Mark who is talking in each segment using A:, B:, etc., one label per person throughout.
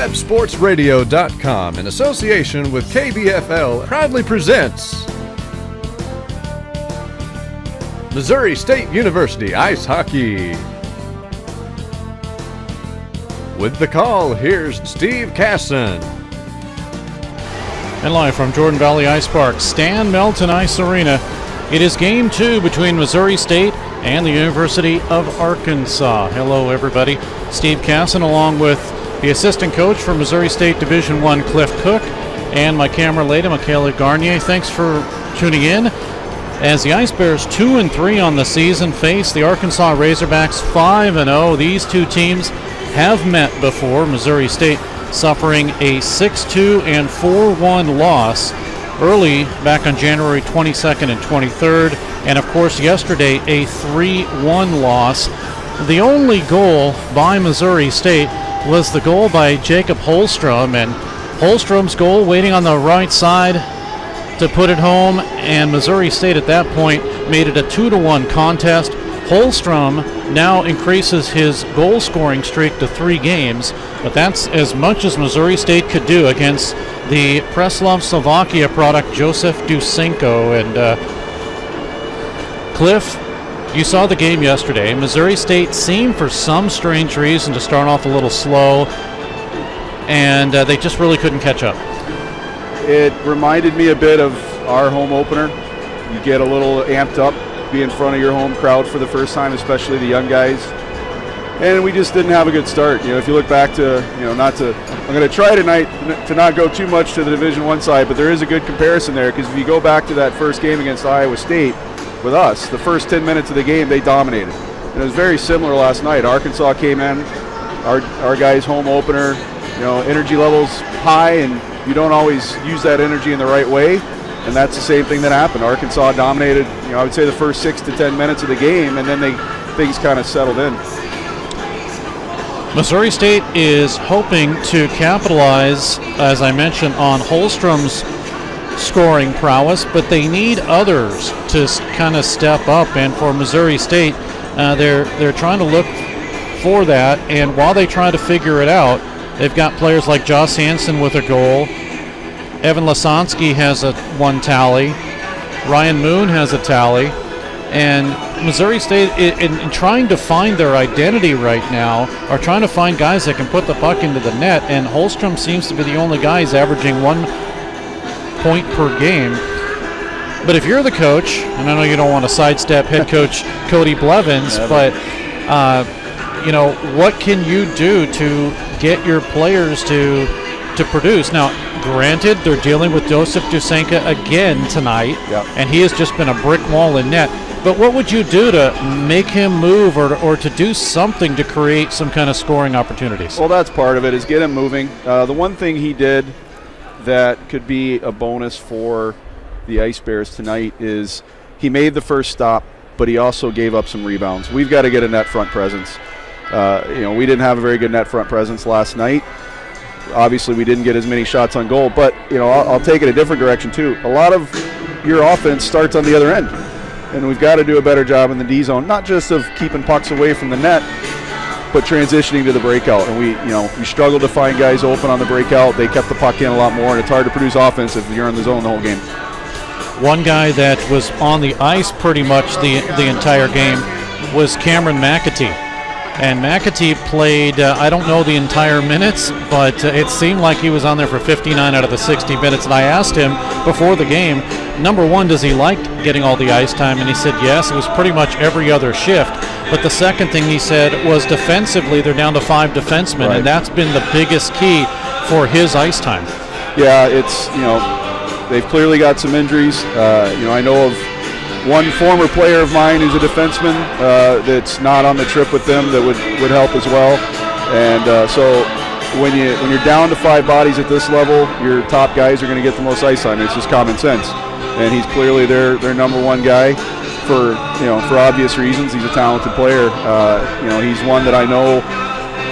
A: WebSportsRadio.com, in association with KBFL, proudly presents Missouri State University Ice Hockey. With the call, here's Steve Casson.
B: And live from Jordan Valley Ice Park, Stan Melton Ice Arena, it is Game 2 between Missouri State and the University of Arkansas. Hello, everybody. Steve Casson, along with the assistant coach for Missouri State Division I, Cliff Cook, and my camera lady, Michaela Garnier. Thanks for tuning in. As the Ice Bears 2-3 on the season face the Arkansas Razorbacks 5-0. These two teams have met before. Missouri State suffering a 6-2 and 4-1 loss early back on January 22nd and 23rd, and of course yesterday a 3-1 loss. The only goal by Missouri State was the goal by Jacob Holstrom, and Holstrom's goal waiting on the right side to put it home, and Missouri State at that point made it a 2-1 contest. Holstrom now increases his goal scoring streak to 3 games, but that's as much as Missouri State could do against the Preslav Slovakia product Josef Dusenko. And Cliff, you saw the game yesterday. Missouri State seemed for some strange reason to start off a little slow, and they just really couldn't catch up.
C: It reminded me a bit of our home opener. You get a little amped up, be in front of your home crowd for the first time, especially the young guys. And we just didn't have a good start. You know, if you look back to, I'm going to try tonight to not go too much to the Division I side, but there is a good comparison there, because if you go back to that first game against Iowa State with us, the first 10 minutes of the game, they dominated. And it was very similar last night. Arkansas came in, our guys' home opener, energy levels high, and you don't always use that energy in the right way. And that's the same thing that happened. Arkansas dominated, I would say the first 6 to 10 minutes of the game, and then things kind of settled in.
B: Missouri State is hoping to capitalize, as I mentioned, on Holstrom's scoring prowess, but they need others to kind of step up. And for Missouri State, they're trying to look for that. And while they try to figure it out, they've got players like Josh Hansen with a goal. Evan Lasansky has a 1 tally. Ryan Moon has a tally. And Missouri State, in trying to find their identity right now, are trying to find guys that can put the puck into the net. And Holstrom seems to be the only guy who's averaging 1 point per game. But if you're the coach, and I know you don't want to sidestep head coach Cody Blevins, but what can you do to get your players to produce? Now, granted, they're dealing with Josef Dusenko again tonight, and he has just been a brick wall in net. But what would you do to make him move or to do something to create some kind of scoring opportunities?
C: Well, that's part of it, is get him moving. The one thing he did that could be a bonus for the Ice Bears tonight is he made the first stop, but he also gave up some rebounds. We've got to get a net front presence. We didn't have a very good net front presence last night. Obviously, we didn't get as many shots on goal, but I'll take it a different direction too. A lot of your offense starts on the other end, and we've got to do a better job in the D zone, not just of keeping pucks away from the net, but transitioning to the breakout. And we struggled to find guys open on the breakout. They kept the puck in a lot more, and it's hard to produce offense if you're in the zone the whole game.
B: One guy that was on the ice pretty much the entire game was Cameron McAtee. And McAtee played, I don't know the entire minutes, but it seemed like he was on there for 59 out of the 60 minutes. And I asked him before the game, number one, does he like getting all the ice time? And he said yes, it was pretty much every other shift. But the second thing he said was defensively, they're down to 5 defensemen, right, and that's been the biggest key for his ice time.
C: Yeah, it's, they've clearly got some injuries. I know of one former player of mine who's a defenseman that's not on the trip with them that would help as well. And so when you're down to 5 bodies at this level, your top guys are going to get the most ice time. It's just common sense. And he's clearly their number one guy for obvious reasons. He's a talented player. He's one that I know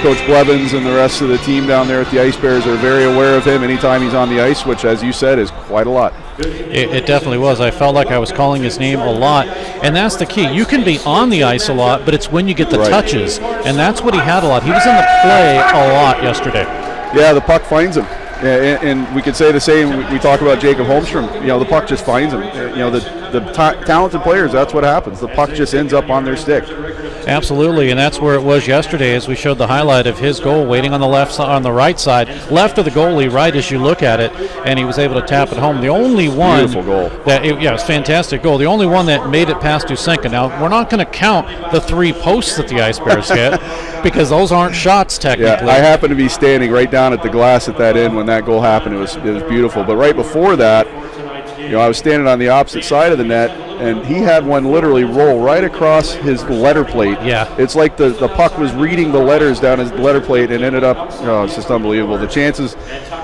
C: Coach Blevins and the rest of the team down there at the Ice Bears are very aware of him anytime he's on the ice, which, as you said, is quite a lot.
B: It definitely was. I felt like I was calling his name a lot, and that's the key. You can be on the ice a lot, but it's when you get the touches, and that's what he had a lot. He was in the play a lot yesterday.
C: Yeah, the puck finds him. And we could say the same. We talk about Jacob Holmstrom. The puck just finds him. The talented players, that's what happens. The puck just ends up on their stick.
B: Absolutely, and that's where it was yesterday as we showed the highlight of his goal waiting on the the right side, left of the goalie, right as you look at it, and he was able to tap it home. The only one
C: beautiful goal.
B: It's fantastic goal. The only one that made it past Dusenka. Now, we're not going to count the 3 posts that the Ice Bears hit because those aren't shots technically.
C: Yeah, I happened to be standing right down at the glass at that end when that goal happened. It was beautiful. But right before that, I was standing on the opposite side of the net, and he had one literally roll right across his letter plate.
B: Yeah.
C: It's like the puck was reading the letters down his letter plate and ended up, it's just unbelievable. The chances,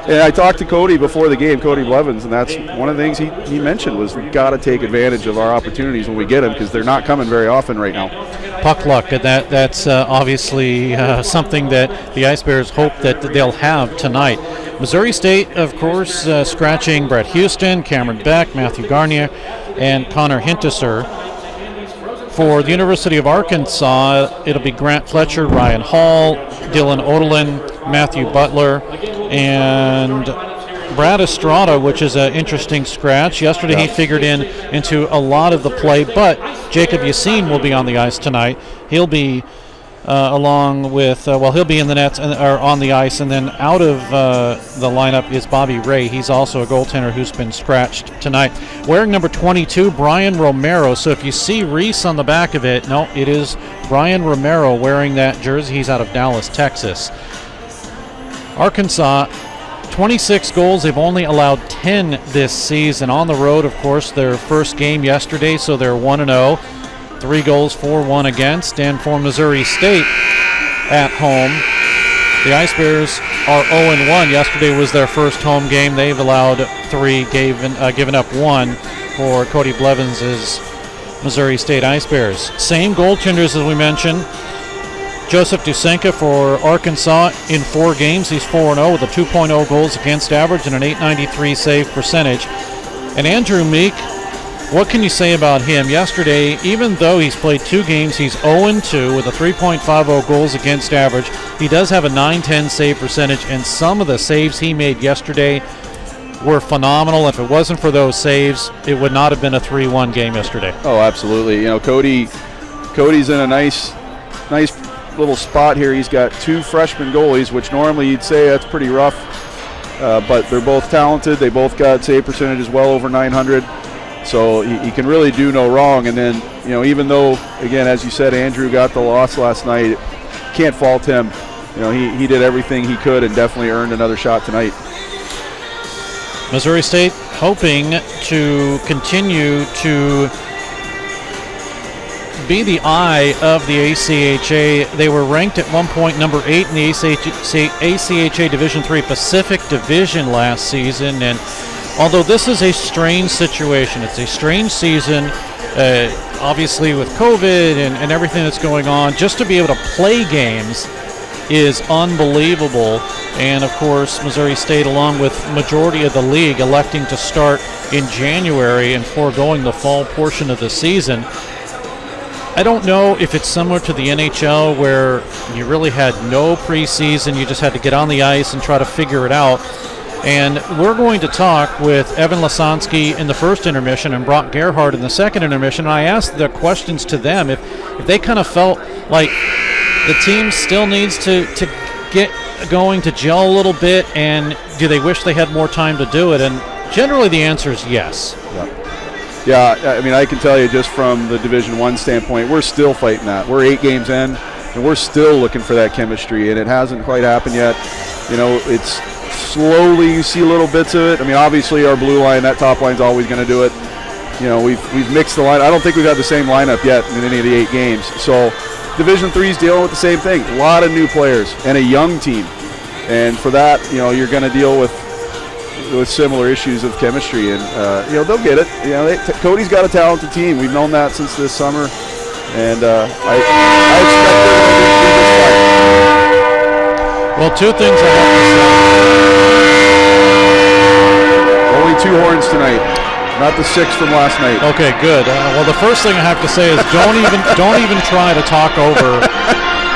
C: and I talked to Cody before the game, Cody Blevins, and that's one of the things he mentioned was we've got to take advantage of our opportunities when we get them because they're not coming very often right now.
B: Puck luck, and that's obviously something that the Ice Bears hope that they'll have tonight. Missouri State, of course, scratching Brett Houston, Cameron Beck, Matthew Garnier, and Connor Hinteser. For the University of Arkansas, it'll be Grant Fletcher, Ryan Hall, Dylan Odelin, Matthew Butler, and Brad Estrada, which is an interesting scratch. Yesterday he figured into a lot of the play, but Jacob Yassine will be on the ice tonight. He'll be along with, he'll be in the nets or on the ice, and then out of the lineup is Bobby Ray. He's also a goaltender who's been scratched tonight. Wearing number 22, Brian Romero. So if you see Reese on the back of it, no, it is Brian Romero wearing that jersey. He's out of Dallas, Texas. Arkansas, 26 goals. They've only allowed 10 this season. On the road, of course, their first game yesterday, so they're 1-0. 3 goals, 4-1 against. And for Missouri State at home, the Ice Bears are 0-1. Yesterday was their first home game. They've allowed 3, given up 1 for Cody Blevins' Missouri State Ice Bears. Same goaltenders as we mentioned. Joseph Dusenka for Arkansas in 4 games. He's 4-0 with a 2.0 goals against average and an .893 save percentage. And Andrew Meek, what can you say about him? Yesterday, even though he's played 2 games, he's 0-2 with a 3.50 goals against average. He does have a .910 save percentage, and some of the saves he made yesterday were phenomenal. If it wasn't for those saves, it would not have been a 3-1 game yesterday.
C: Oh, absolutely. Cody's in a nice little spot here. He's got 2 freshman goalies, which normally you'd say that's pretty rough, but they're both talented. They both got save percentages well over 900. So he can really do no wrong. And then, even though, again, as you said, Andrew got the loss last night, can't fault him. He did everything he could and definitely earned another shot tonight.
B: Missouri State hoping to continue to be the eye of the ACHA. They were ranked at one point number 8 in the ACHA Division III Pacific Division last season, and although this is a strange situation, it's a strange season, obviously with COVID and everything that's going on, just to be able to play games is unbelievable. And of course, Missouri State, along with majority of the league, electing to start in January and foregoing the fall portion of the season. I don't know if it's similar to the NHL where you really had no preseason, you just had to get on the ice and try to figure it out. And we're going to talk with Evan Lasansky in the first intermission and Brock Gerhardt in the second intermission. And I asked the questions to them if they kind of felt like the team still needs to get going, to gel a little bit, and do they wish they had more time to do it? And generally the answer is yes.
C: Yeah, I mean, I can tell you just from the Division I standpoint, we're still fighting that. We're 8 games in, and we're still looking for that chemistry, and it hasn't quite happened yet. It's slowly you see little bits of it. I mean, obviously our blue line, that top line's always going to do it. We've mixed the line. I don't think we've had the same lineup yet in any of the 8 games. So Division III is dealing with the same thing. A lot of new players and a young team. And for that, you're going to deal with similar issues of chemistry. And, they'll get it. Cody's got a talented team. We've known that since this summer. And I expect them to be just fine.
B: Well, 2 things I have to say.
C: Only 2 horns tonight, not the 6 from last night.
B: Okay, good. Well, the first thing I have to say is don't even try to talk over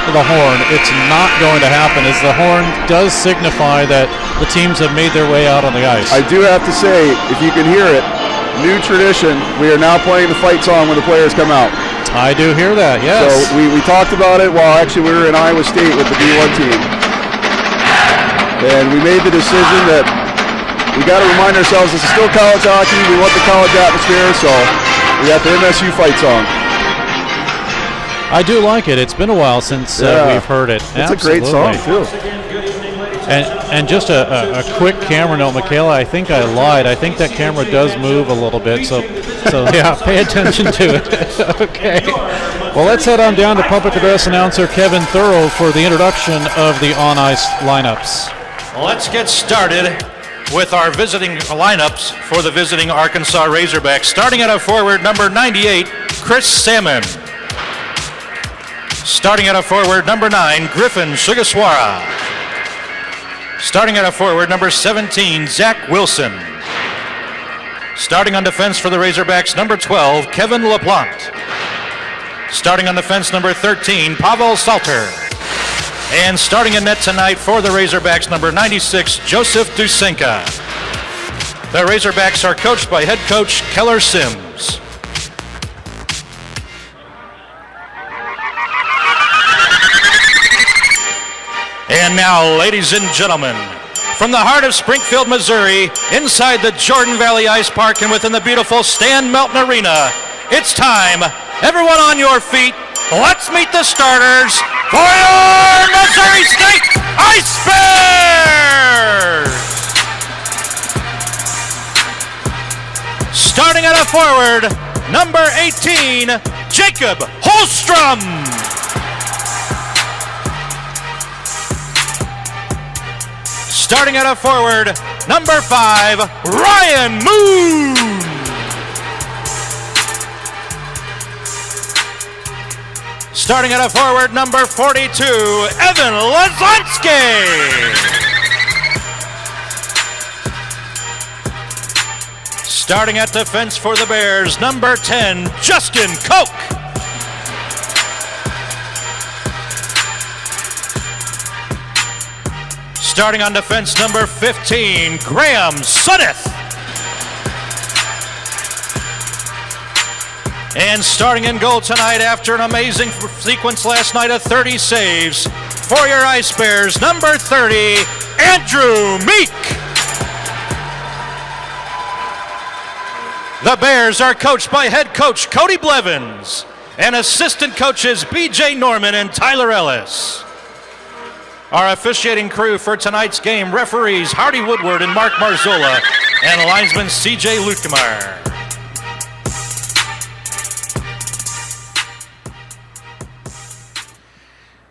B: the horn. It's not going to happen, as the horn does signify that the teams have made their way out on the ice.
C: I do have to say, if you can hear it, new tradition, we are now playing the fight song when the players come out.
B: I do hear that, yes.
C: So we talked about it while actually we were in Iowa State with the D1 team. And we made the decision that we got to remind ourselves this is still college hockey. We want the college atmosphere, so we got the MSU fight song.
B: I do like it. It's been a while since we've heard it.
C: It's a great song, too.
B: And just a quick camera note, Michaela, I think I lied. I think that camera does move a little bit, so yeah, pay attention to it. Okay. Well, let's head on down to public address announcer Kevin Thorough for the introduction of the on-ice lineups.
D: Let's get started with our visiting lineups for the visiting Arkansas Razorbacks. Starting at a forward, number 98, Chris Salmon. Starting at a forward, number 9, Griffin Sugaswara. Starting at a forward, number 17, Zach Wilson. Starting on defense for the Razorbacks, number 12, Kevin LaPlante. Starting on defense, number 13, Pavel Salter. And starting in net tonight for the Razorbacks, number 96, Joseph Dusenka. The Razorbacks are coached by head coach Keller Sims. And now, ladies and gentlemen, from the heart of Springfield, Missouri, inside the Jordan Valley Ice Park and within the beautiful Stan Melton Arena, it's time. Everyone on your feet, let's meet the starters for your Missouri State Ice Bears! Starting at a forward, number 18, Jacob Holstrom. Starting at a forward, number 5, Ryan Moon. Starting at a forward, number 42, Evan Lazonsky. Starting at defense for the Bears, number 10, Justin Koch. Starting on defense, number 15, Graham Suddeth. And starting in goal tonight after an amazing sequence last night of 30 saves for your Ice Bears, number 30, Andrew Meek. The Bears are coached by head coach Cody Blevins and assistant coaches B.J. Norman and Tyler Ellis. Our officiating crew for tonight's game, referees Hardy Woodward and Mark Marzola, and linesman C.J. Lutkemeyer.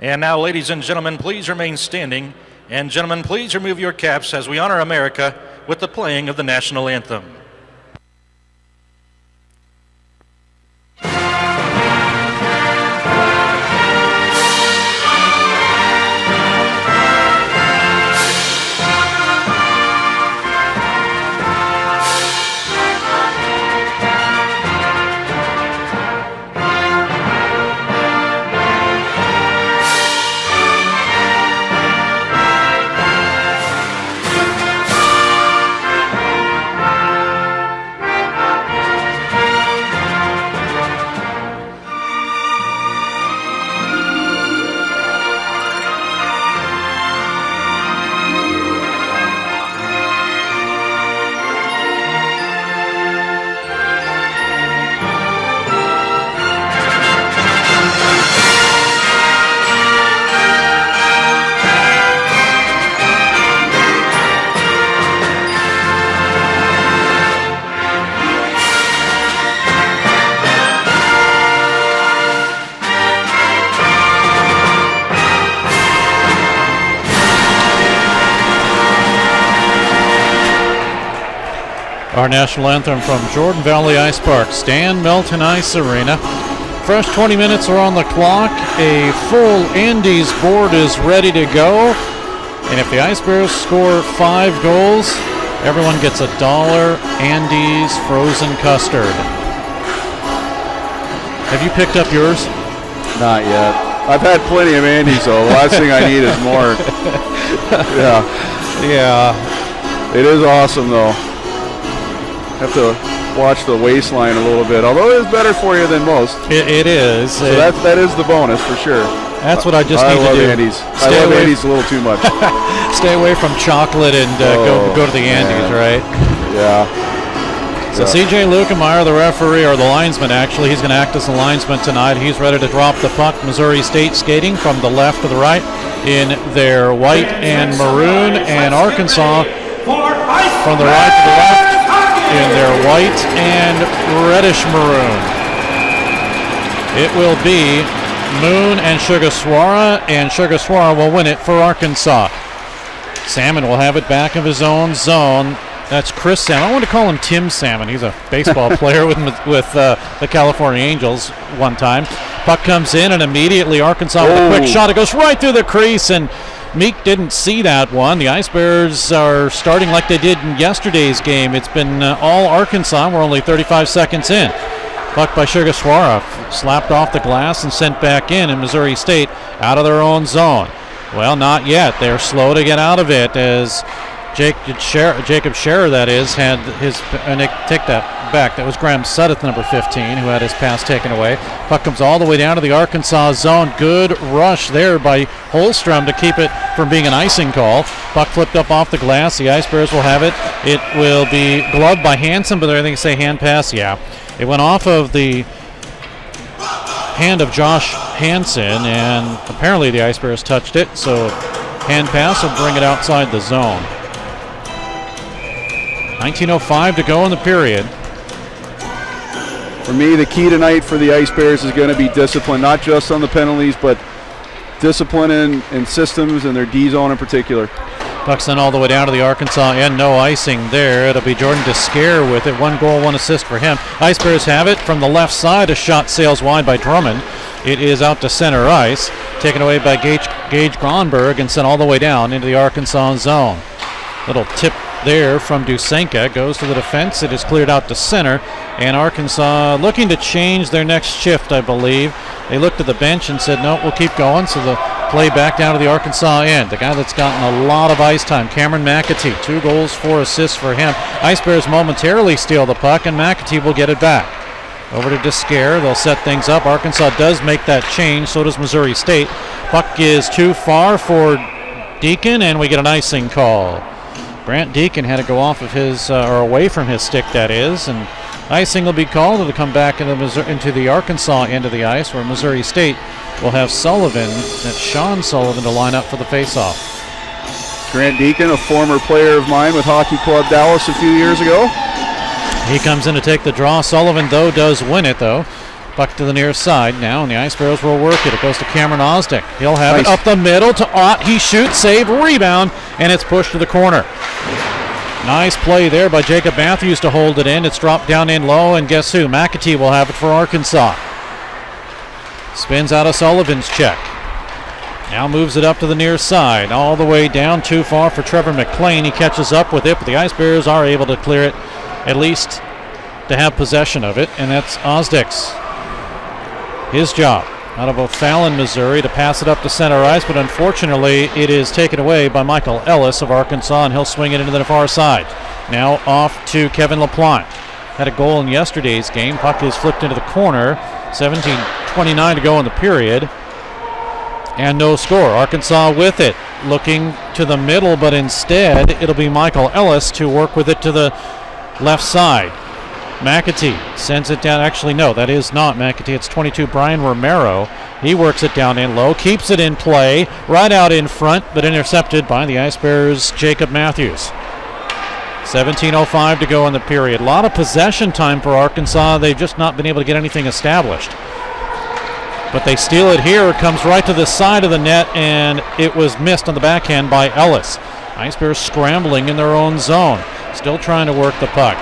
D: And now, ladies and gentlemen, please remain standing. And gentlemen, please remove your caps as we honor America with the playing of the national anthem.
B: Our national anthem from Jordan Valley Ice Park, Stan Melton Ice Arena. Fresh 20 minutes are on the clock. A full Andes board is ready to go. And if the Ice Bears score 5 goals, everyone gets $1 Andes frozen custard. Have you picked up yours?
C: Not yet. I've had plenty of Andes, so the last thing I need is more.
B: Yeah.
C: It is awesome, though. Have to watch the waistline a little bit, although it is better for you than most.
B: It is.
C: So that is the bonus for sure.
B: That's what I just need to do.
C: I love Andes. I love Andes a little too much.
B: Stay away from chocolate and go to the Andes, right?
C: Yeah.
B: So C.J. Lukemeyer, the referee, or the linesman actually, he's going to act as the linesman tonight. He's ready to drop the puck. Missouri State skating from the left to the right in their white and maroon, and Arkansas from the right to the left in their white and reddish maroon. It will be Moon and Sugaswara will win it for Arkansas. Salmon will have it back of his own zone. That's Chris Salmon. I want to call him Tim Salmon. He's a baseball player with the California Angels one time. Puck comes in, and immediately Arkansas with a quick shot. It goes right through the crease, and Meek didn't see that one. The Ice Bears are starting like they did in yesterday's game. It's been all Arkansas. We're only 35 seconds in. Puck by Sugaswara, slapped off the glass and sent back in, and Missouri State out of their own zone. Well, not yet. They're slow to get out of it as Jacob Scherer, that is, had his, and take that back. That was Graham Suddeth, number 15, who had his pass taken away. Puck comes all the way down to the Arkansas zone. Good rush there by Holstrom to keep it from being an icing call. Puck flipped up off the glass. The Ice Bears will have it. It will be gloved by Hansen, but I think say hand pass. Yeah, it went off of the hand of Josh Hansen, and apparently the Ice Bears touched it, so hand pass will bring it outside the zone. 19:05 to go in the period.
C: For me, the key tonight for the Ice Bears is going to be discipline, not just on the penalties, but discipline in systems and their D zone in particular.
B: Puck's then all the way down to the Arkansas end. No icing there. It'll be Jordan Descare with it. 1 goal, 1 assist for him. Ice Bears have it from the left side. A shot sails wide by Drummond. It is out to center ice. Taken away by Gage Gronberg and sent all the way down into the Arkansas zone. Little tip there from Dusenka. Goes to the defense. It is cleared out to center. And Arkansas looking to change their next shift, I believe. They looked at the bench and said, no, we'll keep going. So the play back down to the Arkansas end. The guy that's gotten a lot of ice time, Cameron McAtee. 2 goals, 4 assists for him. Ice Bears momentarily steal the puck, and McAtee will get it back. Over to Descare. They'll set things up. Arkansas does make that change. So does Missouri State. Puck is too far for Deacon, and we get an icing call. Grant Deacon had to go off of his, or away from his stick, that is, and icing will be called. It'll come back into the Arkansas end of the ice, where Missouri State will have Sullivan, that's Sean Sullivan, to line up for the faceoff.
C: Grant Deacon, a former player of mine with Hockey Club Dallas a few years ago.
B: He comes in to take the draw. Sullivan, though, does win it, though. Puck to the near side now, and the Ice Bears will work it. It goes to Cameron Osdick. He'll have it up the middle to Ott. He shoots, save, rebound, and it's pushed to the corner. Nice play there by Jacob Matthews to hold it in. It's dropped down in low, and guess who? McAtee will have it for Arkansas. Spins out of Sullivan's check. Now moves it up to the near side. All the way down, too far for Trevor McLean. He catches up with it, but the Ice Bears are able to clear it, at least to have possession of it, and that's Osdick's. His job out of O'Fallon, Missouri, to pass it up to center ice, but unfortunately it is taken away by Michael Ellis of Arkansas, and he'll swing it into the far side. Now off to Kevin LaPlante. Had a goal in yesterday's game. Puck is flipped into the corner. 17:29 to go in the period. And no score. Arkansas with it. Looking to the middle, but instead it'll be Michael Ellis to work with it to the left side. McAtee sends it down. Actually, no, that is not McAtee. It's 22, Brian Romero. He works it down in low, keeps it in play, right out in front, but intercepted by the Ice Bears' Jacob Matthews. 17:05 to go in the period. A lot of possession time for Arkansas. They've just not been able to get anything established. But they steal it here. It comes right to the side of the net, and it was missed on the backhand by Ellis. Ice Bears scrambling in their own zone. Still trying to work the puck.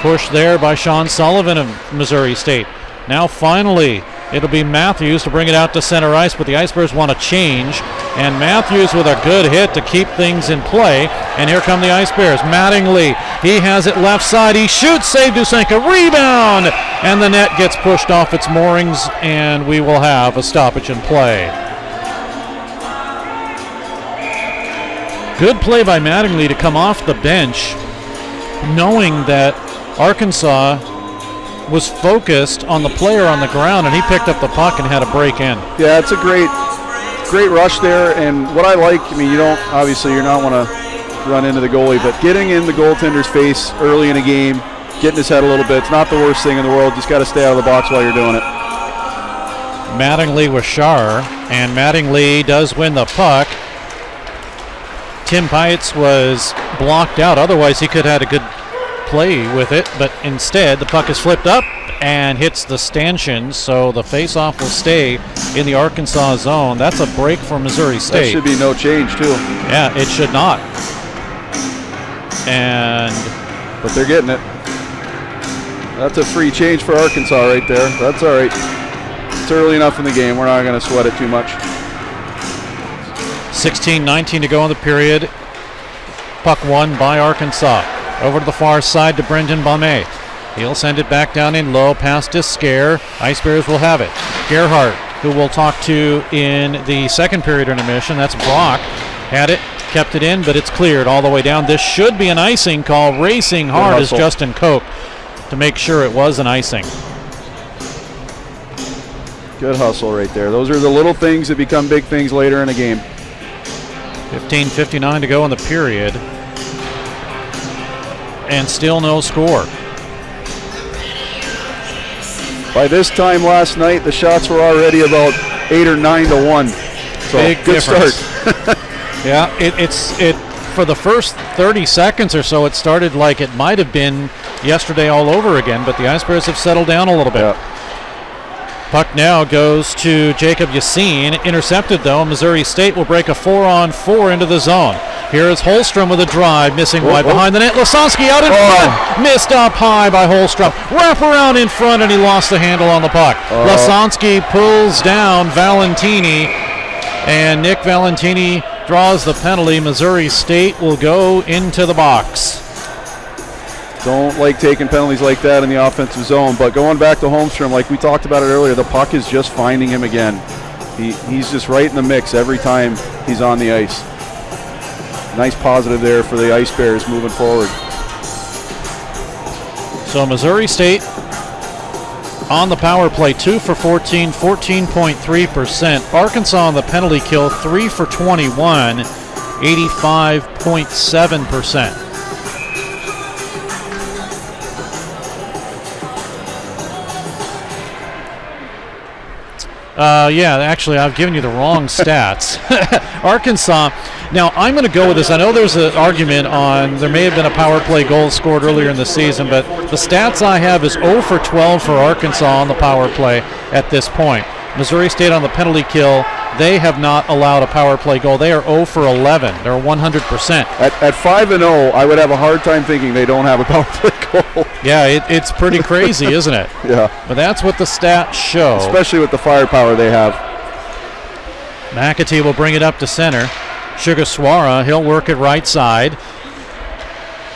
B: Push there by Sean Sullivan of Missouri State. Now finally It'll be Matthews to bring it out to center ice, but the Ice Bears want to change. And Matthews with a good hit to keep things in play. And here come the Ice Bears. Mattingly, he has it left side. He shoots, save Dusenka, rebound! And the net gets pushed off its moorings, and we will have a stoppage in play. Good play by Mattingly to come off the bench, knowing that Arkansas was focused on the player on the ground, and he picked up the puck and had a break in.
C: Yeah, it's a great rush there, and what I like, I mean, you're not want to run into the goalie, but getting in the goaltender's face early in a game, getting his head a little bit, it's not the worst thing in the world. Just got to stay out of the box while you're doing it.
B: Mattingly with Shar, and Mattingly does win the puck. Tim Pietz was blocked out, otherwise he could have had a good play with it, but instead the puck is flipped up and hits the stanchions, so the face-off will stay in the Arkansas zone. That's a break for Missouri State.
C: That should be no change too.
B: Yeah, it should not.
C: But they're getting it. That's a free change for Arkansas right there. That's all right. It's early enough in the game. We're not going to sweat it too much.
B: 16:19 to go in the period. Puck won by Arkansas. Over to the far side to Brendan Baume. He'll send it back down in low, past to Scare. Ice Bears will have it. Gerhardt, who we'll talk to in the second period intermission. That's Brock. Had it, kept it in, but it's cleared all the way down. This should be an icing call. Racing hard is Justin Koch to make sure it was an icing.
C: Good hustle right there. Those are the little things that become big things later in a game.
B: 15:59 to go in the period. And still no score.
C: By this time last night, the shots were already about 8 or 9 to 1. So
B: Big
C: good
B: difference.
C: start.
B: Yeah, it for the first 30 seconds or so, it started like it might have been yesterday all over again, but the Ice Bears have settled down a little bit.
C: Yeah.
B: Puck now goes to Jacob Yassine. Intercepted, though. Missouri State will break a 4-on-4 into the zone. Here is Holstrom with a drive, missing wide behind the net. Lasonsky out in front. Missed up high by Holstrom. Wrap around in front, and he lost the handle on the puck. Lasonsky pulls down Valentini, and Nick Valentini draws the penalty. Missouri State will go into the box.
C: Don't like taking penalties like that in the offensive zone, but going back to Holmstrom, like we talked about it earlier, the puck is just finding him again. He's just right in the mix every time he's on the ice. Nice positive there for the Ice Bears moving forward.
B: So Missouri State on the power play, 2 for 14, 14.3%. Arkansas on the penalty kill, 3 for 21, 85.7%. Yeah, actually, I've given you the wrong stats. Arkansas. Now, I'm going to go with this. I know there's an argument on there may have been a power play goal scored earlier in the season, but the stats I have is 0 for 12 for Arkansas on the power play at this point. Missouri State on the penalty kill, they have not allowed a power play goal. They are 0 for 11. They're 100%.
C: At 5-0, I would have a hard time thinking they don't have a power play goal.
B: Yeah, it's pretty crazy, isn't it?
C: Yeah.
B: But that's what the stats show.
C: Especially with the firepower they have.
B: McAtee will bring it up to center. Sugaswara, he'll work it right side.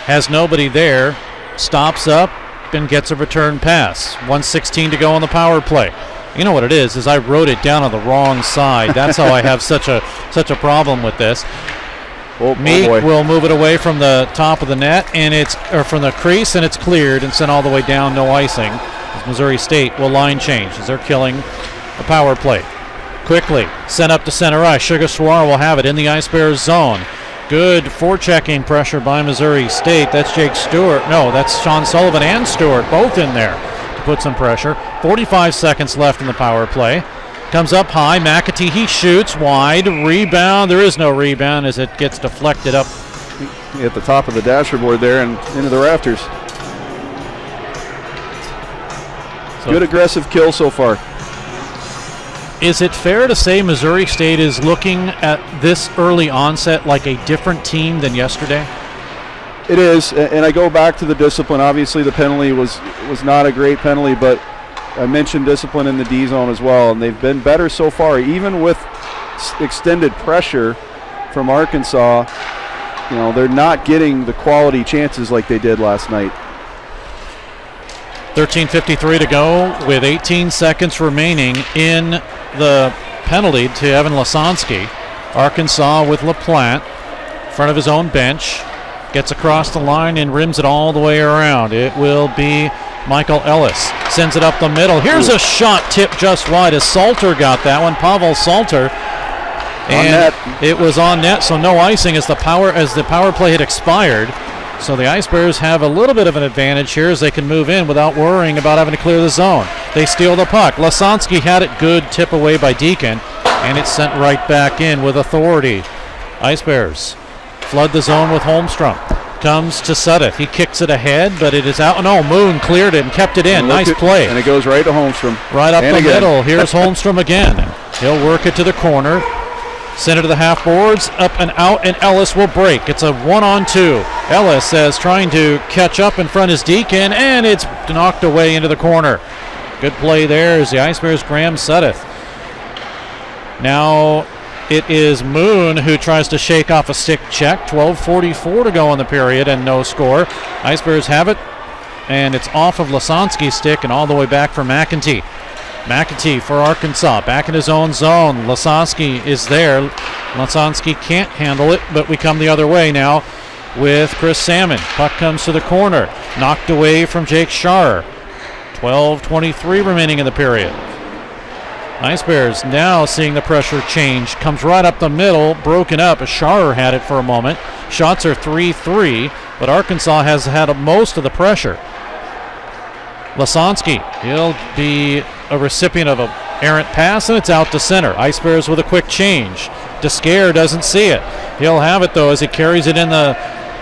B: Has nobody there. Stops up and gets a return pass. 1:16 to go on the power play. You know what it is I wrote it down on the wrong side. That's how I have such a problem with this. Meek will move it away from the top of the net, or from the crease, and it's cleared and sent all the way down, no icing. As Missouri State will line change as they're killing the power play. Quickly sent up to center ice. Sugaswara will have it in the Ice Bears zone. Good forechecking pressure by Missouri State. That's Jake Stewart. No, that's Sean Sullivan and Stewart, both in there to put some pressure. 45 seconds left in the power play. Comes up high. McAtee, he shoots wide. Rebound. There is no rebound as it gets deflected up
C: at the top of the dashboard there and into the rafters. So good aggressive kill so far.
B: Is it fair to say Missouri State is looking at this early onset like a different team than yesterday?
C: It is, and I go back to the discipline. Obviously, the penalty was not a great penalty, but I mentioned discipline in the D zone as well, and they've been better so far, even with extended pressure from Arkansas. You know, they're not getting the quality chances like they did last night.
B: 13:53 to go with 18 seconds remaining in the penalty to Evan Lasansky. Arkansas with LaPlante in front of his own bench. Gets across the line and rims it all the way around. It will be Michael Ellis. Sends it up the middle. Here's a shot tipped just wide as Salter got that one. Pavel Salter. And it was on net, so no icing as the power play had expired. So the Ice Bears have a little bit of an advantage here as they can move in without worrying about having to clear the zone. They steal the puck. Lasansky had it good, tip away by Deacon, and it's sent right back in with authority. Ice Bears flood the zone with Holmstrom. Comes to Sudduth. He kicks it ahead, but it is out. No, Moon cleared it and kept it in. Nice play.
C: And it goes right to Holmstrom.
B: Right up the middle. Here's Holmstrom again. He'll work it to the corner. Send it to the half boards, up and out, and Ellis will break. It's a 1-on-2. Ellis says trying to catch up in front is Deacon, and it's knocked away into the corner. Good play there as the Ice Bears Graham Sudduth. Now it is Moon who tries to shake off a stick check. 12:44 to go in the period and no score. Ice Bears have it, and it's off of Lasansky's stick and all the way back for McEntee. McEntee for Arkansas, back in his own zone. Lasansky is there. Lasansky can't handle it, but we come the other way now with Chris Salmon. Puck comes to the corner, knocked away from Jake Scharrer. 12:23 remaining in the period. Ice Bears now seeing the pressure change. Comes right up the middle, broken up. Scharrer had it for a moment. Shots are 3-3, but Arkansas has had most of the pressure. Lasansky, he'll be a recipient of an errant pass, and it's out to center. Ice Bears with a quick change. Descaire doesn't see it. He'll have it, though, as he carries it in the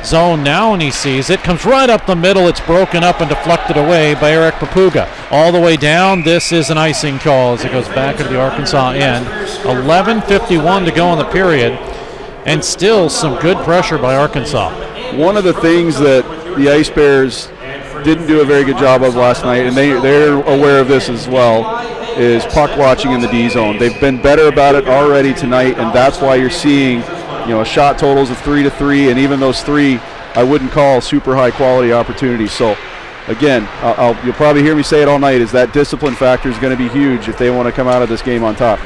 B: zone now, and he sees it. Comes right up the middle. It's broken up and deflected away by Eric Papuga. All the way down. This is an icing call as it goes back into the Arkansas end. 11:51 to go in the period, and still some good pressure by Arkansas.
C: One of the things that the Ice Bears didn't do a very good job of last night, and they're aware of this as well, is puck watching in the D zone. They've been better about it already tonight, and that's why you're seeing, shot totals of 3-3, and even those three I wouldn't call super high quality opportunities. So again, you'll probably hear me say it all night, is that discipline factor is going to be huge if they want to come out of this game on top.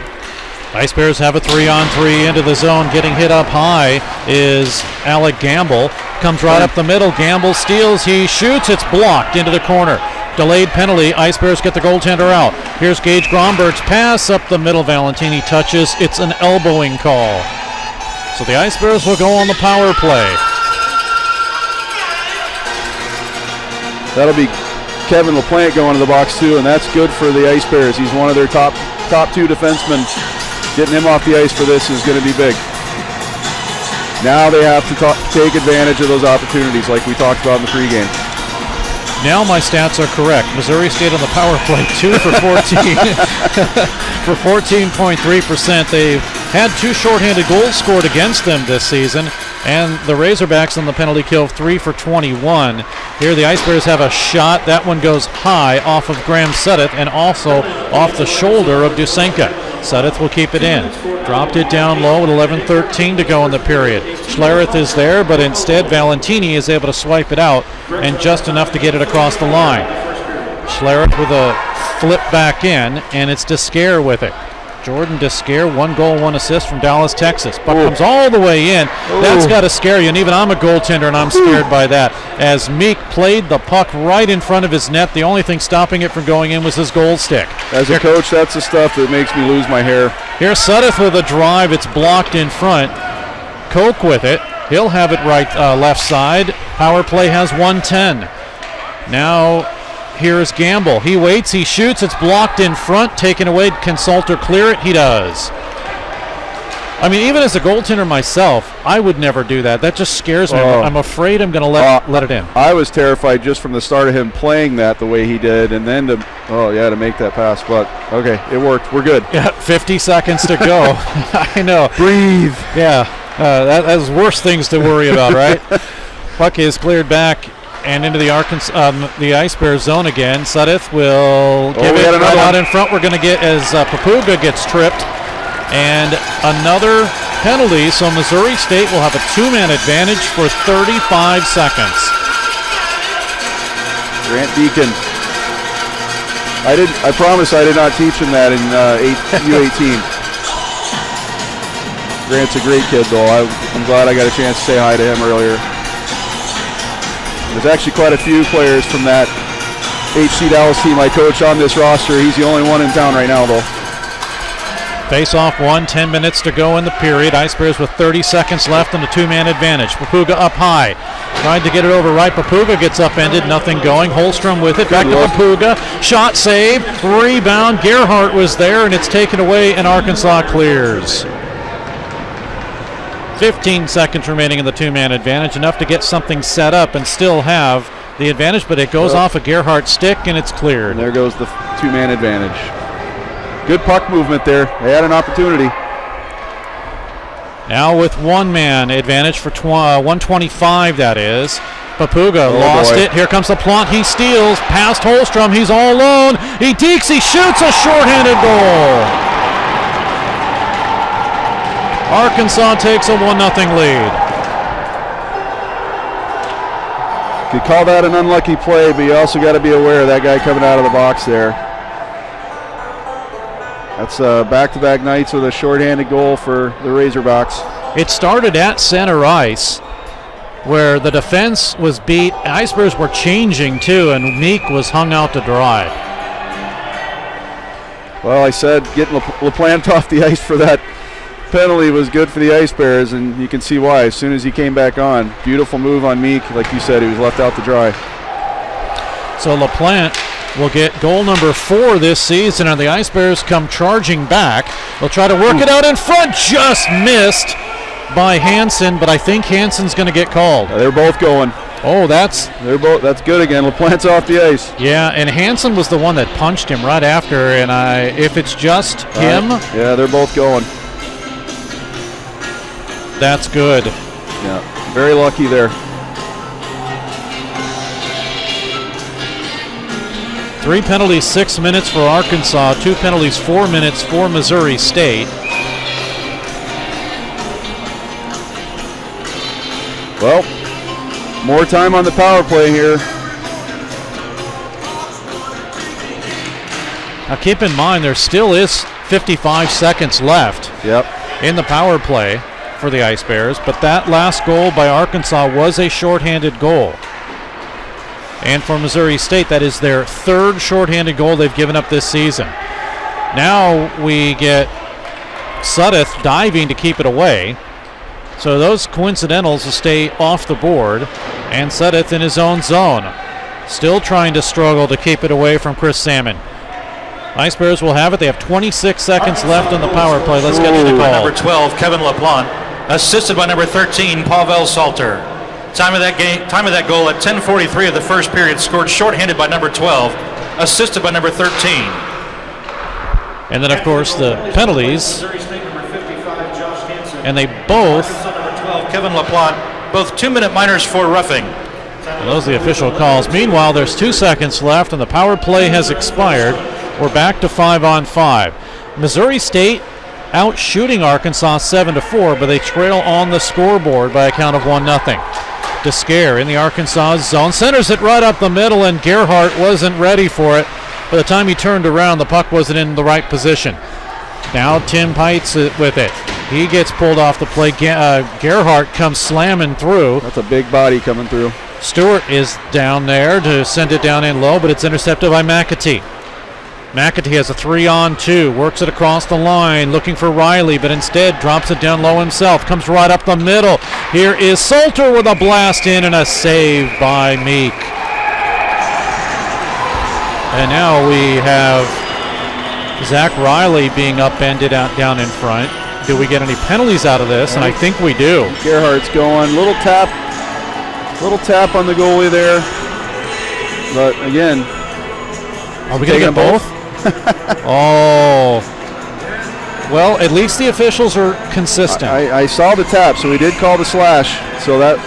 B: Ice Bears have a 3-on-3 into the zone. Getting hit up high is Alec Gamble. Comes right up the middle. Gamble steals. He shoots. It's blocked into the corner. Delayed penalty. Ice Bears get the goaltender out. Here's Gage Gromberg's pass up the middle. Valentini touches. It's an elbowing call. So the Ice Bears will go on the power play.
C: That'll be Kevin LaPlante going to the box too, and that's good for the Ice Bears. He's one of their top two defensemen. Getting him off the ice for this is going to be big. Now they have to take advantage of those opportunities like we talked about in the pregame.
B: Now my stats are correct. Missouri State on the power play, 2 for 14 for 14.3%. They've had 2 shorthanded goals scored against them this season, and the Razorbacks on the penalty kill, 3 for 21. Here the Ice Bears have a shot. That one goes high off of Graham Sudduth and also off the shoulder of Dusenka. Sudduth will keep it in. Dropped it down low with 11:13 to go in the period. Schlereth is there, but instead Valentini is able to swipe it out and just enough to get it across the line. Schlereth with a flip back in, and it's Descaire with it. Jordan Descaire, 1 goal, 1 assist from Dallas, Texas. Puck comes all the way in. That's got to scare you, and even I'm a goaltender, and I'm scared by that. As Meek played the puck right in front of his net, the only thing stopping it from going in was his goal stick.
C: As a coach, that's the stuff that makes me lose my hair.
B: Here's Sudduth with a drive. It's blocked in front. Koch with it. He'll have it right left side. Power play has 1:10. Now here's Gamble. He waits, he shoots, it's blocked in front, taken away. Can Salter clear it? He does. I mean, even as a goaltender myself, I would never do that. That just scares me. I'm afraid I'm going to let it in.
C: I was terrified just from the start of him playing that the way he did, and then to make that pass. But, okay, it worked. We're good.
B: Yeah, 50 seconds to go. I know.
C: Breathe.
B: Yeah, that's worse things to worry about, right? Puck is cleared back. and into the the Ice Bears zone again. Sudeth will give it right out in front. We're going to get as Papuga gets tripped. And another penalty, so Missouri State will have a 2-man advantage for 35 seconds.
C: Grant Deacon. I promise I did not teach him that in U18. Grant's a great kid, though. I'm glad I got a chance to say hi to him earlier. There's actually quite a few players from that HC Dallas team I coach on this roster. He's the only one in town right now, though.
B: Face-off won, 10 minutes to go in the period. Ice Bears with 30 seconds left on the 2-man advantage. Papuga up high. Tried to get it over right. Papuga gets upended, nothing going. Holstrom with it, back to Papuga. Shot save, rebound. Gerhardt was there, and it's taken away, and Arkansas clears. 15 seconds remaining in the 2-man advantage, enough to get something set up and still have the advantage, but it goes off a Gerhardt stick, and it's cleared.
C: And there goes the 2-man advantage. Good puck movement there. They had an opportunity.
B: Now with 1-man advantage for 125, that is. Papuga lost it. Here comes the plot. He steals past Holstrom. He's all alone. He dekes. He shoots a shorthanded goal. Arkansas takes a 1-0 lead.
C: Could call that an unlucky play, but you also got to be aware of that guy coming out of the box there. That's back-to-back nights with a shorthanded goal for the Razorbacks.
B: It started at center ice, where the defense was beat. Ice Bears were changing too, and Meek was hung out to dry.
C: Well, I said getting LaPlante off the ice for that penalty was good for the Ice Bears, and you can see why. As soon as he came back on, beautiful move on Meek. Like you said, he was left out to dry.
B: So LaPlante will get goal number 4 this season, and the Ice Bears come charging back. They'll try to work it out in front. Just missed by Hansen, but I think Hansen's going to get called.
C: They're both going.
B: Oh, that's
C: good again. LaPlante's off the ice.
B: Yeah, and Hansen was the one that punched him right after, and if it's just him.
C: Yeah, they're both going.
B: That's good.
C: Yeah, very lucky there.
B: 3 penalties, 6 minutes for Arkansas. 2 penalties, 4 minutes for Missouri State.
C: Well, more time on the power play here.
B: Now keep in mind there still is 55 seconds left in the power play for the Ice Bears, but that last goal by Arkansas was a shorthanded goal. And for Missouri State, that is their 3rd shorthanded goal they've given up this season. Now we get Sudeth diving to keep it away. So those coincidentals will stay off the board. And Sudeth in his own zone. Still trying to struggle to keep it away from Chris Salmon. Ice Bears will have it. They have 26 seconds left on the power play. Let's get to the call.
D: Number 12, Kevin LaPlante. Assisted by number 13, Pavel Salter. Time of that goal at 10:43 of the first period. Scored shorthanded by number 12, assisted by number 13.
B: And then, of course, the penalties. And they both.
D: Number 12, Kevin LaPlante. Both 2-minute minors for roughing.
B: And those are the official calls. Meanwhile, there's 2 seconds left, and the power play has expired. We're back to 5-on-5. Missouri State out shooting Arkansas 7-4, but they trail on the scoreboard by a count of 1-0. Descare in the Arkansas zone, centers it right up the middle, and Gerhardt wasn't ready for it. By the time he turned around, the puck wasn't in the right position. Now Tim Pites with it. He gets pulled off the play. Gerhardt comes slamming through.
C: That's a big body coming through.
B: Stewart is down there to send it down in low, but it's intercepted by McAtee. McAtee has a 3-on-2, works it across the line, looking for Riley, but instead drops it down low himself, comes right up the middle. Here is Salter with a blast in and a save by Meek. And now we have Zach Riley being upended out down in front. Do we get any penalties out of this? And I think we do.
C: Gerhardt's going, little tap on the goalie there. But again,
B: are we going to get both? Oh. Well, at least the officials are consistent.
C: I saw the tap, so we did call the slash. So that,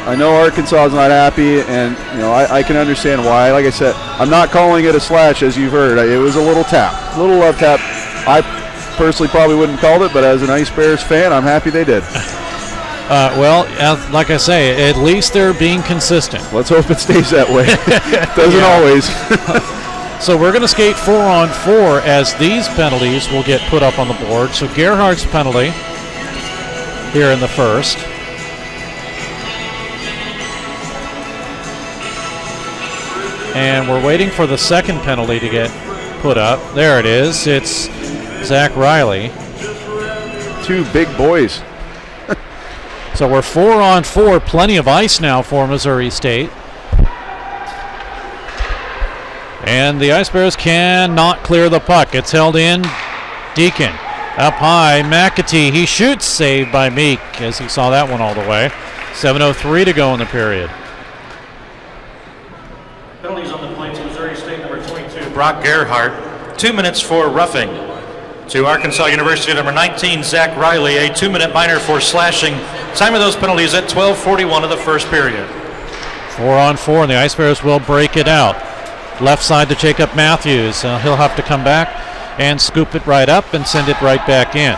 C: I know Arkansas is not happy, and I can understand why. Like I said, I'm not calling it a slash, as you've heard. It was a little tap, a little love tap. I personally probably wouldn't call it, but as an Ice Bears fan, I'm happy they did.
B: Well, like I say, at least they're being consistent.
C: Let's hope it stays that way. Doesn't always.
B: So we're going to skate 4-on-4 as these penalties will get put up on the board. So Gerhardt's penalty here in the first. And we're waiting for the second penalty to get put up. There it is. It's Zach Riley.
C: Two big boys.
B: So we're 4-on-4, plenty of ice now for Missouri State. And the Ice Bears cannot clear the puck. It's held in. Deacon up high. McAtee, he shoots, saved by Meek as he saw that one all the way. 7:03 to go in the period.
D: Penalties on the plate to Missouri State, number 22, Brock Gerhardt. 2 minutes for roughing. To Arkansas University, number 19, Zach Riley, a 2-minute minor for slashing. Time of those penalties at 12:41 of the first period.
B: 4-on-4, and the Ice Bears will break it out. Left side to Jacob Matthews. He'll have to come back and scoop it right up and send it right back in.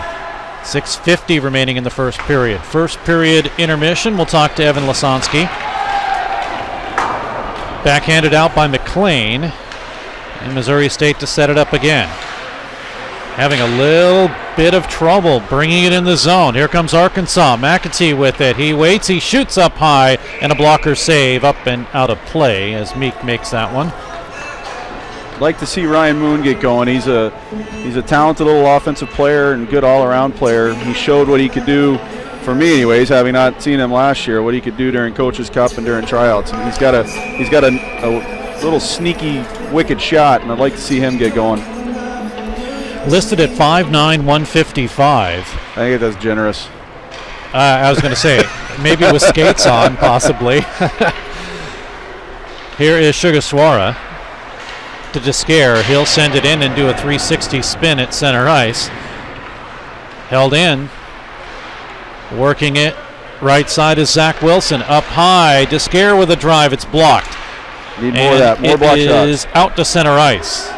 B: 6:50 remaining in the first period. First period intermission. We'll talk to Evan Lasansky. Backhanded out by McLean. And Missouri State to set it up again. Having a little bit of trouble bringing it in the zone. Here comes Arkansas. McAtee with it. He waits. He shoots up high. And a blocker save up and out of play as Meek makes that one.
C: Like to see Ryan Moon get going. He's a talented little offensive player and good all-around player. He showed what he could do, for me anyways, having not seen him last year, what he could do during Coach's Cup and during tryouts. And he's got a little sneaky, wicked shot, and I'd like to see him get going.
B: Listed at 5'9", 155.
C: I think that's generous.
B: I was going to say, maybe with skates on, possibly. Here is Sugaswara to Descare. He'll send it in and do a 360 spin at center ice. Held in. Working it. Right side is Zach Wilson. Up high. Descare with a drive. It's blocked.
C: Need more of that. More block shots.
B: It is out to center ice.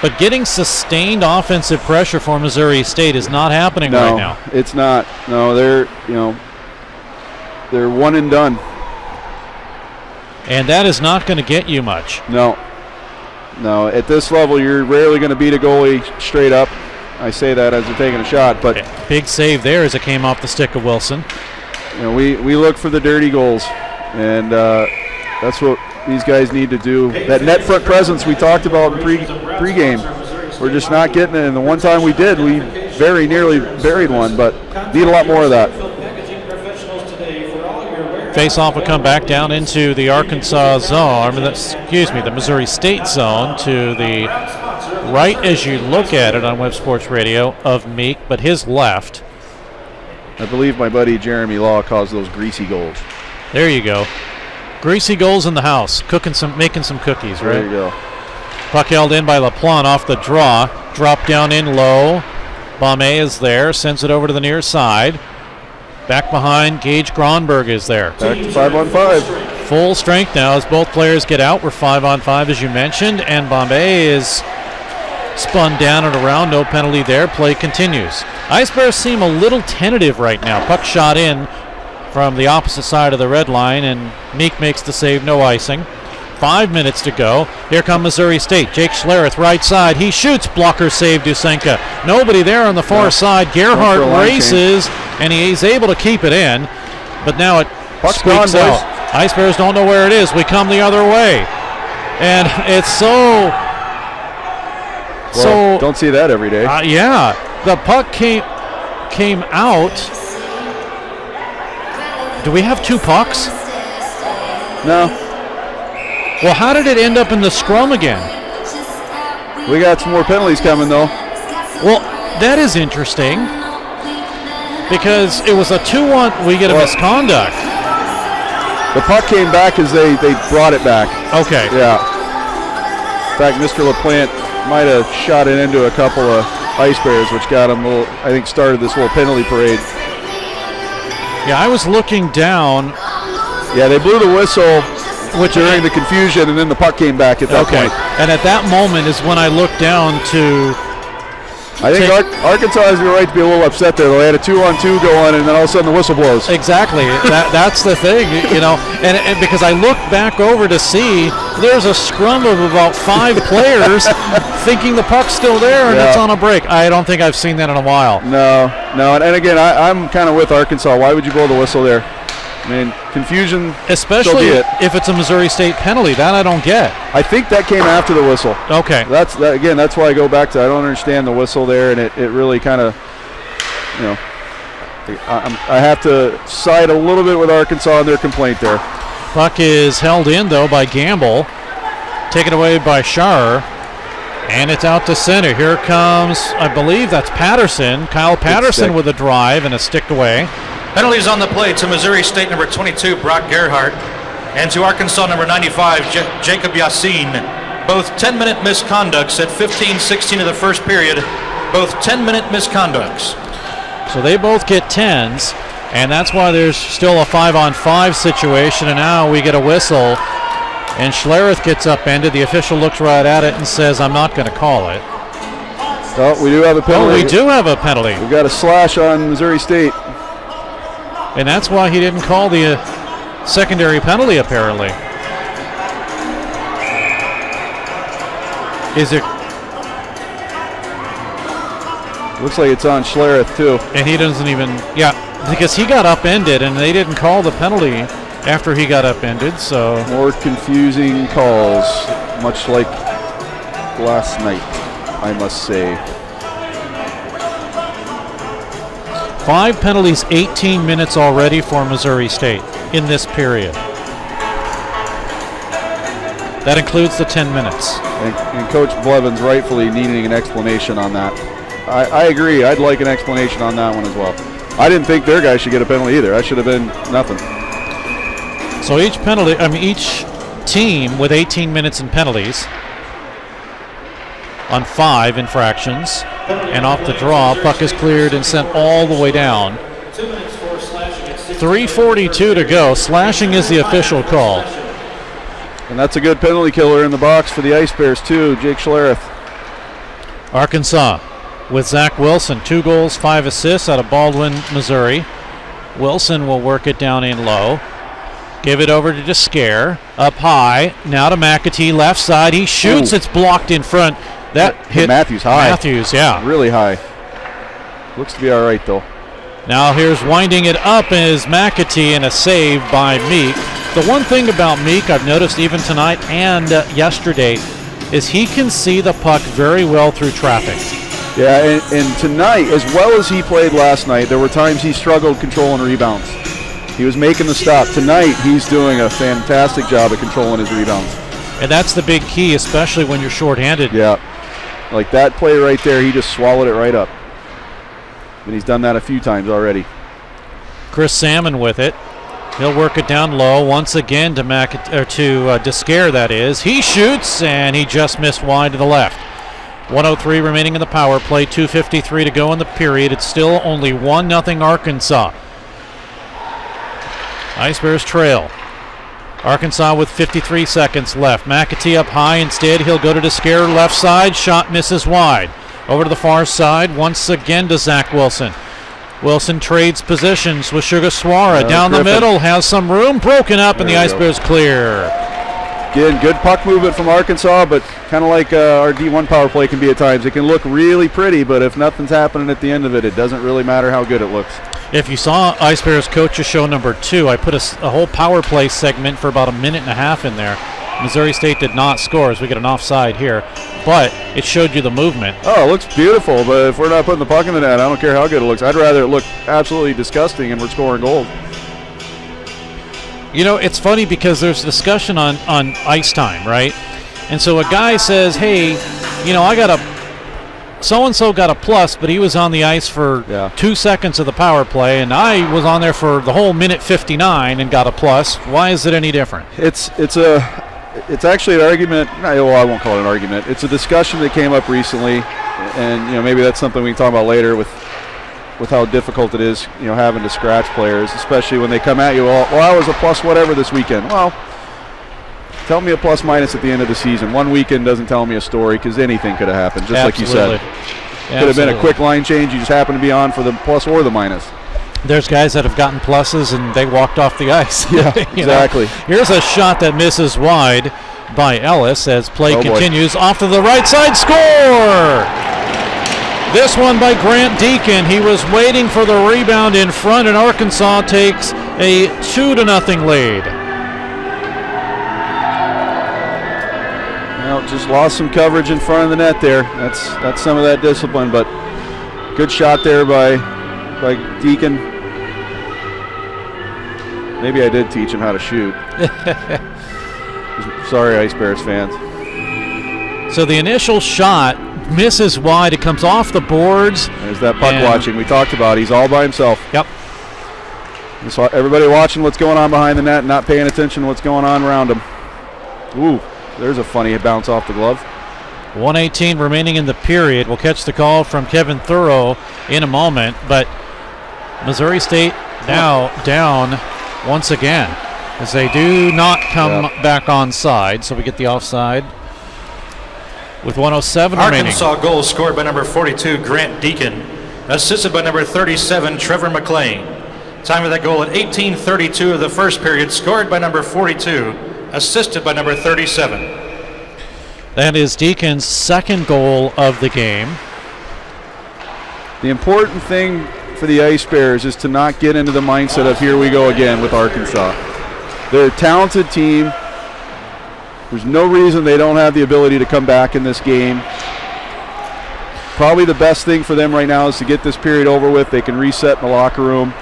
B: But getting sustained offensive pressure for Missouri State is not happening right now.
C: It's not. No, they're one and done.
B: And that is not going to get you much.
C: No. At this level, you're rarely going to beat a goalie straight up. I say that as they're taking a shot, but
B: big save there as it came off the stick of Wilson.
C: We look for the dirty goals, and that's what these guys need to do. That net front presence we talked about in pregame, we're just not getting it. And the one time we did, we very nearly buried one, but need a lot more of that.
B: Face-off will come back down into the Arkansas zone, the Missouri State zone to the right as you look at it on Web Sports Radio of Meek, but his left.
C: I believe my buddy Jeremy Law calls those greasy goals.
B: There you go. Greasy goals in the house, making some cookies, right?
C: There you go.
B: Puck held in by LaPlante off the draw. Drop down in low. Baume is there, sends it over to the near side. Back behind, Gage Gronberg is there.
C: Back to 5-on-5.
B: Full strength now as both players get out. We're 5-on-5 as you mentioned, and Bombay is spun down and around. No penalty there. Play continues. Ice Bears seem a little tentative right now. Puck shot in from the opposite side of the red line, and Meek makes the save. No icing. 5 minutes to go. Here come Missouri State. Jake Schlereth, right side. He shoots. Blocker save, Dusenka. Nobody there on the far side. Gerhardt races, and he's able to keep it in. But now it squeaks out. Ice Bears don't know where it is. We come the other way. And it's so
C: don't see that every day.
B: Yeah. The puck came out. Do we have two pucks?
C: No.
B: Well, how did it end up in the scrum again?
C: We got some more penalties coming, though.
B: Well, that is interesting because it was a 2-1. We get a misconduct.
C: The puck came back as they brought it back.
B: Okay.
C: Yeah. In fact, Mr. LaPlante might have shot it into a couple of Ice Bears, which got him started this little penalty parade.
B: Yeah, I was looking down.
C: Yeah, they blew the whistle during the confusion, and then the puck came back at that point.
B: And at that moment is when I looked down to...
C: I think Arkansas has the right to be a little upset there. They had a 2-on-2 going, and then all of a sudden the whistle blows.
B: Exactly. That's the thing, you know. And because I looked back over to see there's a scrum of about 5 players thinking the puck's still there and it's on a break. I don't think I've seen that in a while.
C: No. And again, I'm kind of with Arkansas. Why would you blow the whistle there? I mean, confusion.
B: Especially if it's a Missouri State penalty. That I don't get.
C: I think that came after the whistle.
B: Okay.
C: That's why I go back to I don't understand the whistle there, and it really kind of, you know, I have to side a little bit with Arkansas in their complaint there.
B: Puck is held in, though, by Gamble. Taken away by Schar. And it's out to center. Here comes, I believe that's Patterson. Kyle Patterson with a drive and a stick away.
D: Penalties on the play to Missouri State number 22, Brock Gerhardt, and to Arkansas number 95, Jacob Yassin. Both 10-minute misconducts at 15-16 of the first period. Both 10-minute misconducts.
B: So they both get 10s, and that's why there's still a 5-on-5 situation, and now we get a whistle, and Schlereth gets upended. The official looks right at it and says, I'm not going to call it.
C: Oh, we do have a penalty.
B: Oh, we do have a penalty.
C: We've got a slash on Missouri State.
B: And that's why he didn't call the secondary penalty, apparently. Is it?
C: Looks like it's on Schlereth, too.
B: And he doesn't even, because he got upended, and they didn't call the penalty after he got upended, so.
C: More confusing calls, much like last night, I must say.
B: 5 penalties, 18 minutes already for Missouri State in this period. That includes the 10 minutes.
C: And Coach Blevins rightfully needing an explanation on that. I agree. I'd like an explanation on that one as well. I didn't think their guy should get a penalty either. That should have been nothing.
B: So each team with 18 minutes in penalties on 5 infractions. And off the draw, puck is cleared and sent all the way down. 3:42 to go. Slashing is the official call.
C: And that's a good penalty killer in the box for the Ice Bears too, Jake Schlereth.
B: Arkansas with Zach Wilson, 2 goals, 5 assists out of Baldwin, Missouri. Wilson will work it down in low. Give it over to Descare. Up high. Now to McAtee, left side. He shoots. Ooh. It's blocked in front. That hit
C: Matthews high.
B: Matthews, yeah.
C: Really high. Looks to be all right, though.
B: Now here's winding it up is McAtee, and a save by Meek. The one thing about Meek I've noticed even tonight and yesterday is he can see the puck very well through traffic.
C: Yeah, and tonight, as well as he played last night, there were times he struggled controlling rebounds. He was making the stop. Tonight, he's doing a fantastic job at controlling his rebounds.
B: And that's the big key, especially when you're shorthanded.
C: Yeah. Like that play right there, he just swallowed it right up. And he's done that a few times already.
B: Chris Salmon with it. He'll work it down low once again to Descare, that is. He shoots, and he just missed wide to the left. 1:03 remaining in the power play, 2:53 to go in the period. It's still only 1-0 Arkansas. Ice Bears trail. Arkansas with 53 seconds left. McAtee up high instead. He'll go to Descare left side. Shot misses wide. Over to the far side once again to Zach Wilson. Wilson trades positions with Sugaswara. Down the middle, has some room. Broken up, and the Ice Bears clear.
C: Again, good puck movement from Arkansas, but kind of like our D1 power play can be at times. It can look really pretty, but if nothing's happening at the end of it, it doesn't really matter how good it looks.
B: If you saw Ice Bears Coaches Show number 2, I put a whole power play segment for about a minute and a half in there. Missouri State did not score as we get an offside here, but it showed you the movement.
C: Oh, it looks beautiful, but if we're not putting the puck in the net, I don't care how good it looks. I'd rather it look absolutely disgusting and we're scoring goals.
B: You know, it's funny because there's discussion on ice time, right? And so a guy says, hey, you know, so-and-so got a plus, but he was on the ice for 2 seconds of the power play, and I was on there for the whole minute 59 and got a plus. Why is it any different?
C: It's actually an argument. Well, I won't call it an argument. It's a discussion that came up recently, and maybe that's something we can talk about later with with how difficult it is, having to scratch players, especially when they come at you. Well, I was a plus whatever this weekend. Well, tell me a plus minus at the end of the season. One weekend doesn't tell me a story because anything could have happened, just like you said. Could have been a quick line change. You just happened to be on for the plus or the minus.
B: There's guys that have gotten pluses and they walked off the ice.
C: Yeah, exactly.
B: Here's a shot that misses wide by Ellis as play continues. Off to the right side, score! This one by Grant Deacon. He was waiting for the rebound in front, and Arkansas takes a 2-0 lead.
C: Well, just lost some coverage in front of the net there. That's some of that discipline, but good shot there by Deacon. Maybe I did teach him how to shoot. Sorry, Ice Bears fans.
B: So the initial shot misses wide. It comes off the boards.
C: There's that puck watching we talked about. He's all by himself.
B: Yep.
C: So everybody watching what's going on behind the net and not paying attention to what's going on around him. Ooh, there's a funny bounce off the glove.
B: 1:18 remaining in the period. We'll catch the call from Kevin Thurow in a moment, but Missouri State now down once again as they do not come back on side. So we get the offside with 1:07 remaining.
D: Arkansas goal scored by number 42, Grant Deacon, assisted by number 37, Trevor McLean. Time of that goal at 18:32 of the first period, scored by number 42, assisted by number 37.
B: That is Deacon's second goal of the game.
C: The important thing for the Ice Bears is to not get into the mindset of here we go again with Arkansas. They're a talented team. There's no reason they don't have the ability to come back in this game. Probably the best thing for them right now is to get this period over with. They can reset in the locker room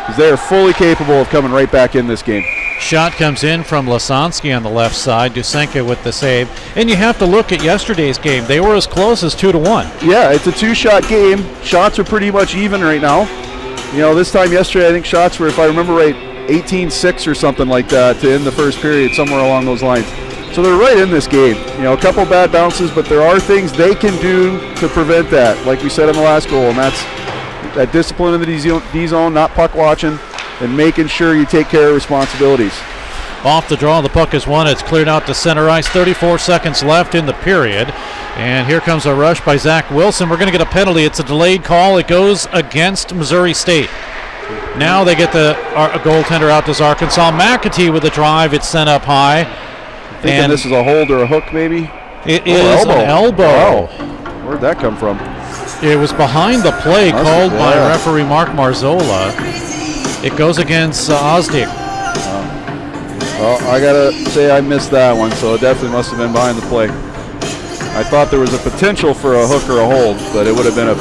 C: because they are fully capable of coming right back in this game.
B: Shot comes in from Lasansky on the left side. Dusenka with the save. And you have to look at yesterday's game. They were as close as 2-1.
C: Yeah, it's a two-shot game. Shots are pretty much even right now. This time yesterday, I think shots were, if I remember right, 18-6 or something like that to end the first period, somewhere along those lines. So they're right in this game. A couple bad bounces, but there are things they can do to prevent that, like we said in the last goal, and that's that discipline in the D zone, not puck watching, and making sure you take care of responsibilities.
B: Off the draw, the puck is won. It's cleared out to center ice. 34 seconds left in the period. And here comes a rush by Zach Wilson. We're going to get a penalty. It's a delayed call. It goes against Missouri State. Now they get the goaltender out to Arkansas. McAtee with a drive. It's sent up high.
C: Thinking this is a hold or a hook, maybe?
B: It is an elbow.
C: Wow. Where'd that come from?
B: It was behind the play called by referee Mark Marzola. It goes against Osdick.
C: Well, I got to say I missed that one, so it definitely must have been behind the play. I thought there was a potential for a hook or a hold, but it would have been a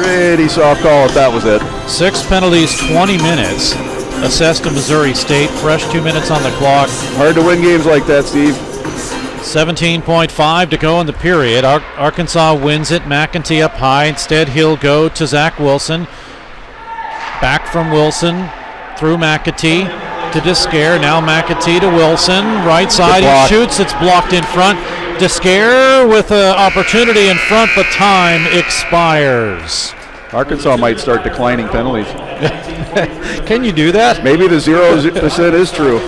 C: pretty soft call if that was it. 6
B: penalties, 20 minutes. Assessed to Missouri State. Fresh 2 minutes on the clock.
C: Hard to win games like that, Steve.
B: 17.5 to go in the period. Arkansas wins it. McEntee up high. Instead, he'll go to Zach Wilson. Back from Wilson through McAtee to Descare. Now McAtee to Wilson. Right side, he shoots. It's blocked in front. Descare with an opportunity in front, but time expires.
C: Arkansas might start declining penalties.
B: Can you do that?
C: Maybe the 0% is true.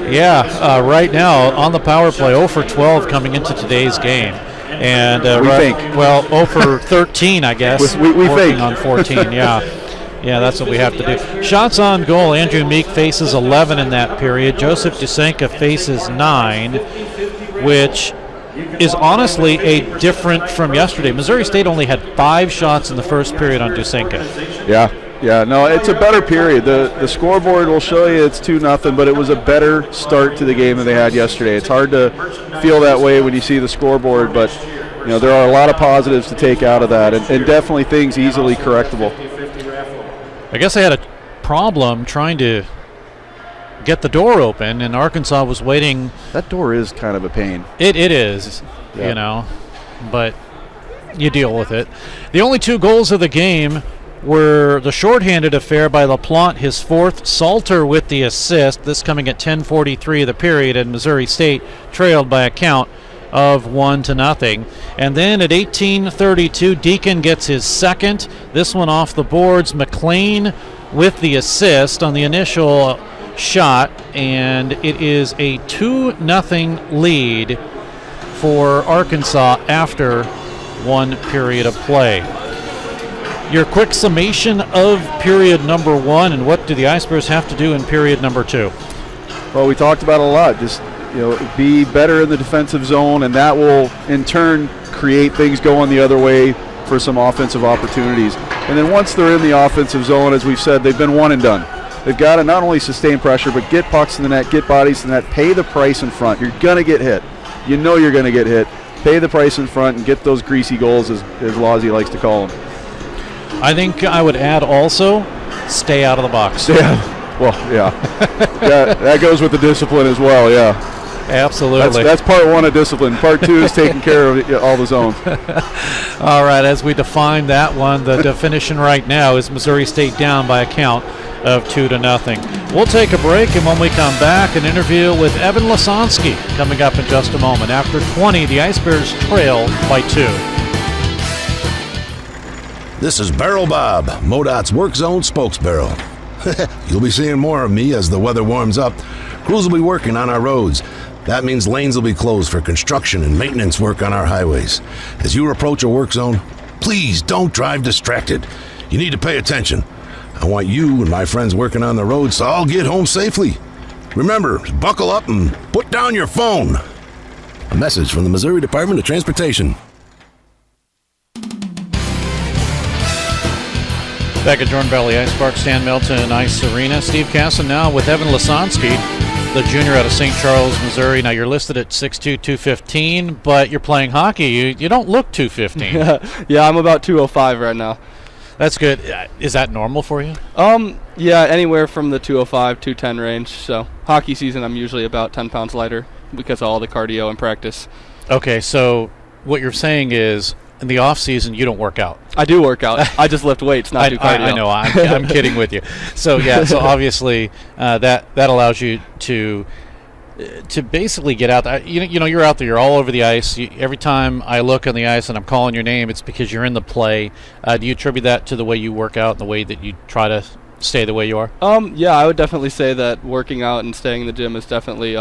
B: Yeah, right now on the power play, 0 for 12 coming into today's game. And
C: we think.
B: Well, 0 for 13, I guess.
C: we think.
B: On 14, yeah. Yeah, that's what we have to do. Shots on goal, Andrew Meek faces 11 in that period. Joseph Dusenka faces 9, which is honestly a different from yesterday. Missouri State only had 5 shots in the first period on Dusenka.
C: Yeah, no, it's a better period. The scoreboard will show you it's 2-0, but it was a better start to the game than they had yesterday. It's hard to feel that way when you see the scoreboard, but there are a lot of positives to take out of that, and definitely things easily correctable.
B: I guess they had a problem trying to get the door open, and Arkansas was waiting.
C: That door is kind of a pain.
B: It is, but you deal with it. The only 2 goals of the game were the shorthanded affair by LaPlante, his 4th, Salter with the assist, this coming at 10:43 of the period, and Missouri State trailed by a count of 1-0. And then at 18:32, Deacon gets his second. This one off the boards. McLean with the assist on the initial shot, and it is a 2-0 lead for Arkansas after one period of play. Your quick summation of period number one, and what do the Icebears have to do in period number two?
C: Well, we talked about it a lot. Just be better in the defensive zone, and that will in turn create things going the other way for some offensive opportunities. And then once they're in the offensive zone, as we've said, they've been one and done. They've got to not only sustain pressure, but get pucks in the net, get bodies in the net, pay the price in front. You're going to get hit. You know you're going to get hit. Pay the price in front and get those greasy goals, as Lozzie likes to call them. I
B: think I would add also, stay out of the box.
C: Yeah. Well, yeah. That goes with the discipline as well, yeah.
B: Absolutely.
C: That's part one of discipline. Part two is taking care of all the zones.
B: All right, as we define that one, the definition right now is Missouri State down by a count of 2-0. We'll take a break, and when we come back, an interview with Evan Lasonsky coming up in just a moment. After 20, the Icebears trail by 2.
E: This is Barrel Bob, MoDOT's Work Zone spokesbarrel. You'll be seeing more of me as the weather warms up. Crews will be working on our roads. That means lanes will be closed for construction and maintenance work on our highways. As you approach a work zone, please don't drive distracted. You need to pay attention. I want you and my friends working on the roads to all get home safely. Remember, buckle up and put down your phone. A message from the Missouri Department of Transportation.
B: Back at Jordan Valley Ice Park, Stan Melton Ice Arena. Steve Casson now with Evan Lasonsky, the junior out of St. Charles, Missouri. Now you're listed at 6'2", 215, but you're playing hockey. You don't look 215.
F: Yeah, I'm about 205 right now.
B: That's good. Is that normal for you?
F: Yeah, anywhere from the 205, 210 range. So hockey season, I'm usually about 10 pounds lighter because of all the cardio and practice.
B: Okay, so what you're saying is in the off season you don't work out.
F: I do work out. I just lift weights, not do cardio.
B: I know. I'm kidding with you. So yeah. So obviously that allows you to basically get out there. You know, you're out there. You're all over the ice. Every time I look on the ice and I'm calling your name, it's because you're in the play. Do you attribute that to the way you work out and the way that you try to stay the way you are?
F: Yeah, I would definitely say that working out and staying in the gym has definitely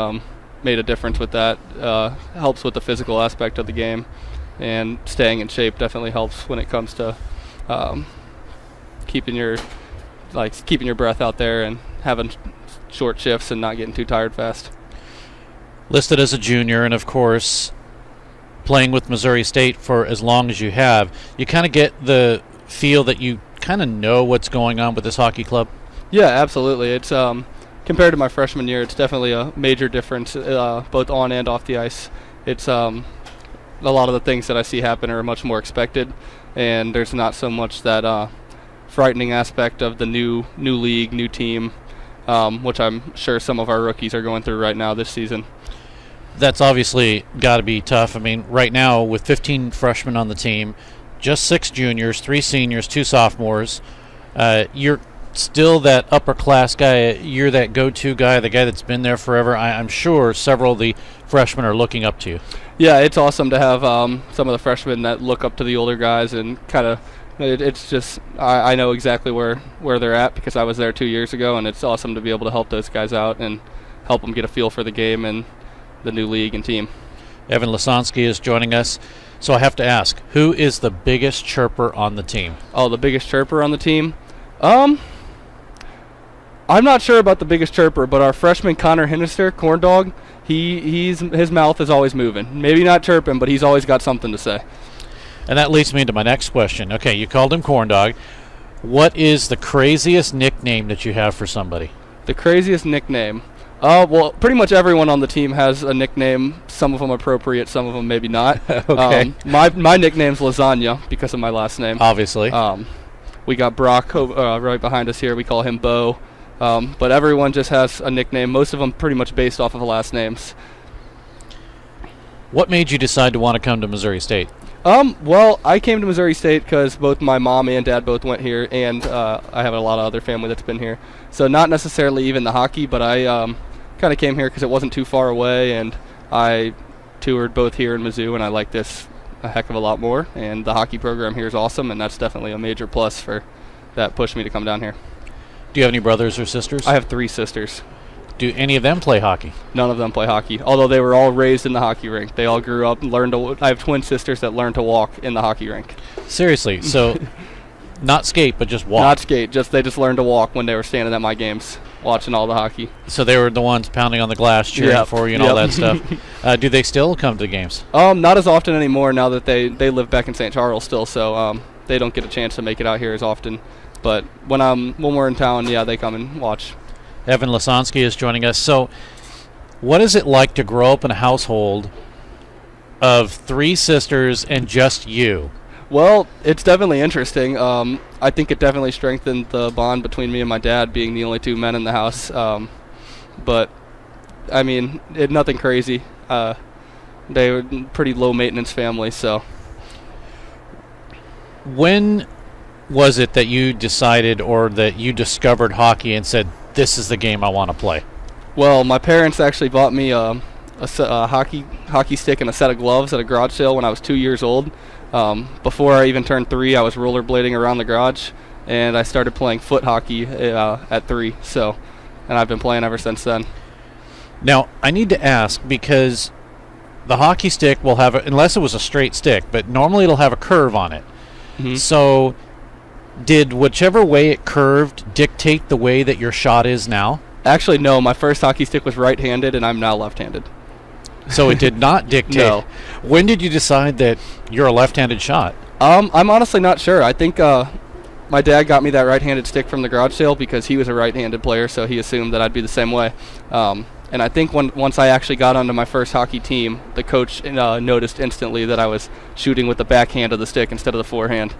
F: made a difference with that. Helps with the physical aspect of the game, and staying in shape definitely helps when it comes to keeping your breath out there and having short shifts and not getting too tired fast.
B: Listed as a junior, and of course playing with Missouri State for as long as you have, you kind of get the feel that you kind of know what's going on with this hockey club. Yeah,
F: absolutely. It's compared to my freshman year, it's definitely a major difference both on and off the ice. It's a lot of the things that I see happen are much more expected, and there's not so much that frightening aspect of the new league, new team, which I'm sure some of our rookies are going through right now this season.
B: That's obviously got to be tough. I mean, right now with 15 freshmen on the team, just 6 juniors, 3 seniors, 2 sophomores, you're still that upper class guy. You're that go-to guy, the guy that's been there forever. I'm sure several of the freshmen are looking up to you.
F: Yeah, it's awesome to have some of the freshmen that look up to the older guys, and kind of it's just I know exactly where they're at because I was there 2 years ago, and it's awesome to be able to help those guys out and help them get a feel for the game and the new league and team.
B: Evan Lasonsky is joining us. So I have to ask, who is the biggest chirper on the team?
F: Oh, the biggest chirper on the team? I'm not sure about the biggest chirper, but our freshman Connor Hinnister, Corn Dog, his mouth is always moving. Maybe not chirping, but he's always got something to say.
B: And that leads me into my next question. Okay, you called him Corn Dog. What is the craziest nickname that you have for somebody?
F: The craziest nickname? Well, pretty much everyone on the team has a nickname. Some of them appropriate, some of them maybe not.
B: Okay.
F: My nickname's Lasagna because of my last name.
B: Obviously.
F: We got Brock right behind us here. We call him Bo. But everyone just has a nickname. Most of them pretty much based off of last names.
B: What made you decide to want to come to Missouri State?
F: Well, I came to Missouri State because both my mom and dad both went here, and I have a lot of other family that's been here. So not necessarily even the hockey, but I kind of came here because it wasn't too far away, and I toured both here in Mizzou, and I like this a heck of a lot more. And the hockey program here is awesome, and that's definitely a major plus for that pushed me to come down here.
B: Do you have any brothers or sisters?
F: I have 3 sisters.
B: Do any of them play hockey?
F: None of them play hockey, although they were all raised in the hockey rink. They all grew up and learned to. I have twin sisters that learned to walk in the hockey rink.
B: Seriously, so not skate, but just walk.
F: Not skate, they just learned to walk when they were standing at my games, watching all the hockey.
B: So they were the ones pounding on the glass, cheering for you and all that stuff. Do they still come to the games?
F: Not as often anymore now that they live back in St. Charles still, so they don't get a chance to make it out here as often. But when we're in town, they come and watch.
B: Evan Lasansky is joining us. So what is it like to grow up in a household of 3 sisters and just you?
F: Well, it's definitely interesting. I think it definitely strengthened the bond between me and my dad, being the only 2 men in the house. But, I mean, nothing crazy. They were a pretty low-maintenance family, so.
B: When was it that you decided or that you discovered hockey and said, this is the game I want to play?
F: Well, my parents actually bought me a hockey stick and a set of gloves at a garage sale when I was 2 years old. Before I even turned 3, I was rollerblading around the garage, and I started playing foot hockey at 3. So, and I've been playing ever since then.
B: Now, I need to ask, because the hockey stick will have, unless it was a straight stick, but normally it'll have a curve on it. Mm-hmm. So did whichever way it curved dictate the way that your shot is now?
F: Actually, no. My first hockey stick was right-handed, and I'm now left-handed.
B: So it did not dictate.
F: No.
B: When did you decide that you're a left-handed shot?
F: I'm honestly not sure. I think my dad got me that right-handed stick from the garage sale because he was a right-handed player, so he assumed that I'd be the same way. And I think once I actually got onto my first hockey team, the coach noticed instantly that I was shooting with the backhand of the stick instead of the forehand.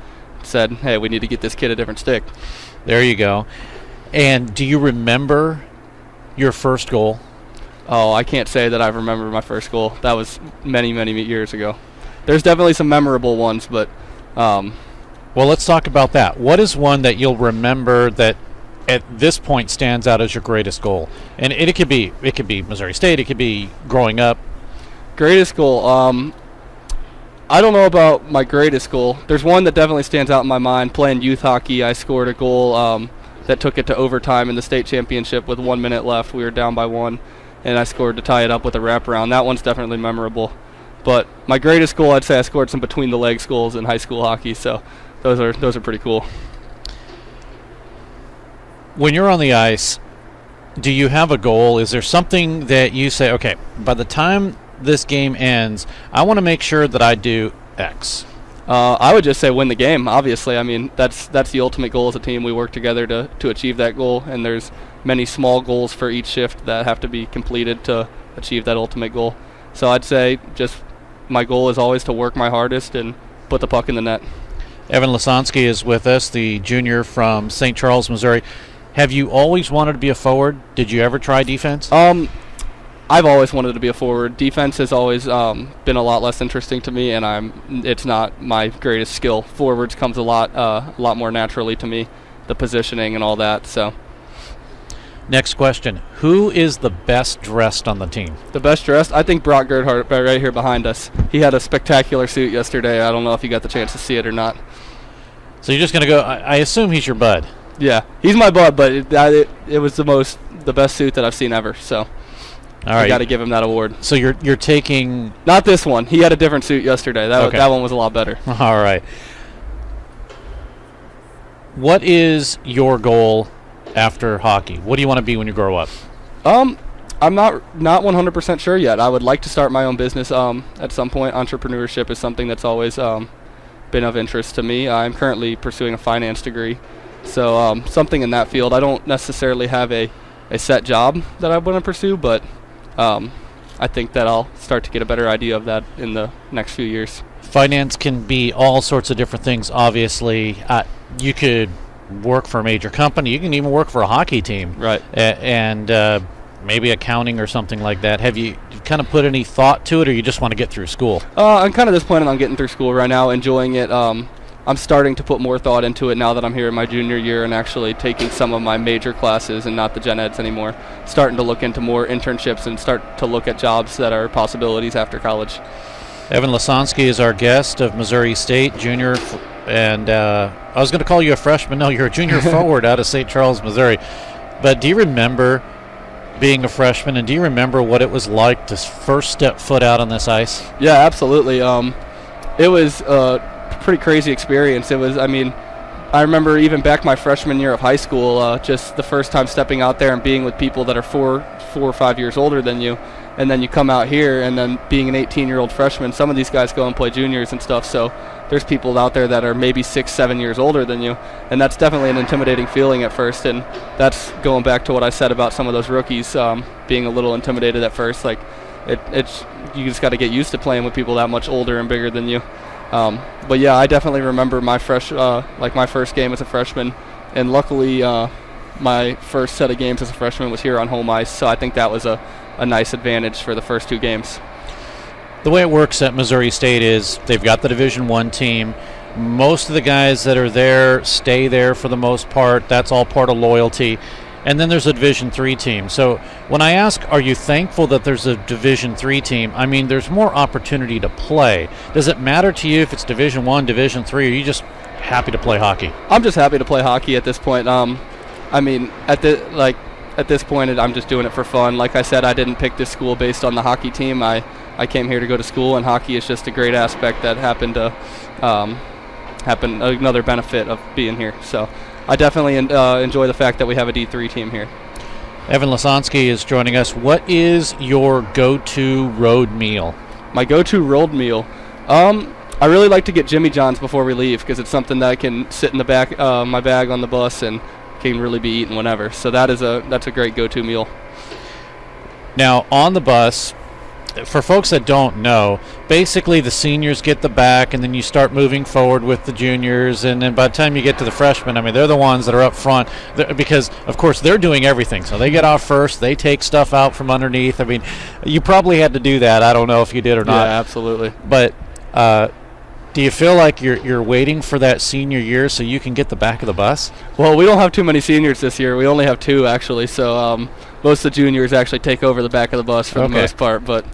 F: Said, hey, we need to get this kid a different stick.
B: There you go. And do you remember your first goal?
F: Oh, I can't say that I remember my first goal. That was many, many years ago. There's definitely some memorable ones, but...
B: well, let's talk about that. What is one that you'll remember that at this point stands out as your greatest goal? And it could be Missouri State, it could be growing up.
F: Greatest goal, I don't know about my greatest goal. There's one that definitely stands out in my mind. Playing youth hockey, I scored a goal that took it to overtime in the state championship with 1 minute left. We were down by 1, and I scored to tie it up with a wraparound. That one's definitely memorable. But my greatest goal, I'd say I scored some between-the-legs goals in high school hockey, so those are pretty cool.
B: When you're on the ice, do you have a goal? Is there something that you say, okay, by the time this game ends, I want to make sure that I do X?
F: I would just say win the game, obviously. I mean, that's the ultimate goal as a team. We work together to achieve that goal, and there's many small goals for each shift that have to be completed to achieve that ultimate goal. So I'd say just my goal is always to work my hardest and put the puck in the net.
B: Evan Lasansky is with us, the junior from St. Charles, Missouri. Have you always wanted to be a forward? Did you ever try defense?
F: I've always wanted to be a forward. Defense has always been a lot less interesting to me, and it's not my greatest skill. Forwards comes a lot more naturally to me, the positioning and all that. So,
B: next question: who is the best dressed on the team?
F: The best dressed? I think Brock Gerhardt, right here behind us. He had a spectacular suit yesterday. I don't know if you got the chance to see it or not.
B: So you're just gonna go? I assume he's your bud.
F: Yeah, he's my bud, but it was the best suit that I've seen ever. So.
B: All right.
F: I got to give him that award.
B: So you're taking...
F: Not this one. He had a different suit yesterday. That one was a lot better.
B: All right. What is your goal after hockey? What do you want to be when you grow up?
F: I'm not 100% sure yet. I would like to start my own business at some point. Entrepreneurship is something that's always been of interest to me. I'm currently pursuing a finance degree, so something in that field. I don't necessarily have a set job that I want to pursue, but I think that I'll start to get a better idea of that in the next few years.
B: Finance can be all sorts of different things, obviously. You could work for a major company. You can even work for a hockey team.
F: Right.
B: And maybe accounting or something like that. Have you kind of put any thought to it, or you just want to get through school?
F: I'm kind of just planning on getting through school right now, enjoying it. I'm starting to put more thought into it now that I'm here in my junior year and actually taking some of my major classes and not the gen eds anymore. Starting to look into more internships and start to look at jobs that are possibilities after college.
B: Evan Lasansky is our guest of Missouri State, junior, and I was going to call you a freshman. No, you're a junior forward out of St. Charles, Missouri. But do you remember being a freshman, and do you remember what it was like to first step foot out on this ice?
F: Yeah, absolutely. It was a pretty crazy experience. I remember even back my freshman year of high school, just the first time stepping out there and being with people that are four or 5 years older than you. And then you come out here, and then being an 18-year-old freshman, some of these guys go and play juniors and stuff, so there's people out there that are maybe 6-7 years older than you, and that's definitely an intimidating feeling at first, and that's going back to what I said about some of those rookies being a little intimidated at first. Like, it's you just got to get used to playing with people that much older and bigger than you. But yeah, I definitely remember my first game as a freshman, and luckily my first set of games as a freshman was here on home ice, so I think that was a nice advantage for the first 2 games.
B: The way it works at Missouri State is they've got the Division I team. Most of the guys that are there stay there for the most part. That's all part of loyalty. And then there's a Division III team. So when I ask, are you thankful that there's a Division III team, I mean, there's more opportunity to play. Does it matter to you if it's Division I, Division III, or are you just happy to play hockey? I'm just happy to play hockey at this point. At this point, I'm just doing it for fun. Like I said, I didn't pick this school based on the hockey team. I came here to go to school, and hockey is just a great aspect that happened to happen, another benefit of being here. So I definitely enjoy the fact that we have a D3 team here. Evan Lasansky is joining us. What is your go-to road meal? My go-to road meal? I really like to get Jimmy John's before we leave because it's something that I can sit in the back my bag on the bus and can really be eaten whenever. So that's a great go-to meal. Now, on the bus, for folks that don't know, basically the seniors get the back, and then you start moving forward with the juniors, and then by the time you get to the freshmen, I mean, they're the ones that are up front because, of course, they're doing everything. So they get off first, they take stuff out from underneath. I mean, you probably had to do that. I don't know if you did or not. Yeah, absolutely. But do you feel like you're waiting for that senior year so you can get the back of the bus? Well, we don't have too many seniors this year. We only have 2, actually. So most of the juniors actually take over the back of the bus for the most part. But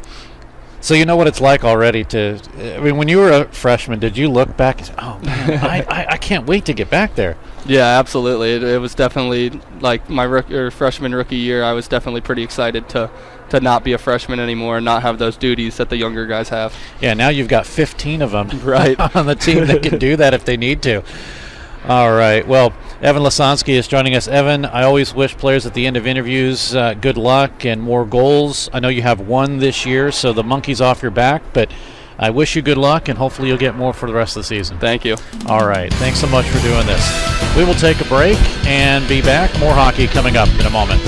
B: so you know what it's like already to – I mean, when you were a freshman, did you look back and say, oh, man, I can't wait to get back there? Yeah, absolutely. It was definitely like my freshman rookie year. I was definitely pretty excited to not be a freshman anymore and not have those duties that the younger guys have. Yeah, now you've got 15 of them right on the team that can do that if they need to. All right. Well, Evan Lasansky is joining us. Evan, I always wish players at the end of interviews good luck and more goals. I know you have 1 this year, so the monkey's off your back, but I wish you good luck, and hopefully you'll get more for the rest of the season. Thank you. All right. Thanks so much for doing this. We will take a break and be back. More hockey coming up in a moment.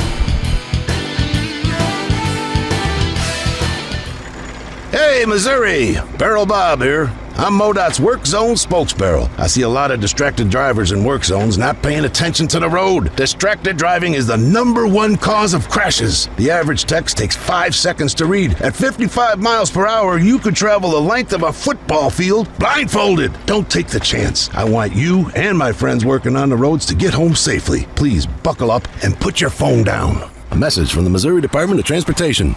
E: Hey, Missouri! Barrel Bob here. I'm MoDOT's Work Zone spokesbarrel. I see a lot of distracted drivers in work zones not paying attention to the road. Distracted driving is the #1 cause of crashes. The average text takes 5 seconds to read. At 55 miles per hour, you could travel the length of a football field blindfolded. Don't take the chance. I want you and my friends working on the roads to get home safely. Please buckle up and put your phone down. A message from the Missouri Department of Transportation.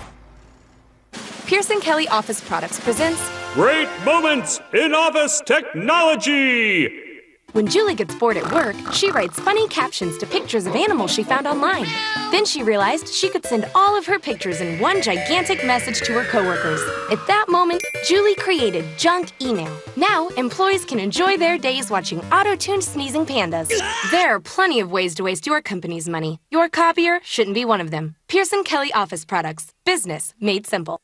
G: Pearson Kelly Office Products presents
H: Great Moments in Office Technology!
G: When Julie gets bored at work, she writes funny captions to pictures of animals she found online. Then she realized she could send all of her pictures in one gigantic message to her coworkers. At that moment, Julie created Junk Email. Now, employees can enjoy their days watching auto-tuned sneezing pandas. There are plenty of ways to waste your company's money. Your copier shouldn't be one of them. Pearson Kelly Office Products. Business made simple.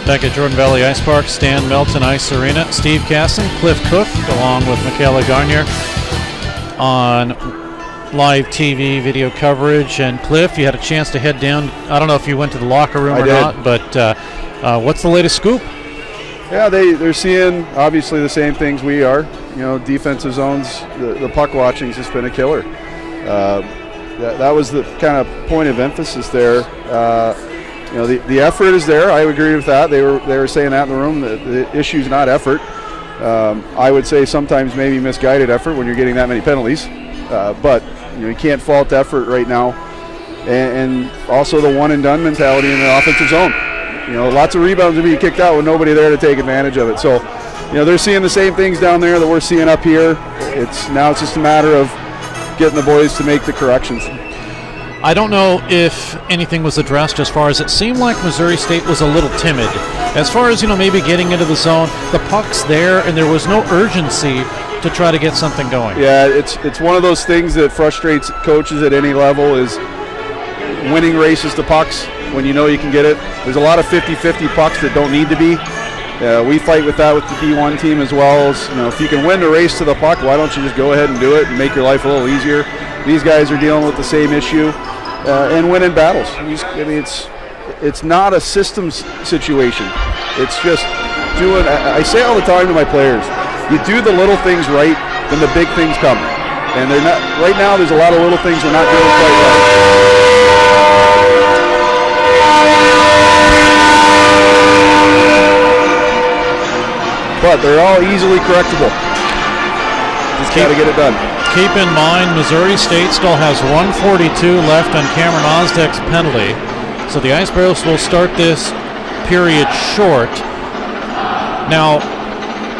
B: Back at Jordan Valley Ice Park, Stan Melton Ice Arena, Steve Casson, Cliff Cook, along with Michaela Garnier on live TV video coverage. And Cliff, you had a chance to head down. I don't know if you went to the locker room or not, but what's the latest scoop?
C: Yeah, they're seeing obviously the same things we are. You know, defensive zones, the puck watching's just been a killer. That was the kind of point of emphasis there. the effort is there. I agree with that. They were saying that in the room. The issue is not effort. I would say sometimes maybe misguided effort when you're getting that many penalties. But you can't fault effort right now. And also the one and done mentality in the offensive zone. Lots of rebounds are being kicked out with nobody there to take advantage of it. So, they're seeing the same things down there that we're seeing up here. It's just a matter of getting the boys to make the corrections.
B: I don't know if anything was addressed as far as it seemed like Missouri State was a little timid. As far as, maybe getting into the zone, the puck's there and there was no urgency to try to get something going.
C: Yeah, it's one of those things that frustrates coaches at any level is winning races to pucks when you can get it. There's a lot of 50-50 pucks that don't need to be. We fight with that with the D1 team as well. As, if you can win the race to the puck, why don't you just go ahead and do it and make your life a little easier? These guys are dealing with the same issue and winning battles. It's not a systems situation. It's just doing. I say all the time to my players, you do the little things right, then the big things come. And they're not right now. There's a lot of little things they're not doing quite right. But they're all easily correctable. Just got to get it done.
B: Keep in mind, Missouri State still has 1:42 left on Cameron Osdeck's penalty. So the Ice Bears will start this period short. Now,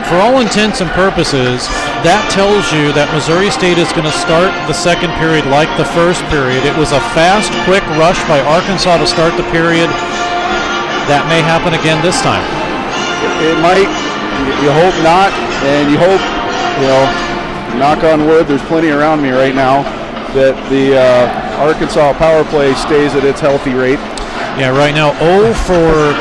B: for all intents and purposes, that tells you that Missouri State is going to start the second period like the first period. It was a fast, quick rush by Arkansas to start the period. That may happen again this time.
C: It might. You hope not, and you hope, knock on wood, there's plenty around me right now, that the Arkansas power play stays at its healthy rate.
B: Yeah, right now 0 for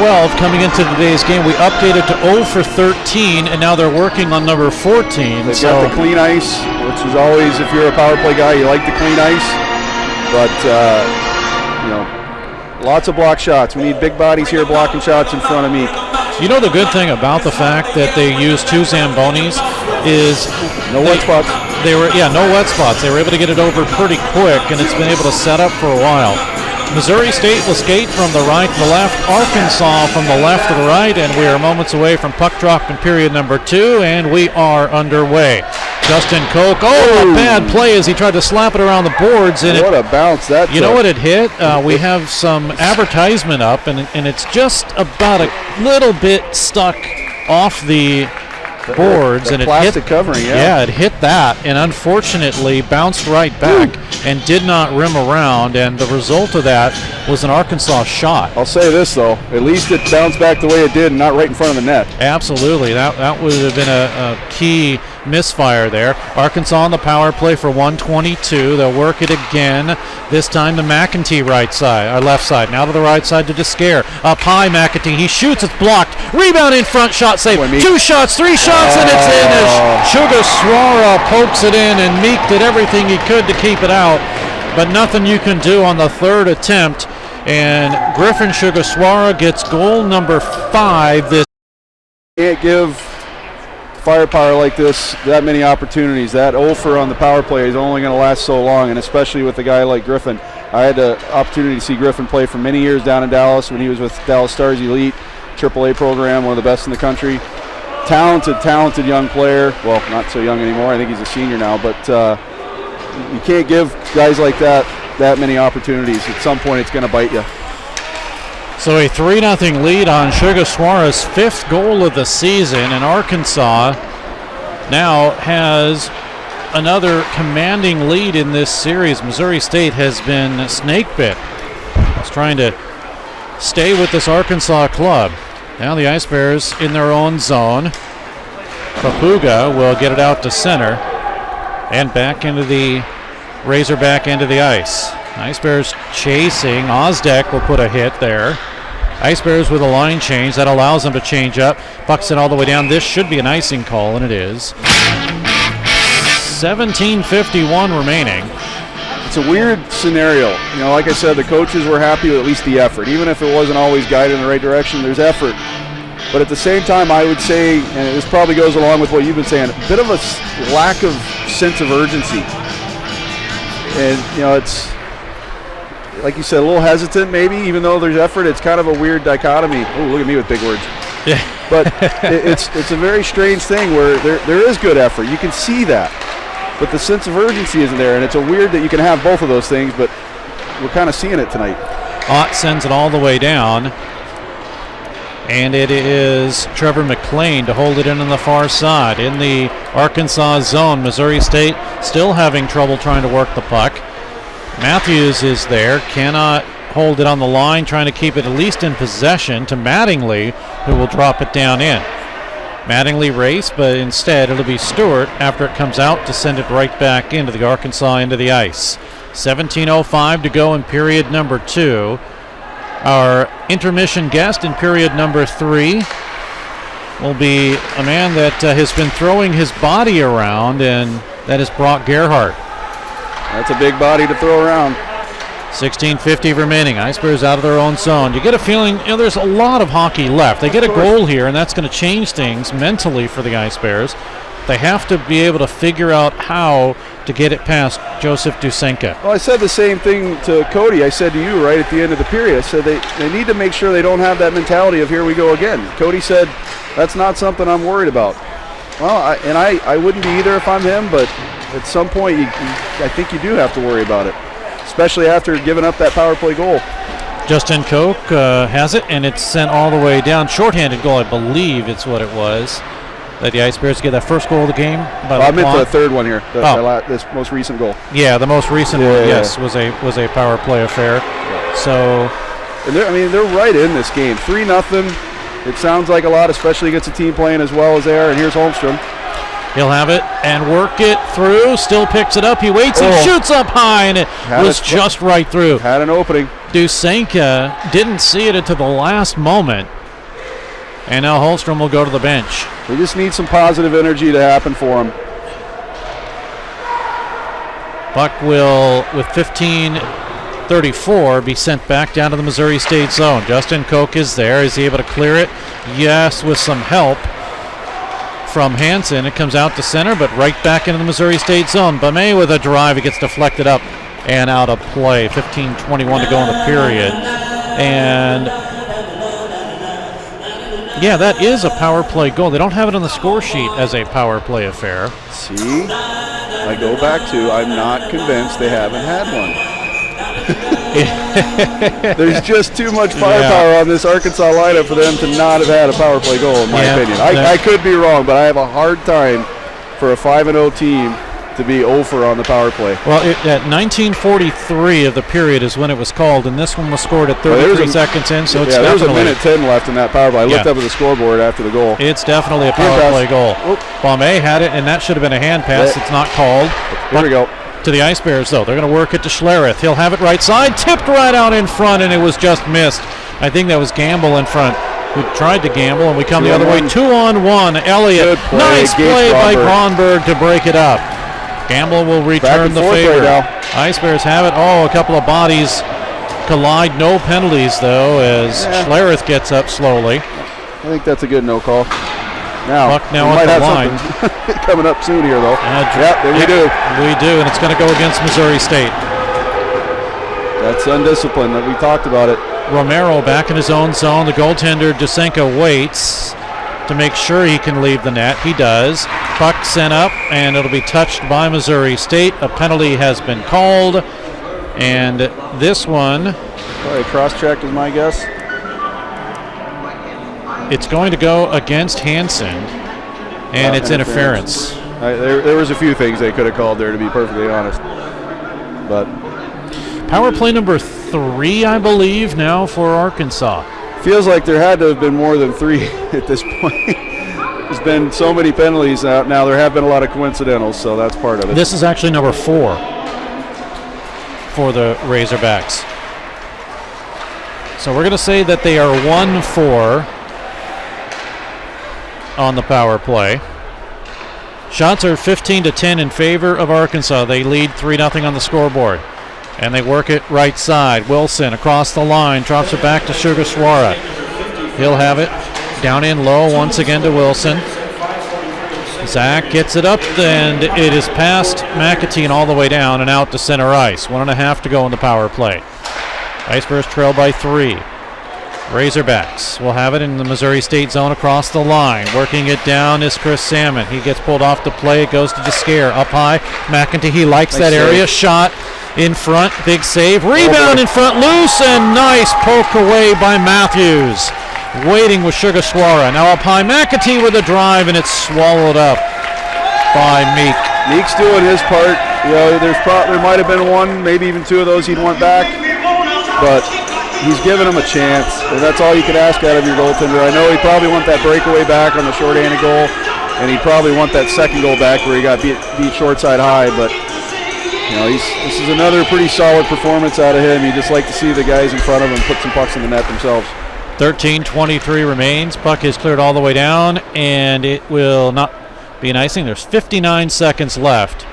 B: 12 coming into today's game. We updated to 0 for 13, and now they're working on number 14.
C: They've got the clean ice, which is always, if you're a power play guy, you like the clean ice. But, lots of block shots. We need big bodies here blocking shots in front of me.
B: The good thing about the fact that they used 2 Zambonis is
C: no wet spots.
B: No wet spots. They were able to get it over pretty quick, and it's been able to set up for a while. Missouri State will skate from the right to the left, Arkansas from the left to the right, and we are moments away from puck drop in period number 2, and we are underway. Justin Koch, a bad play as he tried to slap it around the boards. And
C: what a bounce that took.
B: You know what it hit? We have some advertisement up, and it's just about a little bit stuck off the boards, and it
C: plastic
B: hit
C: covering.
B: Yeah, it hit that, and unfortunately bounced right back and did not rim around. And the result of that was an Arkansas shot.
C: I'll say this though, at least it bounced back the way it did, and not right in front of the net.
B: Absolutely, that would have been a key misfire there. Arkansas on the power play for 1:22. They'll work it again. This time to McEntee left side. Now to the right side to Descare. Up high, McEntee. He shoots. It's blocked. Rebound in front. Shot save. 2 shots, 3 shots, and it's in as Sugaswara pokes it in, and Meek did everything he could to keep it out, but nothing you can do on the third attempt. And Griffin Sugaswara gets goal number 5. This
C: can't give firepower like this that many opportunities. That offer on the power play is only going to last so long, and especially with a guy like Griffin. I had the opportunity to see Griffin play for many years down in Dallas when he was with Dallas Stars Elite, AAA program, one of the best in the country. Talented young player. Well, not so young anymore. I think he's a senior now, but you can't give guys like that many opportunities. At some point, it's going to bite you.
B: So a 3-0 lead on Sugaswara's 5th goal of the season, and Arkansas now has another commanding lead in this series. Missouri State has been snake bit. It's trying to stay with this Arkansas club. Now the Ice Bears in their own zone. Papuga will get it out to center and back into the Razorback end of the ice. Ice Bears chasing. Osdeck will put a hit there. Ice Bears with a line change. That allows them to change up. Bucks it all the way down. This should be an icing call, and it is. 17:51 remaining.
C: It's a weird scenario. Like I said, the coaches were happy with at least the effort. Even if it wasn't always guided in the right direction, there's effort. But at the same time, I would say, and this probably goes along with what you've been saying, a bit of a lack of sense of urgency. And, it's like you said, a little hesitant maybe, even though there's effort. It's kind of a weird dichotomy. Oh, look at me with big words.
B: Yeah.
C: But it's a very strange thing where there is good effort. You can see that. But the sense of urgency isn't there, and it's a weird that you can have both of those things, but we're kind of seeing it tonight.
B: Ott sends it all the way down. And it is Trevor McLean to hold it in on the far side. In the Arkansas zone, Missouri State still having trouble trying to work the puck. Matthews is there, cannot hold it on the line, trying to keep it at least in possession to Mattingly, who will drop it down in. Mattingly race, but instead it'll be Stewart after it comes out to send it right back into the Arkansas end of the ice. 17:05 to go in period number 2. Our intermission guest in period number 3 will be a man that has been throwing his body around, and that is Brock Gerhardt.
C: That's a big body to throw around.
B: 16:50 remaining. Ice Bears out of their own zone. You get a feeling, there's a lot of hockey left. They get a goal here, and that's going to change things mentally for the Ice Bears. They have to be able to figure out how to get it past Joseph Dusenka.
C: Well, I said the same thing to Cody. I said to you right at the end of the period, I said they need to make sure they don't have that mentality of here we go again. Cody said, that's not something I'm worried about. Well, I wouldn't be either if I'm him, but at some point I think you do have to worry about it, especially after giving up that power play goal.
B: Justin Koch has it, and it's sent all the way down. Shorthanded goal, I believe it's what it was. That the Ice Bears get that first goal of the game.
C: I meant the third one here, this most recent goal.
B: Yeah, the most recent one, yes, was a power play affair. Yeah. So,
C: and they're right in this game. 3-0. It sounds like a lot, especially against a team playing as well as they are. And here's Holmstrom.
B: He'll have it and work it through. Still picks it up. He waits and shoots up high, and it was just right through.
C: Had an opening.
B: Dusenka didn't see it until the last moment. And now Holmstrom will go to the bench.
C: We just need some positive energy to happen for him.
B: Puck will, with 15:34, be sent back down to the Missouri State zone. Justin Koch is there. Is he able to clear it? Yes, with some help from Hansen. It comes out to center, but right back into the Missouri State zone. Bame with a drive. It gets deflected up and out of play. 15:21 to go in the period. And yeah, that is a power play goal. They don't have it on the score sheet as a power play affair.
C: See, I go back to I'm not convinced they haven't had one. There's just too much firepower on this Arkansas lineup for them to not have had a power play goal, in my opinion. I could be wrong, but I have a hard time for a 5-0 team to be 0-for on the power play.
B: Well, at 19:43 of the period is when it was called, and this one was scored at 33 seconds in, so it's definitely...
C: there was a minute 10 left in that power play. I looked up at the scoreboard after the goal.
B: It's definitely a power play goal. Bame had it, and that should have been a hand pass. It's not called.
C: Here we go.
B: To the Ice Bears, though. They're going to work it to Schlereth. He'll have it right side, tipped right out in front, and it was just missed. I think that was Gamble in front who tried to gamble, and we come the other way. 2-on-1. Elliott. Nice play by Gronberg to break it up. Gamble will return the favor. Ice Bears have it. Oh, a couple of bodies collide. No penalties, though, as Schlereth gets up slowly.
C: I think that's a good no call. Now,
B: puck now at the line.
C: Coming up soon here, though. We do.
B: We do, and it's going to go against Missouri State.
C: That's undisciplined. We talked about it.
B: Romero back in his own zone. The goaltender, Dusenka, waits to make sure he can leave the net. He does. Puck sent up, and it'll be touched by Missouri State. A penalty has been called, and this one...
C: Probably cross-checked is my guess.
B: It's going to go against Hansen, and it's interference.
C: There was a few things they could have called there, to be perfectly honest. But
B: power play number 3, I believe, now for Arkansas.
C: Feels like there had to have been more than 3 at this point. There's been so many penalties out now. There have been a lot of coincidentals, so that's part of it.
B: This is actually number 4 for the Razorbacks. So we're going to say that they are 1-4 on the power play. Shots are 15-10 in favor of Arkansas. They lead 3-0 on the scoreboard. And they work it right side. Wilson across the line, drops it back to Sugaswara. He'll have it down in low once again to Wilson. Zach gets it up, and it is past McAteen all the way down and out to center ice. 1.5 to go in the power play. Icebergs trail by 3. Razorbacks will have it in the Missouri State zone across the line. Working it down is Chris Salmon. He gets pulled off the play. It goes to Descare. Up high. McEntee, he likes that area. Shot in front. Big save. Rebound in front. Loose and nice poke away by Matthews. Waiting with Sugaswara. Now up high. McEntee with a drive, and it's swallowed up by Meek.
C: Meek's doing his part. You know, there might have been one, maybe even 2 of those he'd want back, but he's giving him a chance, and that's all you can ask out of your goaltender. I know he'd probably want that breakaway back on the short-handed goal, and he'd probably want that second goal back where he got beat short side high, but you know, this is another pretty solid performance out of him. You just like to see the guys in front of him put some pucks in the net themselves.
B: 13:23 remains. Puck is cleared all the way down, and it will not be an icing. There's 59 seconds left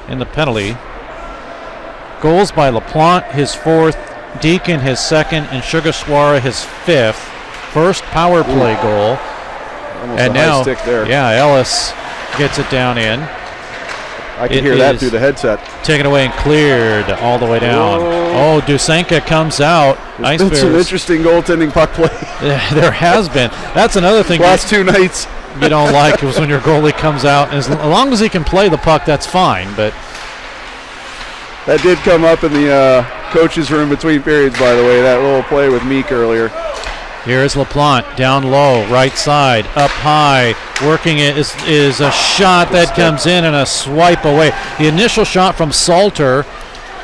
B: in the penalty. Goals by LaPlante, his 4th, Deacon his 2nd, and Sugaswara his 5th. First power play goal.
C: Almost
B: and
C: a high
B: now,
C: stick there.
B: Yeah, Ellis gets it down in.
C: I can hear that through the headset.
B: Taken away and cleared all the way down.
C: Whoa.
B: Oh, Dusenka comes out.
C: There's been some interesting goaltending puck play.
B: There has been. That's another thing.
C: Last 2 nights.
B: You don't like was when your goalie comes out. As long as he can play the puck, that's fine. But
C: that did come up in the coach's room between periods, by the way, that little play with Meek earlier.
B: Here's LaPlante down low, right side, up high. Working it is a shot that comes in and a swipe away. The initial shot from Salter,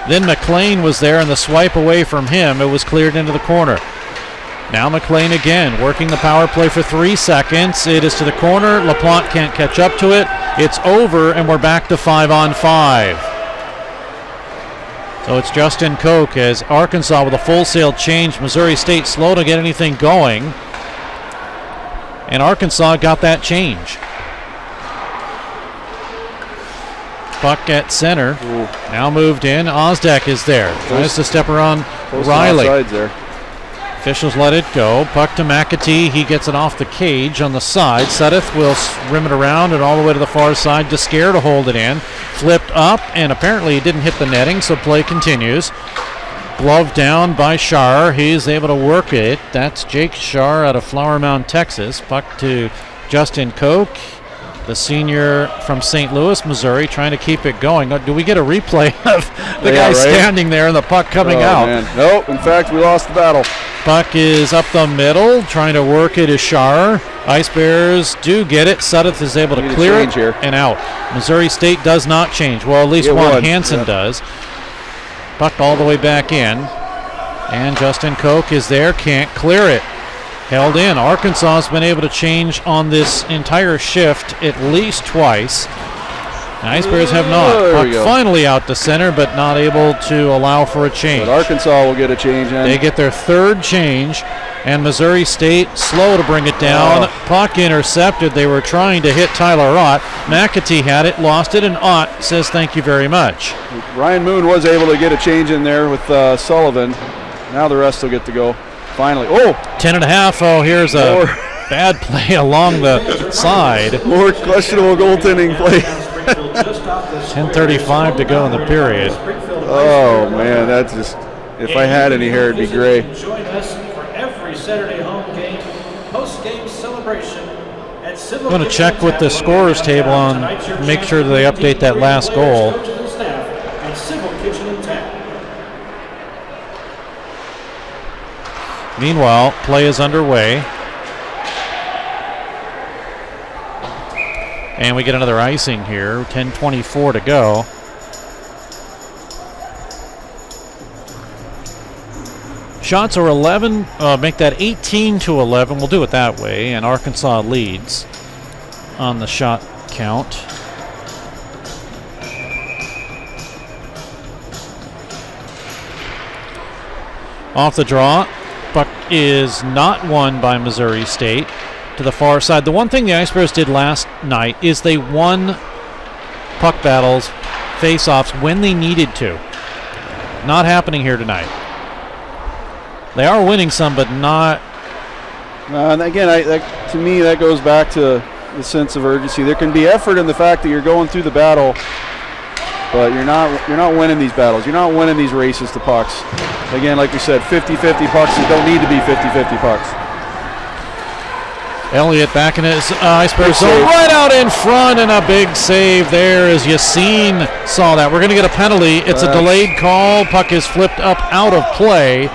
B: then McLean was there, and the swipe away from him, it was cleared into the corner. Now McLean again, working the power play for 3 seconds. It is to the corner. LaPlante can't catch up to it. It's over, and we're back to 5-on-5. So it's Justin Koch as Arkansas with a full sail change. Missouri State slow to get anything going. And Arkansas got that change. Puck at center.
C: Ooh.
B: Now moved in. Ozdak is there. Tries to step around Riley.
C: There.
B: Officials let it go. Puck to McAtee. He gets it off the cage on the side. Sudeth will rim it around and all the way to the far side. Descare to hold it in. Flipped up, and apparently he didn't hit the netting, so play continues. Glove down by Shar. He's able to work it. That's Jake Shar out of Flower Mound, Texas. Puck to Justin Koch, the senior from St. Louis, Missouri, trying to keep it going. Do we get a replay of the guy standing there and the puck coming out?
C: Man. Nope, in fact, we lost the battle.
B: Puck is up the middle, trying to work it is Shar. Ice Bears do get it. Sudeth is able to clear it
C: here.
B: And out. Missouri State does not change. Well, at least Juan Hansen does. Puck all the way back in. And Justin Koch is there, can't clear it. Held in. Arkansas has been able to change on this entire shift at least twice. The Ice Bears have not. Puck finally out to center, but not able to allow for a change.
C: But Arkansas will get a change in.
B: They get their 3rd change, and Missouri State slow to bring it down. Puck intercepted. They were trying to hit Tyler Ott. McAtee had it, lost it, and Ott says thank you very much.
C: Ryan Moon was able to get a change in there with Sullivan. Now the rest will get to go. Finally.
B: 10.5. Oh, here's a bad play along the side.
C: More questionable goaltending play.
B: 10:35 to go in the period.
C: Oh, man, that's just, if I had any hair, it'd be gray.
I: Join us for every Saturday home game, post-game celebration at Civil.
B: I'm going to check with the scorers table and make sure that they update that last goal. Meanwhile, play is underway. And we get another icing here. 10:24 to go. Shots are 11, make that 18-11. We'll do it that way. And Arkansas leads on the shot count. Off the draw. Puck is not won by Missouri State. To the far side. The one thing the Ice Bears did last night is they won puck battles, face-offs when they needed to. Not happening here tonight. They are winning some, but not.
C: And again, to me, that goes back to the sense of urgency. There can be effort in the fact that you're going through the battle, but you're not winning these battles. You're not winning these races to pucks. Again, like we said, 50-50 pucks that don't need to be 50-50 pucks.
B: Elliott back in his Iceberg zone, right out in front, and a big save there as Yassine saw that. We're going to get a penalty. It's a delayed call. Puck is flipped up out of play,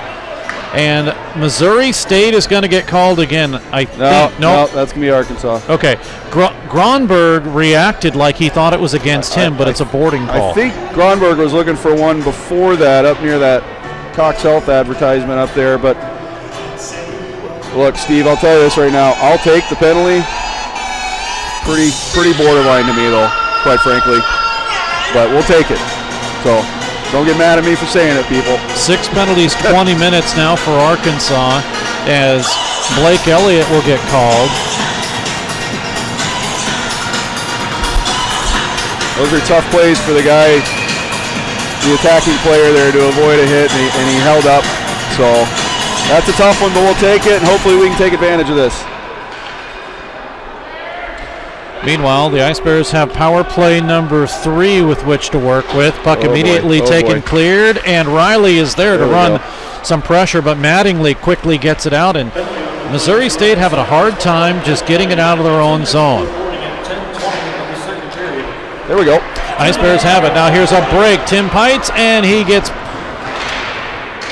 B: and Missouri State is going to get called again, I think.
C: No, that's going to be Arkansas.
B: Okay. Gronberg reacted like he thought it was against him, but it's a boarding call.
C: I think Gronberg was looking for one before that, up near that Cox Health advertisement up there, but look, Steve, I'll tell you this right now. I'll take the penalty. Pretty borderline to me, though, quite frankly. But we'll take it. So don't get mad at me for saying it, people.
B: 6 penalties, 20 minutes now for Arkansas, as Blake Elliott will get called.
C: Those are tough plays for the guy, the attacking player there, to avoid a hit, and he held up. So that's a tough one, but we'll take it, and hopefully we can take advantage of this.
B: Meanwhile, the Ice Bears have power play number 3 with which to work with. Puck immediately taken, cleared, and Riley is there to run some pressure, but Mattingly quickly gets it out, and Missouri State having a hard time just getting it out of their own zone.
C: There we go.
B: Ice Bears have it. Now here's a break. Tim Pites, and he gets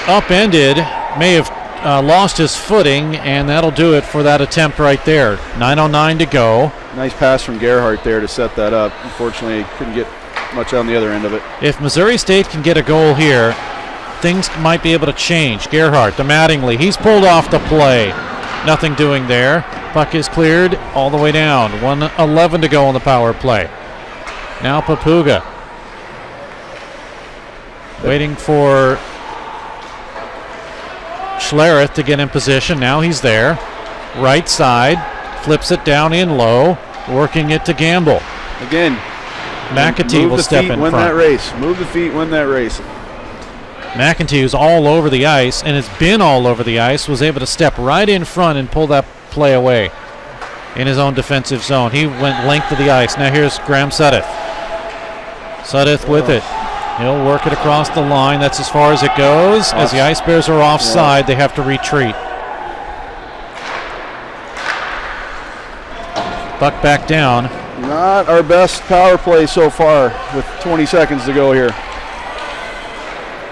B: upended. May have lost his footing, and that'll do it for that attempt right there. 9:09 to go.
C: Nice pass from Gerhardt there to set that up. Unfortunately, couldn't get much on the other end of it.
B: If Missouri State can get a goal here, things might be able to change. Gerhardt to Mattingly. He's pulled off the play. Nothing doing there. Puck is cleared all the way down. 1:11 to go on the power play. Now Papuga. Waiting for Schlereth to get in position. Now he's there. Right side. Flips it down in low. Working it to Gamble.
C: Again,
B: McAtee will step in front.
C: Win that race. Move the feet, win that race.
B: McAtee was all over the ice, and has been all over the ice, was able to step right in front and pull that play away in his own defensive zone. He went length of the ice. Now here's Graham Sudduth. Sudduth with it. He'll work it across the line. That's as far as it goes. As the Ice Bears are offside, they have to retreat. Buck back down.
C: Not our best power play so far with 20 seconds to go here.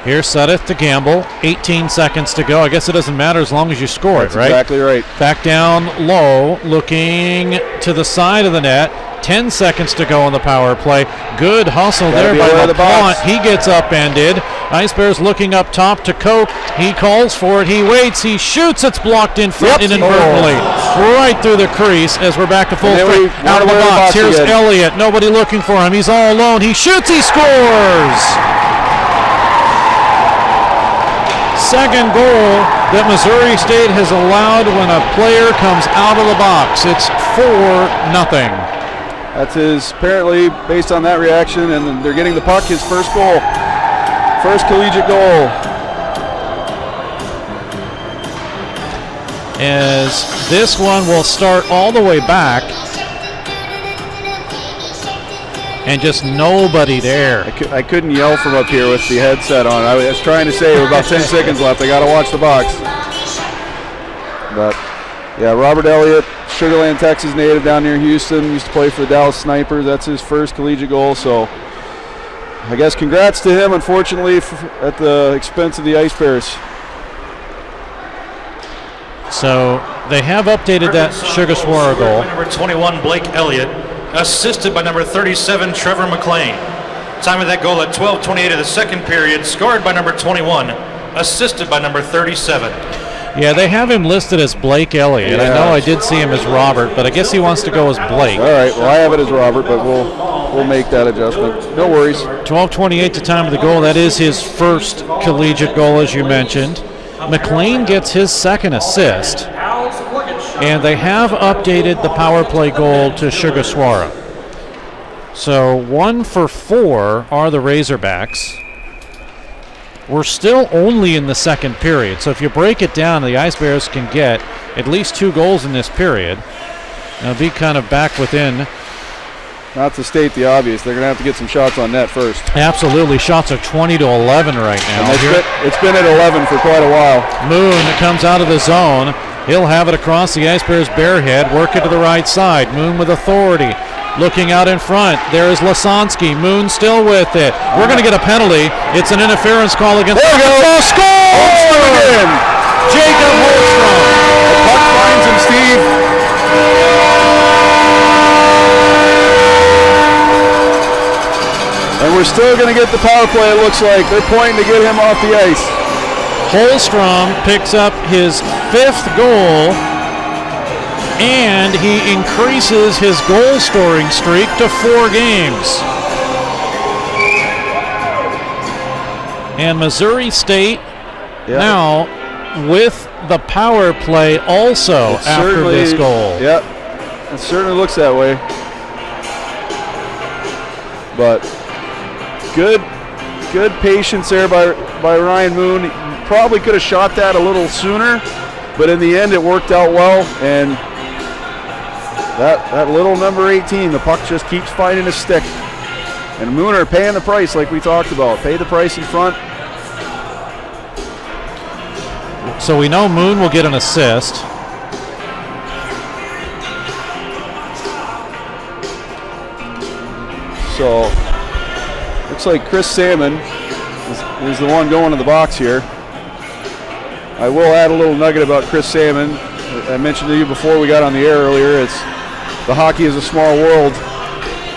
B: Here's Sudduth to Gamble. 18 seconds to go. I guess it doesn't matter as long as you score it, right?
C: Exactly right.
B: Back down low, looking to the side of the net. 10 seconds to go on the power play. Good hustle there by LaPointe. He gets upended. Ice Bears looking up top to Koch. He calls for it. He waits. He shoots. It's blocked in front inadvertently. Right through the crease as we're back to full strength. Out of the box. Here's Elliott. Nobody looking for him. He's all alone. He shoots. He scores. Second goal that Missouri State has allowed when a player comes out of the box. It's 4-0.
C: That's his, apparently, based on that reaction, and they're getting the puck, his first goal. First collegiate goal.
B: As this one will start all the way back. And just nobody there.
C: I couldn't yell from up here with the headset on. I was trying to say, with about 10 seconds left, I got to watch the box. But, yeah, Robert Elliott, Sugar Land, Texas native down near Houston, used to play for the Dallas Snipers. That's his first collegiate goal, so I guess congrats to him, unfortunately, at the expense of the Ice Bears.
B: So they have updated that Sugar Swara goal.
D: Number 21, Blake Elliott, assisted by number 37, Trevor McLean. Time of that goal at 12:28 of the second period, scored by number 21, assisted by number 37.
B: Yeah, they have him listed as Blake Elliott. Yeah. I know I did see him as Robert, but I guess he wants to go as Blake.
C: All right, well, I have it as Robert, but we'll make that adjustment. No worries.
B: 12:28 to time of the goal. That is his first collegiate goal, as you mentioned. McLean gets his second assist, and they have updated the power play goal to Sugar Swara. So 1 for 4 are the Razorbacks. We're still only in the second period, so if you break it down, the Ice Bears can get at least 2 goals in this period. Now be kind of back within
C: not to state the obvious, they're going to have to get some shots on net first.
B: Absolutely. Shots are 20-11 right now.
C: And it's been at 11 for quite a while.
B: Moon comes out of the zone. He'll have it across the Ice Bears' bare head, work it to the right side. Moon with authority. Looking out in front. There is Lasansky. Moon still with it. We're going to get a penalty. It's an interference call against Arkansas. Score!
C: Again.
B: Jacob Holstrom.
C: The puck finds him, Steve. And we're still going to get the power play, it looks like. They're pointing to get him off the ice.
B: Holstrom picks up his 5th goal, and he increases his goal-scoring streak to 4 games. And Missouri State now with the power play also after this goal.
C: Yep, it certainly looks that way. But good patience there by Ryan Moon. He probably could have shot that a little sooner, but in the end it worked out well. And that little number 18, the puck just keeps finding a stick. And Mooner paying the price like we talked about. Pay the price in front.
B: So we know Moon will get an assist.
C: So looks like Chris Salmon is the one going to the box here. I will add a little nugget about Chris Salmon. I mentioned to you before we got on the air earlier, the hockey is a small world.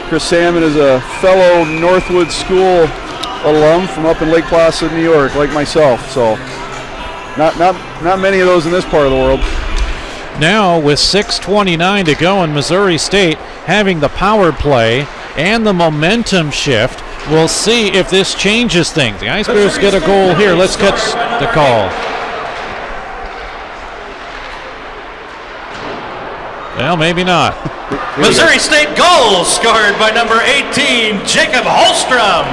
C: Chris Salmon is a fellow Northwood School alum from up in Lake Placid, New York, like myself. So not many of those in this part of the world.
B: Now with 6:29 to go in Missouri State having the power play and the momentum shift, we'll see if this changes things. The Ice Bears get a goal here. Let's catch the call. Well, maybe not.
D: Missouri State goal scored by number 18, Jacob Holstrom.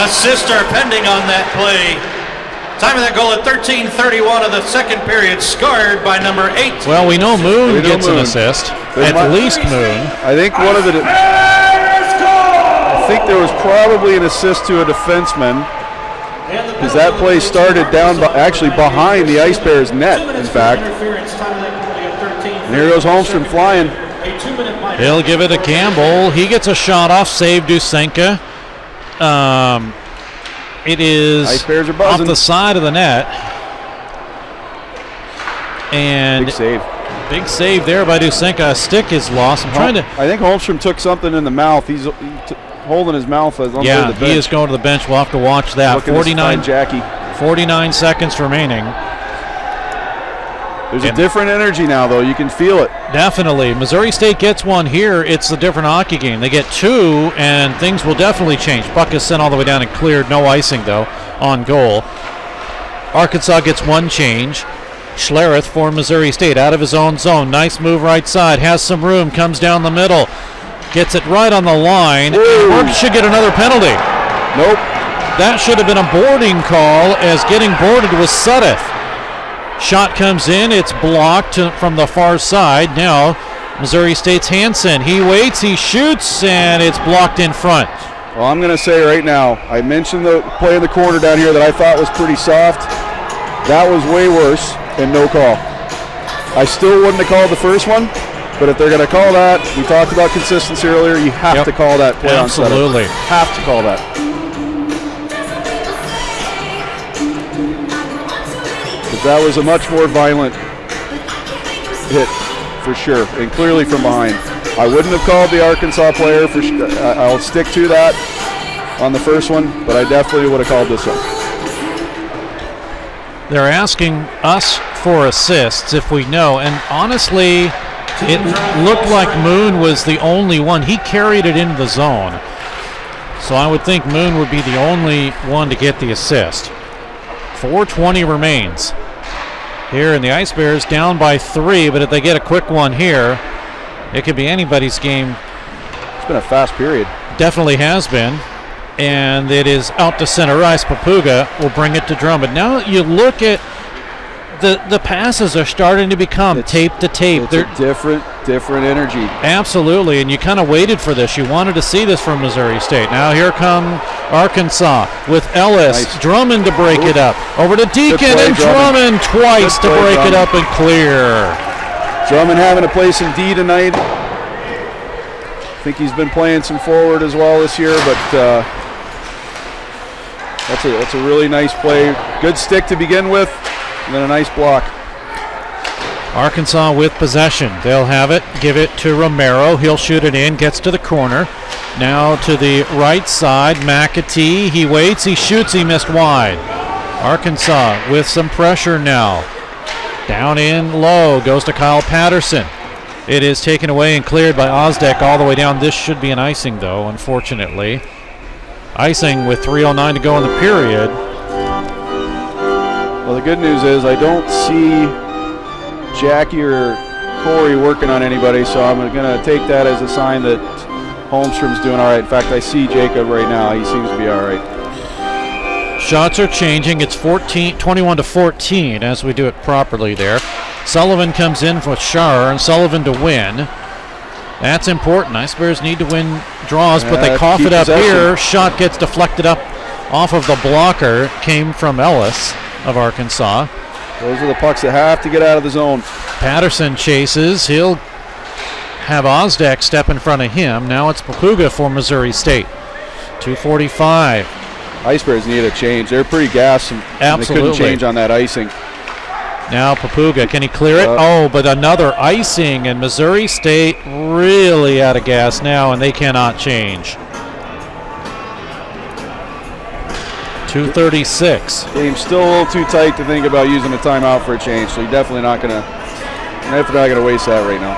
D: Assist are pending on that play. Time of that goal at 13:31 of the second period, scored by number 8.
B: Well, we know Moon gets an assist. At least Moon.
C: I think I think there was probably an assist to a defenseman, because that play started down actually behind the Ice Bears net, in fact. And here goes Holmstrom flying.
B: He'll give it to Campbell. He gets a shot off, save Dusenka. It is
C: Ice Bears are
B: off
C: buzzing.
B: the side of the net. And
C: Big save.
B: Big save there by Dusenka. A stick is lost.
C: I think Holmstrom took something in the mouth. He's holding his mouth as under the bench.
B: He is going to the bench. We'll have to watch that. 49 seconds remaining.
C: There's a different energy now, though. You can feel it.
B: Definitely. Missouri State gets one here. It's a different hockey game. They get 2, and things will definitely change. Puck is sent all the way down and cleared. No icing, though, on goal. Arkansas gets 1 change. Schlereth for Missouri State out of his own zone. Nice move right side. Has some room. Comes down the middle. Gets it right on the line. And should get another penalty.
C: Nope.
B: That should have been a boarding call, as getting boarded was Sudeth. Shot comes in. It's blocked from the far side. Now Missouri State's Hansen. He waits. He shoots, and it's blocked in front.
C: Well, I'm going to say right now, I mentioned the play in the corner down here that I thought was pretty soft. That was way worse, and no call. I still wouldn't have called the first one, but if they're going to call that, we talked about consistency earlier, you have to call that play on Sutter.
B: Absolutely.
C: Have to call that. Because that was a much more violent hit, for sure, and clearly from behind. I wouldn't have called the Arkansas player, for sure. I'll stick to that on the first one, but I definitely would have called this one.
B: They're asking us for assists if we know, and honestly, it looked like Moon was the only one. He carried it into the zone, so I would think Moon would be the only one to get the assist. 4:20 remains here, and the Ice Bears down by 3, but if they get a quick one here, it could be anybody's game.
C: It's been a fast period.
B: Definitely has been. And it is out to center ice. Papuga will bring it to Drummond. Now you look at the passes are starting to become tape to tape.
C: It's a different Different energy.
B: Absolutely, and you kind of waited for this. You wanted to see this from Missouri State. Now here come Arkansas with Ellis.
C: Nice.
B: Drummond to break it up. Over to Deacon,
C: play,
B: and Drummond twice to break it up and clear.
C: Drummond having to play some D tonight. I think he's been playing some forward as well this year, but that's a really nice play. Good stick to begin with, and then a nice block.
B: Arkansas with possession. They'll have it, give it to Romero. He'll shoot it in, gets to the corner. Now to the right side, McAtee. He waits, he shoots, he missed wide. Arkansas with some pressure now. Down in low, goes to Kyle Patterson. It is taken away and cleared by Ozdek all the way down. This should be an icing, though, unfortunately. Icing with 3:09 to go in the period.
C: Well, the good news is I don't see Jackie or Corey working on anybody, so I'm going to take that as a sign that Holmstrom's doing all right. In fact, I see Jacob right now. He seems to be all right.
B: Shots are changing. It's 21 to 14 as we do it properly there. Sullivan comes in for Schar, and Sullivan to win. That's important. Ice Bears need to win draws, but they cough it up here. Shot gets deflected up off of the blocker. Came from Ellis of Arkansas.
C: Those are the pucks that have to get out of the zone.
B: Patterson chases. He'll have Ozdek step in front of him. Now it's Papuga for Missouri State. 2:45.
C: Ice Bears need a change. They're pretty gassed, and they couldn't change on that icing.
B: Now Papuga, can he clear it? But another icing, and Missouri State really out of gas now, and they cannot change. 2:36.
C: Game's still a little too tight to think about using a timeout for a change, so you're definitely not gonna waste that right now.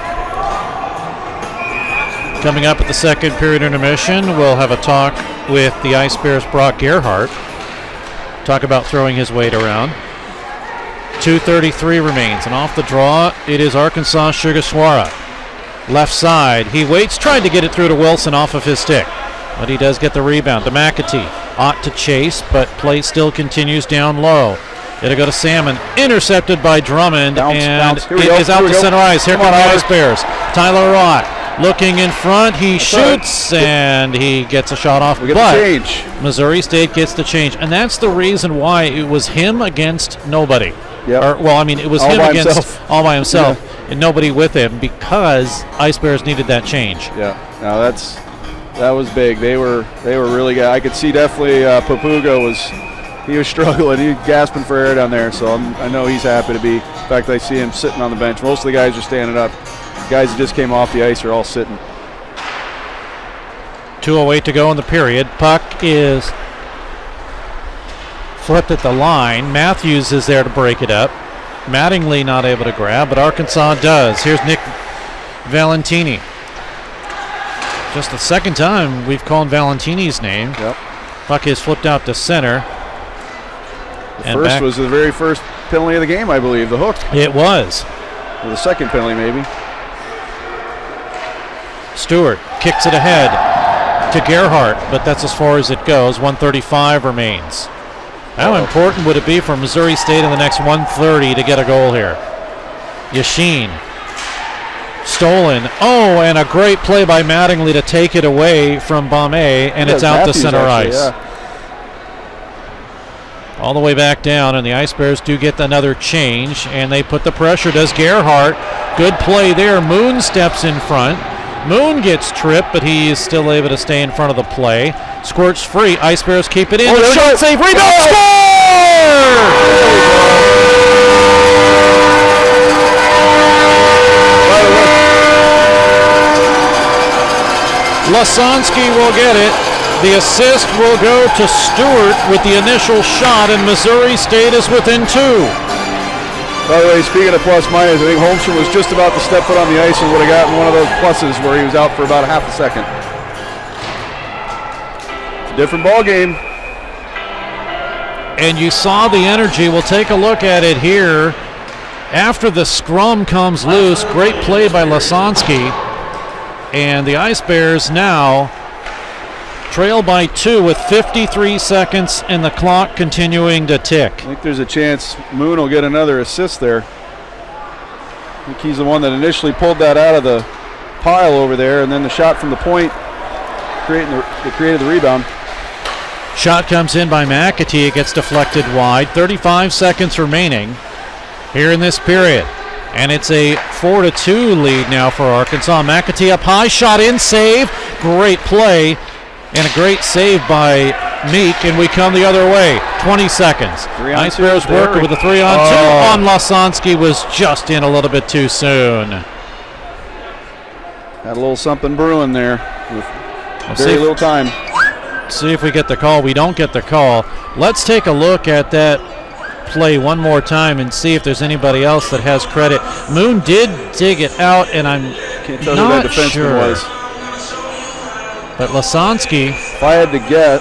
B: Coming up at the second period intermission, we'll have a talk with the Ice Bears' Brock Gerhardt. Talk about throwing his weight around. 2:33 remains, and off the draw, it is Arkansas Sugaswara. Left side, he waits, tried to get it through to Wilson off of his stick, but he does get the rebound to McAtee. Ought to chase, but play still continues down low. It'll go to Salmon, intercepted by Drummond, and it is out to center ice. Here come the Ice Bears. Tyler Ott looking in front, he shoots, and he gets a shot off.
C: We get the change.
B: Missouri State gets the change, and that's the reason why it was him against nobody.
C: Yep.
B: It was him against all by himself, and nobody with him, because Ice Bears needed that change.
C: Yeah, no, that was big. They were really good. I could see definitely Papuga was struggling. He was gasping for air down there, so I know he's happy to be. In fact, I see him sitting on the bench. Most of the guys are standing up. The guys that just came off the ice are all sitting.
B: 2:08 to go in the period. Puck is flipped at the line. Matthews is there to break it up. Mattingly not able to grab, but Arkansas does. Here's Nick Valentini. Just the second time we've called Valentini's name.
C: Yep.
B: Puck is flipped out to center.
C: The first was the very first penalty of the game, I believe, the hook.
B: It was.
C: Or the second penalty, maybe.
B: Stewart kicks it ahead to Gerhardt, but that's as far as it goes. 1:35 remains. How important would it be for Missouri State in the next 1:30 to get a goal here? Yashin. Stolen. And a great play by Mattingly to take it away from Bombay, and it's out to center ice. Yeah. All the way back down, and the Ice Bears do get another change, and they put the pressure. Does Gerhardt. Good play there. Moon steps in front. Moon gets tripped, but he is still able to stay in front of the play. Squirts free. Ice Bears keep it in. Shot save. Rebound. Score! Lasansky will get it. The assist will go to Stewart with the initial shot, and Missouri State is within 2.
C: By the way, speaking of plus minus, I think Holmstrom was just about to step foot on the ice and would have gotten one of those pluses where he was out for about half a second. It's a different ball game.
B: And you saw the energy. We'll take a look at it here. After the scrum comes loose, great play by Lasansky. And the Ice Bears now trail by 2 with 53 seconds and the clock continuing to tick.
C: I think there's a chance Moon will get another assist there. I think he's the one that initially pulled that out of the pile over there, and then the shot from the point created the rebound.
B: Shot comes in by McAtee. It gets deflected wide. 35 seconds remaining here in this period. And it's a 4-2 lead now for Arkansas. McAtee up high, shot in, save. Great play and a great save by Meek, and we come the other way. 20 seconds. Ice Bears working with a 3-on-2 on Lasonsky, was just in a little bit too soon.
C: Had a little something brewing there with very little time.
B: See if we get the call. We don't get the call. Let's take a look at that play one more time and see if there's anybody else that has credit. Moon did dig it out, and I'm
C: Can't tell
B: not
C: who that defenseman
B: sure.
C: was.
B: But Lasonsky,
C: if I had to get,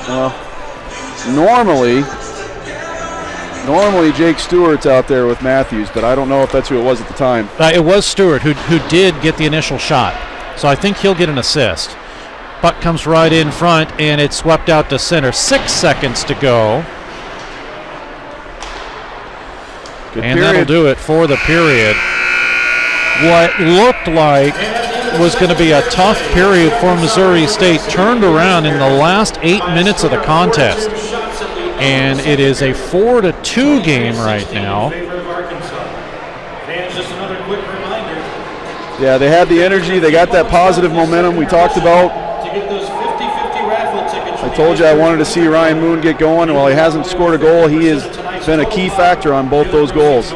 C: normally Jake Stewart's out there with Matthews, but I don't know if that's who it was at the time.
B: It was Stewart who did get the initial shot. So I think he'll get an assist. Puck comes right in front, and it's swept out to center. 6 seconds to go.
C: Good
B: and
C: period.
B: that'll do it for the period. What looked like was going to be a tough period for Missouri State turned around in the last 8 minutes of the contest. And it is a 4-2 game right now.
I: And just another quick reminder.
C: Yeah, they had the energy. They got that positive momentum we talked about.
I: To get those 50-50 raffle tickets.
C: I told you I wanted to see Ryan Moon get going, and while he hasn't scored a goal, he has been a key factor on both those goals.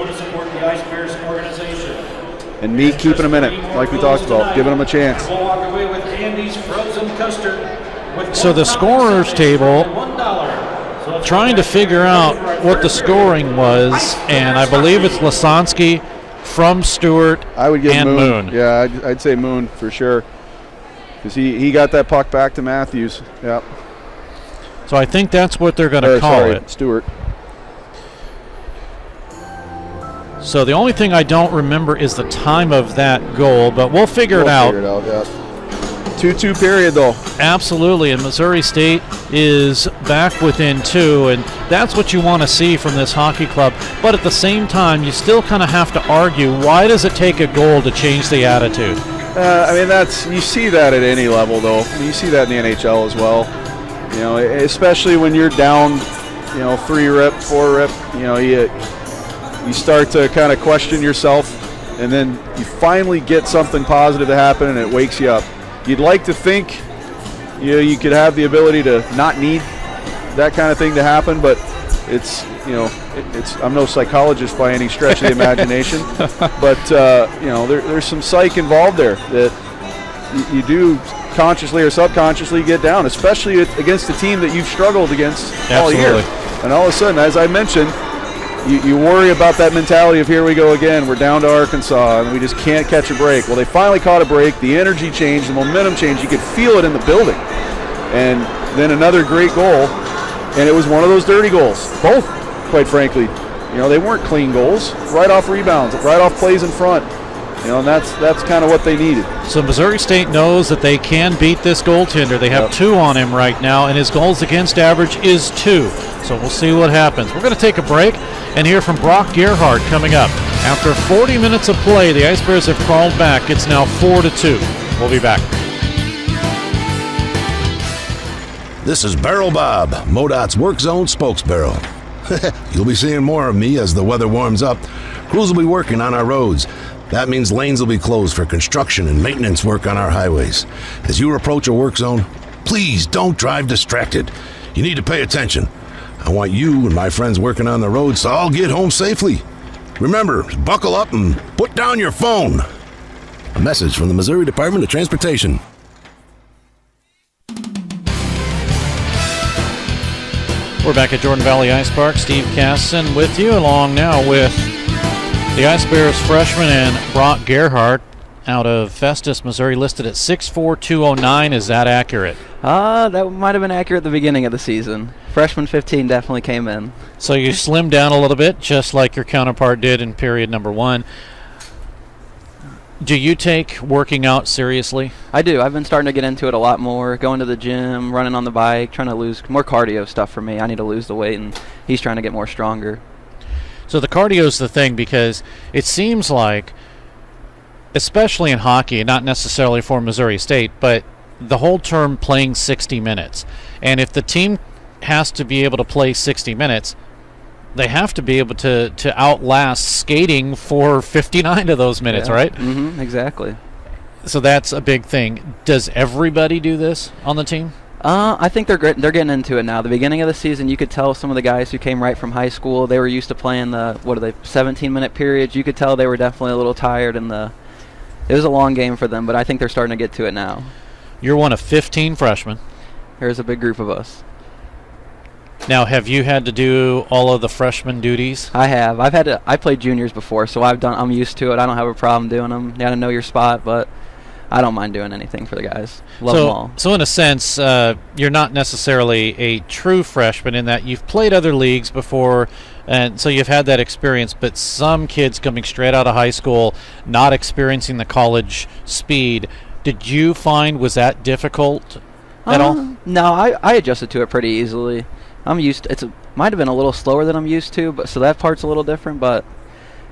C: And Meek keeping him in it, like we talked about, giving him a chance.
I: We'll walk away with Andy's frozen custard.
B: So the scorers table, trying to figure out what the scoring was, and I believe it's Lasonsky from Stewart
C: I would give
B: and Moon.
C: Yeah, I'd say Moon for sure, because he got that puck back to Matthews. Yep.
B: So I think that's what they're going to call it.
C: Stewart.
B: So the only thing I don't remember is the time of that goal, but we'll figure it out.
C: Figure it out, yeah. 2-2 period, though.
B: Absolutely, and Missouri State is back within 2, and that's what you want to see from this hockey club. But at the same time, you still kind of have to argue, why does it take a goal to change the attitude?
C: I mean, you see that at any level, though. You see that in the NHL as well. You know, especially when you're down, 3-rip, 4-rip, you start to kind of question yourself, and then you finally get something positive to happen, and it wakes you up. You'd like to think you could have the ability to not need that kind of thing to happen, but I'm no psychologist by any stretch of the imagination, but there's some psych involved there that you do consciously or subconsciously get down, especially against a team that you've struggled against all year. And all of a sudden, as I mentioned, you worry about that mentality of here we go again, we're down to Arkansas, and we just can't catch a break. Well, they finally caught a break. The energy changed, the momentum changed. You could feel it in the building. And then another great goal, and it was one of those dirty goals. Both, quite frankly. They weren't clean goals. Right off rebounds, right off plays in front. And that's kind of what they needed.
B: So Missouri State knows that they can beat this goaltender. They have 2 on him right now, and his goals against average is 2. So we'll see what happens. We're going to take a break and hear from Brock Gerhardt coming up. After 40 minutes of play, the Ice Bears have crawled back. It's now 4-2. We'll be back.
E: This is Barrel Bob, MoDOT's Work Zone spokesbarrel. You'll be seeing more of me as the weather warms up. Crews will be working on our roads. That means lanes will be closed for construction and maintenance work on our highways. As you approach a work zone, please don't drive distracted. You need to pay attention. I want you and my friends working on the roads to all get home safely. Remember, buckle up and put down your phone. A message from the Missouri Department of Transportation.
B: We're back at Jordan Valley Ice Park. Steve Casson with you, along now with the Ice Bears freshman and Brock Gerhardt out of Festus, Missouri, listed at 6'4", 209. Is that accurate?
J: That might have been accurate at the beginning of the season. Freshman 15 definitely came in.
B: So you slimmed down a little bit, just like your counterpart did in period number 1. Do you take working out seriously?
J: I do. I've been starting to get into it a lot more, going to the gym, running on the bike, trying to lose more cardio stuff for me. I need to lose the weight, and he's trying to get more stronger.
B: So the cardio's the thing, because it seems like especially in hockey, not necessarily for Missouri State, but the whole term playing 60 minutes. And if the team has to be able to play 60 minutes, they have to be able to outlast skating for 59 of those minutes, right?
J: Mm-hmm, exactly.
B: So that's a big thing. Does everybody do this on the team?
J: I think they're getting into it now. The beginning of the season, you could tell some of the guys who came right from high school, they were used to playing the 17-minute periods. You could tell they were definitely a little tired, and it was a long game for them. But I think they're starting to get to it now.
B: You're one of 15 freshmen.
J: There's a big group of us.
B: Now, have you had to do all of the freshman duties?
J: I have. I played juniors before, so I'm used to it. I don't have a problem doing them. You got to know your spot, but I don't mind doing anything for the guys. Love them all.
B: So in a sense, you're not necessarily a true freshman in that you've played other leagues before, and so you've had that experience, but some kids coming straight out of high school, not experiencing the college speed, did you find, was that difficult at all?
J: No, I adjusted to it pretty easily. I'm used to it. Might have been a little slower than I'm used to, but so that part's a little different, but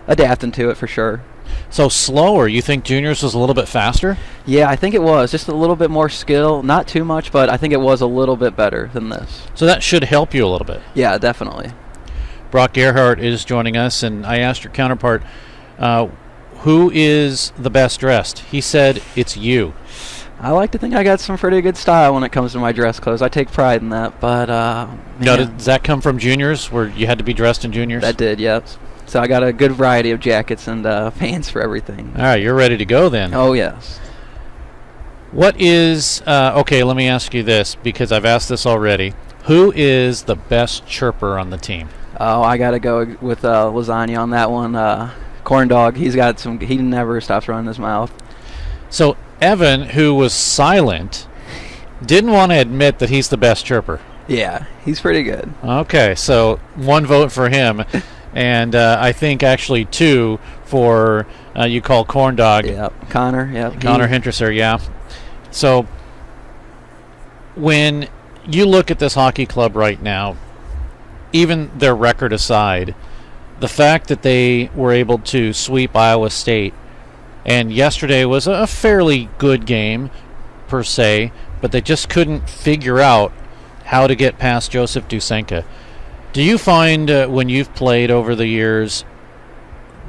J: adapting to it for sure.
B: So slower, you think juniors was a little bit faster?
J: Yeah, I think it was. Just a little bit more skill. Not too much, but I think it was a little bit better than this.
B: So that should help you a little bit.
J: Yeah, definitely.
B: Brock Gerhardt is joining us, and I asked your counterpart, who is the best dressed? He said it's you.
J: I like to think I got some pretty good style when it comes to my dress clothes. I take pride in that, but
B: Now, does that come from juniors, where you had to be dressed in juniors?
J: That did, yep. So I got a good variety of jackets and pants for everything.
B: All right, you're ready to go then.
J: Oh, yes.
B: What is, okay, let me ask you this, because I've asked this already. Who is the best chirper on the team?
J: Oh, I got to go with Lasagna on that one. Corn Dog, he never stops running his mouth.
B: So Evan, who was silent, didn't want to admit that he's the best chirper.
J: Yeah, he's pretty good.
B: Okay, so 1 vote for him, and I think actually 2 for you call Corn Dog.
J: Yep, Connor. Yep,
B: Connor Hintresser. Yeah. So when you look at this hockey club right now, even their record aside, the fact that they were able to sweep Iowa State, and yesterday was a fairly good game per se, but they just couldn't figure out how to get past Joseph Dusenka. Do you find when you've played over the years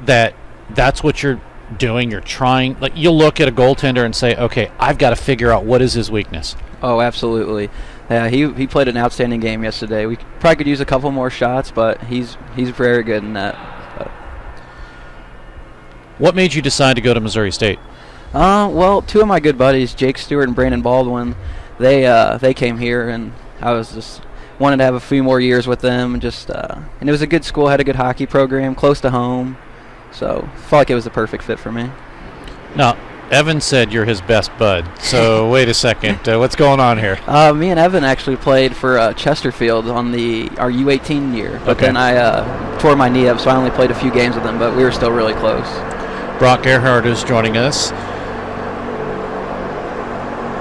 B: that that's what you're doing? You're trying, like, you'll look at a goaltender and say, okay, I've got to figure out what is his weakness.
J: Oh, absolutely. Yeah, he played an outstanding game yesterday. We probably could use a couple more shots, but he's very good in that.
B: What made you decide to go to Missouri State?
J: Well, 2 of my good buddies, Jake Stewart and Brandon Baldwin, they came here, and I was just wanted to have a few more years with them, and and it was a good school, had a good hockey program, close to home, so I felt like it was the perfect fit for me.
B: Now, Evan said you're his best bud, so wait a second, what's going on here?
J: Me and Evan actually played for Chesterfield on our U18 year, but then I tore my knee up, so I only played a few games with him, but we were still really close.
B: Brock Gerhardt is joining us.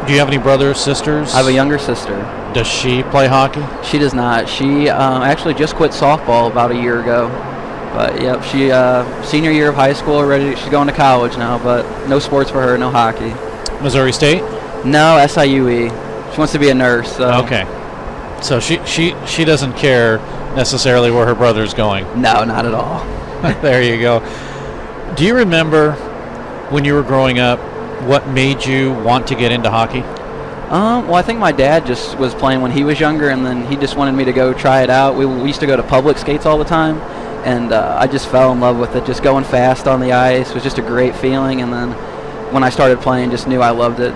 B: Do you have any brothers, sisters?
J: I have a younger sister.
B: Does she play hockey?
J: She does not. She actually just quit softball about a year ago. But, yep, she senior year of high school, she's going to college now, but no sports for her, no hockey.
B: Missouri State?
J: No, SIUE. She wants to be a nurse. So.
B: Okay. So she doesn't care necessarily where her brother's going?
J: No, not at all.
B: There you go. Do you remember when you were growing up what made you want to get into hockey?
J: Well, I think my dad just was playing when he was younger, and then he just wanted me to go try it out. We used to go to public skates all the time, and I just fell in love with it. Just going fast on the ice was just a great feeling, and then when I started playing, just knew I loved it.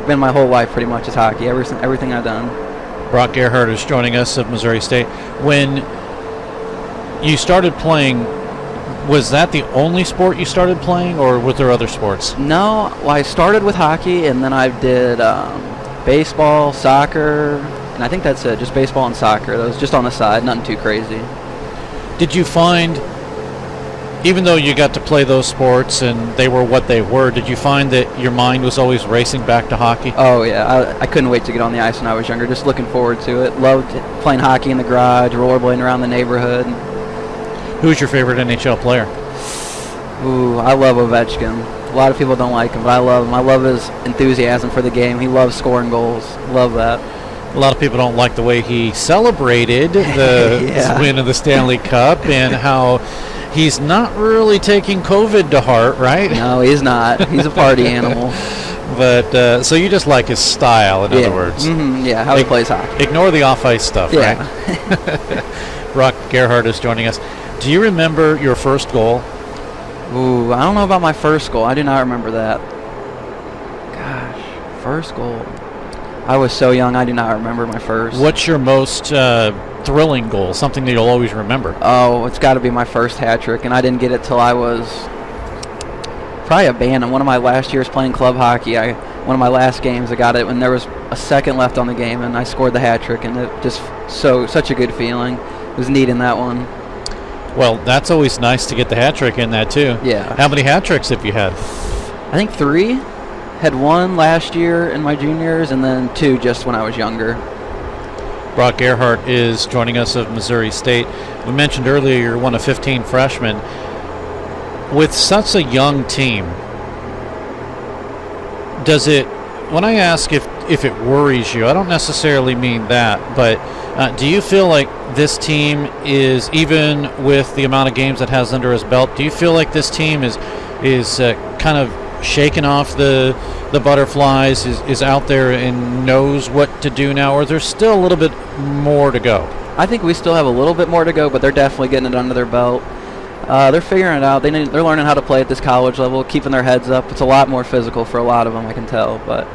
J: Been my whole life pretty much is hockey, everything I've done.
B: Brock Gerhardt is joining us of Missouri State. When you started playing, was that the only sport you started playing, or were there other sports?
J: No, well, I started with hockey, and then I did baseball, soccer, and I think that's it, just baseball and soccer. That was just on the side, nothing too crazy.
B: Did you find, even though you got to play those sports and they were what they were, did you find that your mind was always racing back to hockey?
J: Oh, yeah. I couldn't wait to get on the ice when I was younger, just looking forward to it. Loved playing hockey in the garage, rollerblading around the neighborhood.
B: Who's your favorite NHL player?
J: Ooh, I love Ovechkin. A lot of people don't like him, but I love him. I love his enthusiasm for the game. He loves scoring goals. Love that.
B: A lot of people don't like the way he celebrated the win of the Stanley Cup and how he's not really taking COVID to heart, right?
J: No, he's not. He's a party animal.
B: But so you just like his style, in other words.
J: Yeah, how he plays hockey.
B: Ignore the off-ice stuff,
J: yeah.
B: Right? Brock Gerhardt is joining us. Do you remember your first goal?
J: Ooh, I don't know about my first goal. I do not remember that. Gosh, first goal. I was so young, I do not remember my first.
B: What's your most thrilling goal, something that you'll always remember?
J: Oh, it's got to be my first hat trick, and I didn't get it till I was probably a Bantam. One of my last years playing club hockey, one of my last games, I got it when there was a second left on the game, and I scored the hat trick, and it just such a good feeling. It was neat in that one.
B: Well, that's always nice to get the hat trick in that too.
J: Yeah.
B: How many hat tricks have you had?
J: I think 3. Had 1 last year in my juniors, and then 2 just when I was younger.
B: Brock Gerhardt is joining us of Missouri State. We mentioned earlier you're one of 15 freshmen. With such a young team, does it, when I ask if it worries you, I don't necessarily mean that, but do you feel like this team is, even with the amount of games it has under his belt, do you feel like this team is kind of shaking off the butterflies, is out there and knows what to do now, or there's still a little bit more to go?
J: I think we still have a little bit more to go, but they're definitely getting it under their belt. They're figuring it out. They're learning how to play at this college level, keeping their heads up. It's a lot more physical for a lot of them, I can tell, but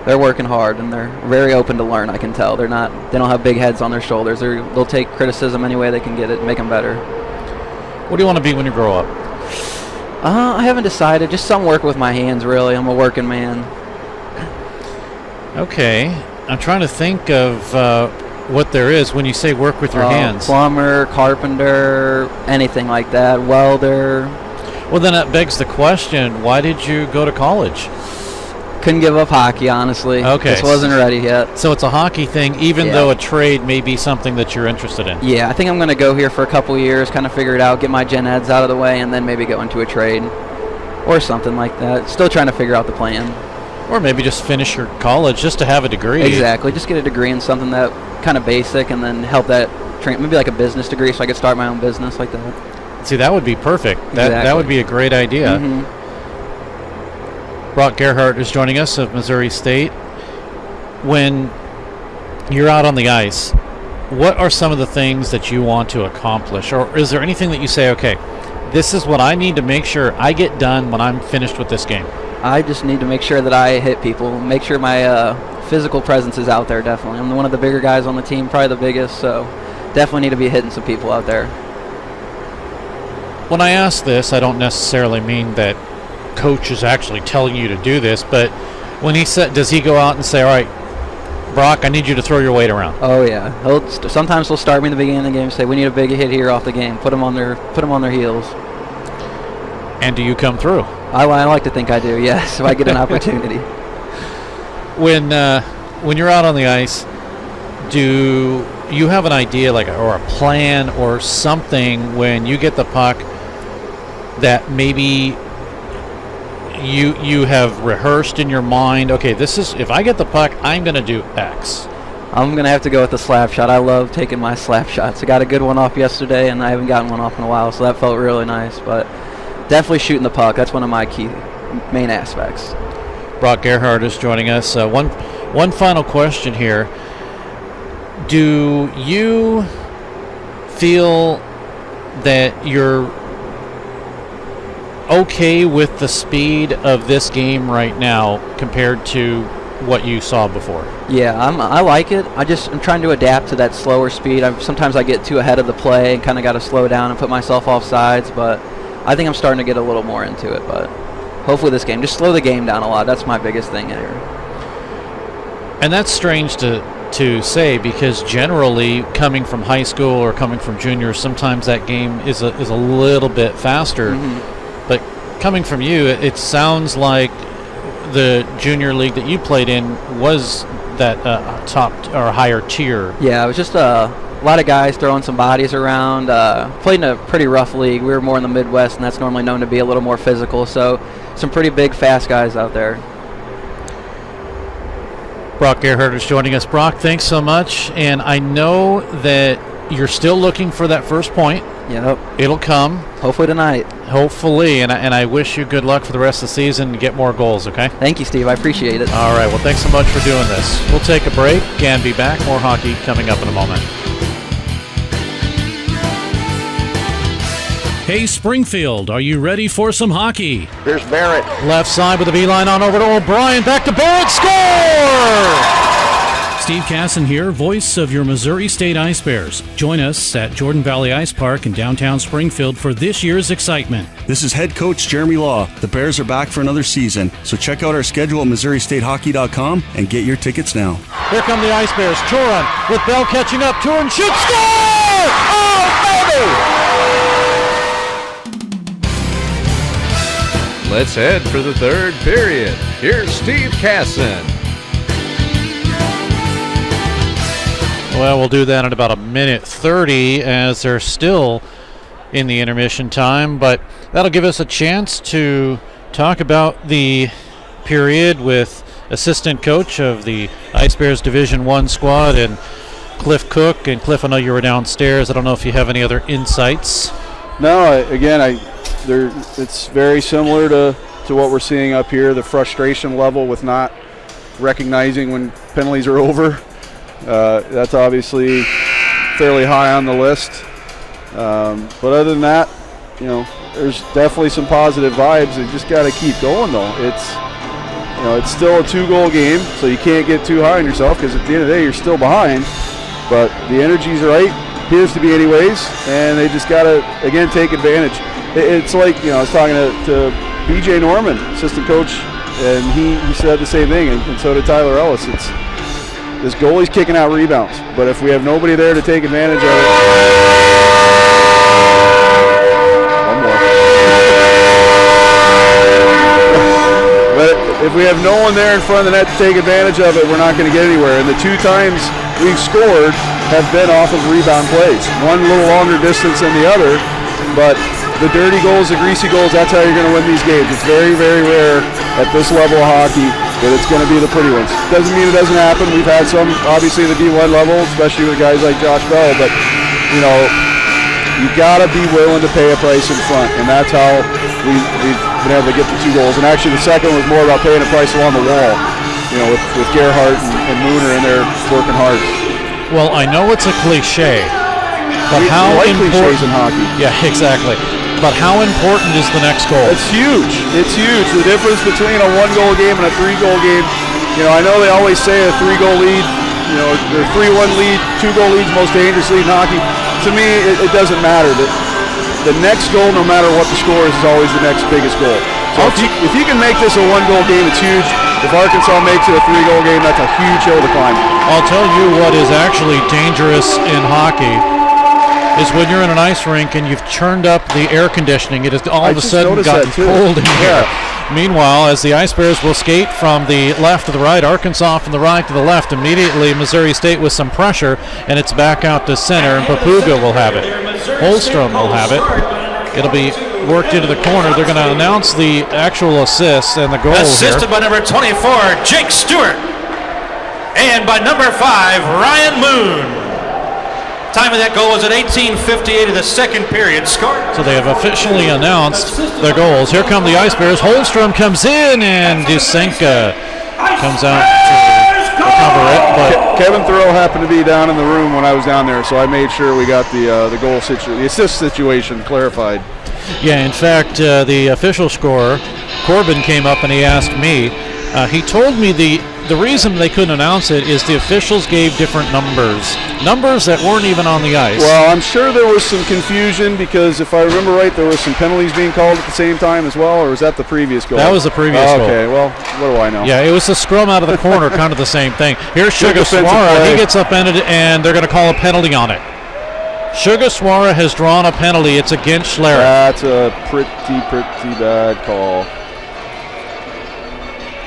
J: they're working hard and they're very open to learn, I can tell. They don't have big heads on their shoulders. They'll take criticism any way they can get it and make them better.
B: What do you want to be when you grow up?
J: I haven't decided. Just some work with my hands, really. I'm a working man.
B: Okay. I'm trying to think of what there is when you say work with your hands.
J: Plumber, carpenter, anything like that, welder.
B: Well, then that begs the question, why did you go to college?
J: Couldn't give up hockey, honestly.
B: Okay.
J: Just wasn't ready yet.
B: So it's a hockey thing, even though a trade may be something that you're interested in.
J: Yeah, I think I'm going to go here for a couple years, kind of figure it out, get my gen eds out of the way, and then maybe go into a trade or something like that. Still trying to figure out the plan.
B: Or maybe just finish your college just to have a degree.
J: Exactly. Just get a degree in something that kind of basic, and then help that maybe like a business degree, so I could start my own business like that.
B: See, that would be perfect. That would be a great idea.
J: Mm-hmm.
B: Brock Gerhardt is joining us of Missouri State. When you're out on the ice, what are some of the things that you want to accomplish? Or is there anything that you say, okay, this is what I need to make sure I get done when I'm finished with this game?
J: I just need to make sure that I hit people, make sure my physical presence is out there, definitely. I'm one of the bigger guys on the team, probably the biggest, so definitely need to be hitting some people out there.
B: When I ask this, I don't necessarily mean that coach is actually telling you to do this, but when he said, does he go out and say, all right, Brock, I need you to throw your weight around?
J: Oh yeah, sometimes he'll start me in the beginning of the game and say, we need a big hit here off the game, put them on their heels.
B: And do you come through?
J: I like to think I do, yes, if I get an opportunity.
B: When you're out on the ice, do you have an idea, or a plan or something when you get the puck that maybe you have rehearsed in your mind, okay, this is, if I get the puck, I'm going to do X?
J: I'm going to have to go with the slap shot. I love taking my slap shots. I got a good one off yesterday, and I haven't gotten one off in a while, so that felt really nice. But definitely shooting the puck. That's one of my key main aspects.
B: Brock Gerhardt is joining us. One final question here. Do you feel that you're okay with the speed of this game right now compared to what you saw before?
J: Yeah, I like it. I'm trying to adapt to that slower speed. Sometimes I get too ahead of the play and kind of got to slow down and put myself off sides, but I think I'm starting to get a little more into it. But hopefully this game, just slow the game down a lot. That's my biggest thing here.
B: And that's strange to say, because generally coming from high school or coming from juniors, sometimes that game is a little bit faster.
J: Mm-hmm.
B: But coming from you, it sounds like the junior league that you played in was that top or higher tier.
J: Yeah, it was just a lot of guys throwing some bodies around. Played in a pretty rough league. We were more in the Midwest, and that's normally known to be a little more physical. So some pretty big, fast guys out there.
B: Brock Gerhardt is joining us. Brock, thanks so much. And I know that you're still looking for that first point.
J: Yep.
B: It'll come.
J: Hopefully tonight.
B: Hopefully. And I wish you good luck for the rest of the season and get more goals, okay?
J: Thank you, Steve. I appreciate it.
B: All right. Well, thanks so much for doing this. We'll take a break and be back. More hockey coming up in a moment.
K: Hey, Springfield, are you ready for some hockey?
L: Here's Barrett.
B: Left side with a beeline on over to O'Brien. Back to Barrett. Score!
K: Steve Casson here, voice of your Missouri State Ice Bears. Join us at Jordan Valley Ice Park in downtown Springfield for this year's excitement.
M: This is head coach Jeremy Law. The Bears are back for another season, so check out our schedule at MissouriStateHockey.com and get your tickets now.
B: Here come the Ice Bears. Turin with Bell catching up. Turin shoots. Score! Oh, baby!
A: Let's head for the third period. Here's Steve Casson.
B: Well, we'll do that in about a minute 30 as they're still in the intermission time, but that'll give us a chance to talk about the period with assistant coach of the Ice Bears Division I squad and Cliff Cook. And Cliff, I know you were downstairs. I don't know if you have any other insights.
C: No, it's very similar to what we're seeing up here, the frustration level with not recognizing when penalties are over. That's obviously fairly high on the list. But other than that, there's definitely some positive vibes. You just got to keep going, though. It's still a 2-goal game, so you can't get too high on yourself because at the end of the day, you're still behind. But the energy's right, appears to be anyways, and they just got to, again, take advantage. It's like, I was talking to BJ Norman, assistant coach, and he said the same thing, and so did Tyler Ellis. This goalie's kicking out rebounds, but if we have nobody there to take advantage of it, one more. But if we have no one there in front of the net to take advantage of it, we're not going to get anywhere. And the 2 times we've scored have been off of rebound plays. One a little longer distance than the other, but the dirty goals, the greasy goals, that's how you're going to win these games. It's very, very rare at this level of hockey that it's going to be the pretty ones. Doesn't mean it doesn't happen. We've had some, obviously, the D1 level, especially with guys like Josh Bell, but, you got to be willing to pay a price in front, and that's how we've been able to get the 2 goals. And actually the second was more about paying a price along the wall, with Gerhardt and Mooner in there working hard.
B: Well, I know it's a cliche, but how important...
C: cliches in hockey.
B: Yeah, exactly. But how important is the next goal?
C: It's huge. It's huge. The difference between a 1-goal game and a 3-goal game, I know they always say a 3-goal lead, the 3-1 lead, 2-goal lead's most dangerous lead in hockey. To me, it doesn't matter. The next goal, no matter what the score is always the next biggest goal. So if you can make this a 1-goal game, it's huge. If Arkansas makes it a 3-goal game, that's a huge hill to climb.
B: I'll tell you what is actually dangerous in hockey is when you're in an ice rink and you've turned up the air conditioning. It has all of a sudden gotten cold in here. Meanwhile, as the Ice Bears will skate from the left to the right, Arkansas from the right to the left, immediately Missouri State with some pressure, and it's back out to center, and Papuga will have it. Holstrom will have it. It'll be worked into the corner. They're going to announce the actual assist and the goal
D: Assisted by number 24, Jake Stewart. And by number 5, Ryan Moon. Time of that goal was at 18:58 of the second period. Scored.
B: So they have officially announced their goals. Here come the Ice Bears. Holstrom comes in, and Dusenka comes out to recover it. But
C: Kevin Thoreau happened to be down in the room when I was down there, so I made sure we got the goal the assist situation clarified.
B: Yeah, in fact, the official scorer, Corbin, came up and he asked me. He told me the reason they couldn't announce it is the officials gave different numbers that weren't even on the ice.
C: Well, I'm sure there was some confusion because if I remember right, there was some penalties being called at the same time as well, or was that the previous goal?
B: That was the previous goal.
C: Okay, well, what do I know?
B: Yeah, it was a scrum out of the corner, kind of the same thing. Here's Sugaswara. He gets upended, and they're going to call a penalty on it. Sugaswara has drawn a penalty. It's against Schlereth.
C: That's a pretty bad call.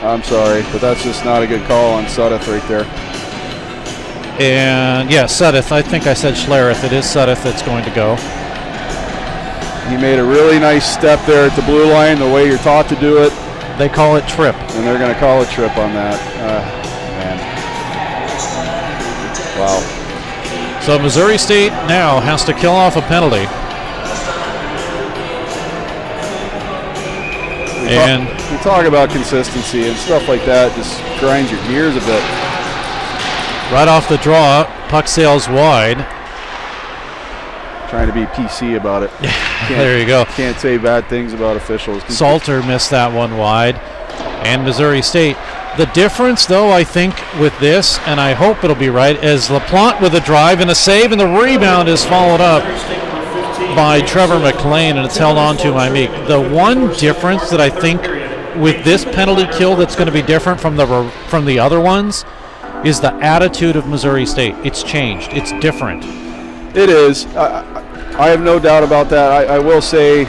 C: I'm sorry, but that's just not a good call on Sudeth right there.
B: And, yeah, Sudeth. I think I said Schlereth. It is Sudeth that's going to go.
C: He made a really nice step there at the blue line, the way you're taught to do it.
B: They call it trip.
C: And they're going to call a trip on that. Man. Wow.
B: So Missouri State now has to kill off a penalty. And
C: we talk about consistency and stuff like that, just grinds your gears a bit.
B: Right off the draw, puck sails wide.
C: Trying to be PC about it.
B: There you go.
C: Can't say bad things about officials.
B: Salter missed that one wide. And Missouri State. The difference, though, I think, with this, and I hope it'll be right, is LaPlante with a drive and a save, and the rebound is followed up by Trevor McLean, and it's held on to by Meek. The one difference that I think with this penalty kill that's going to be different from the other ones is the attitude of Missouri State. It's changed. It's different.
C: It is. I have no doubt about that. I will say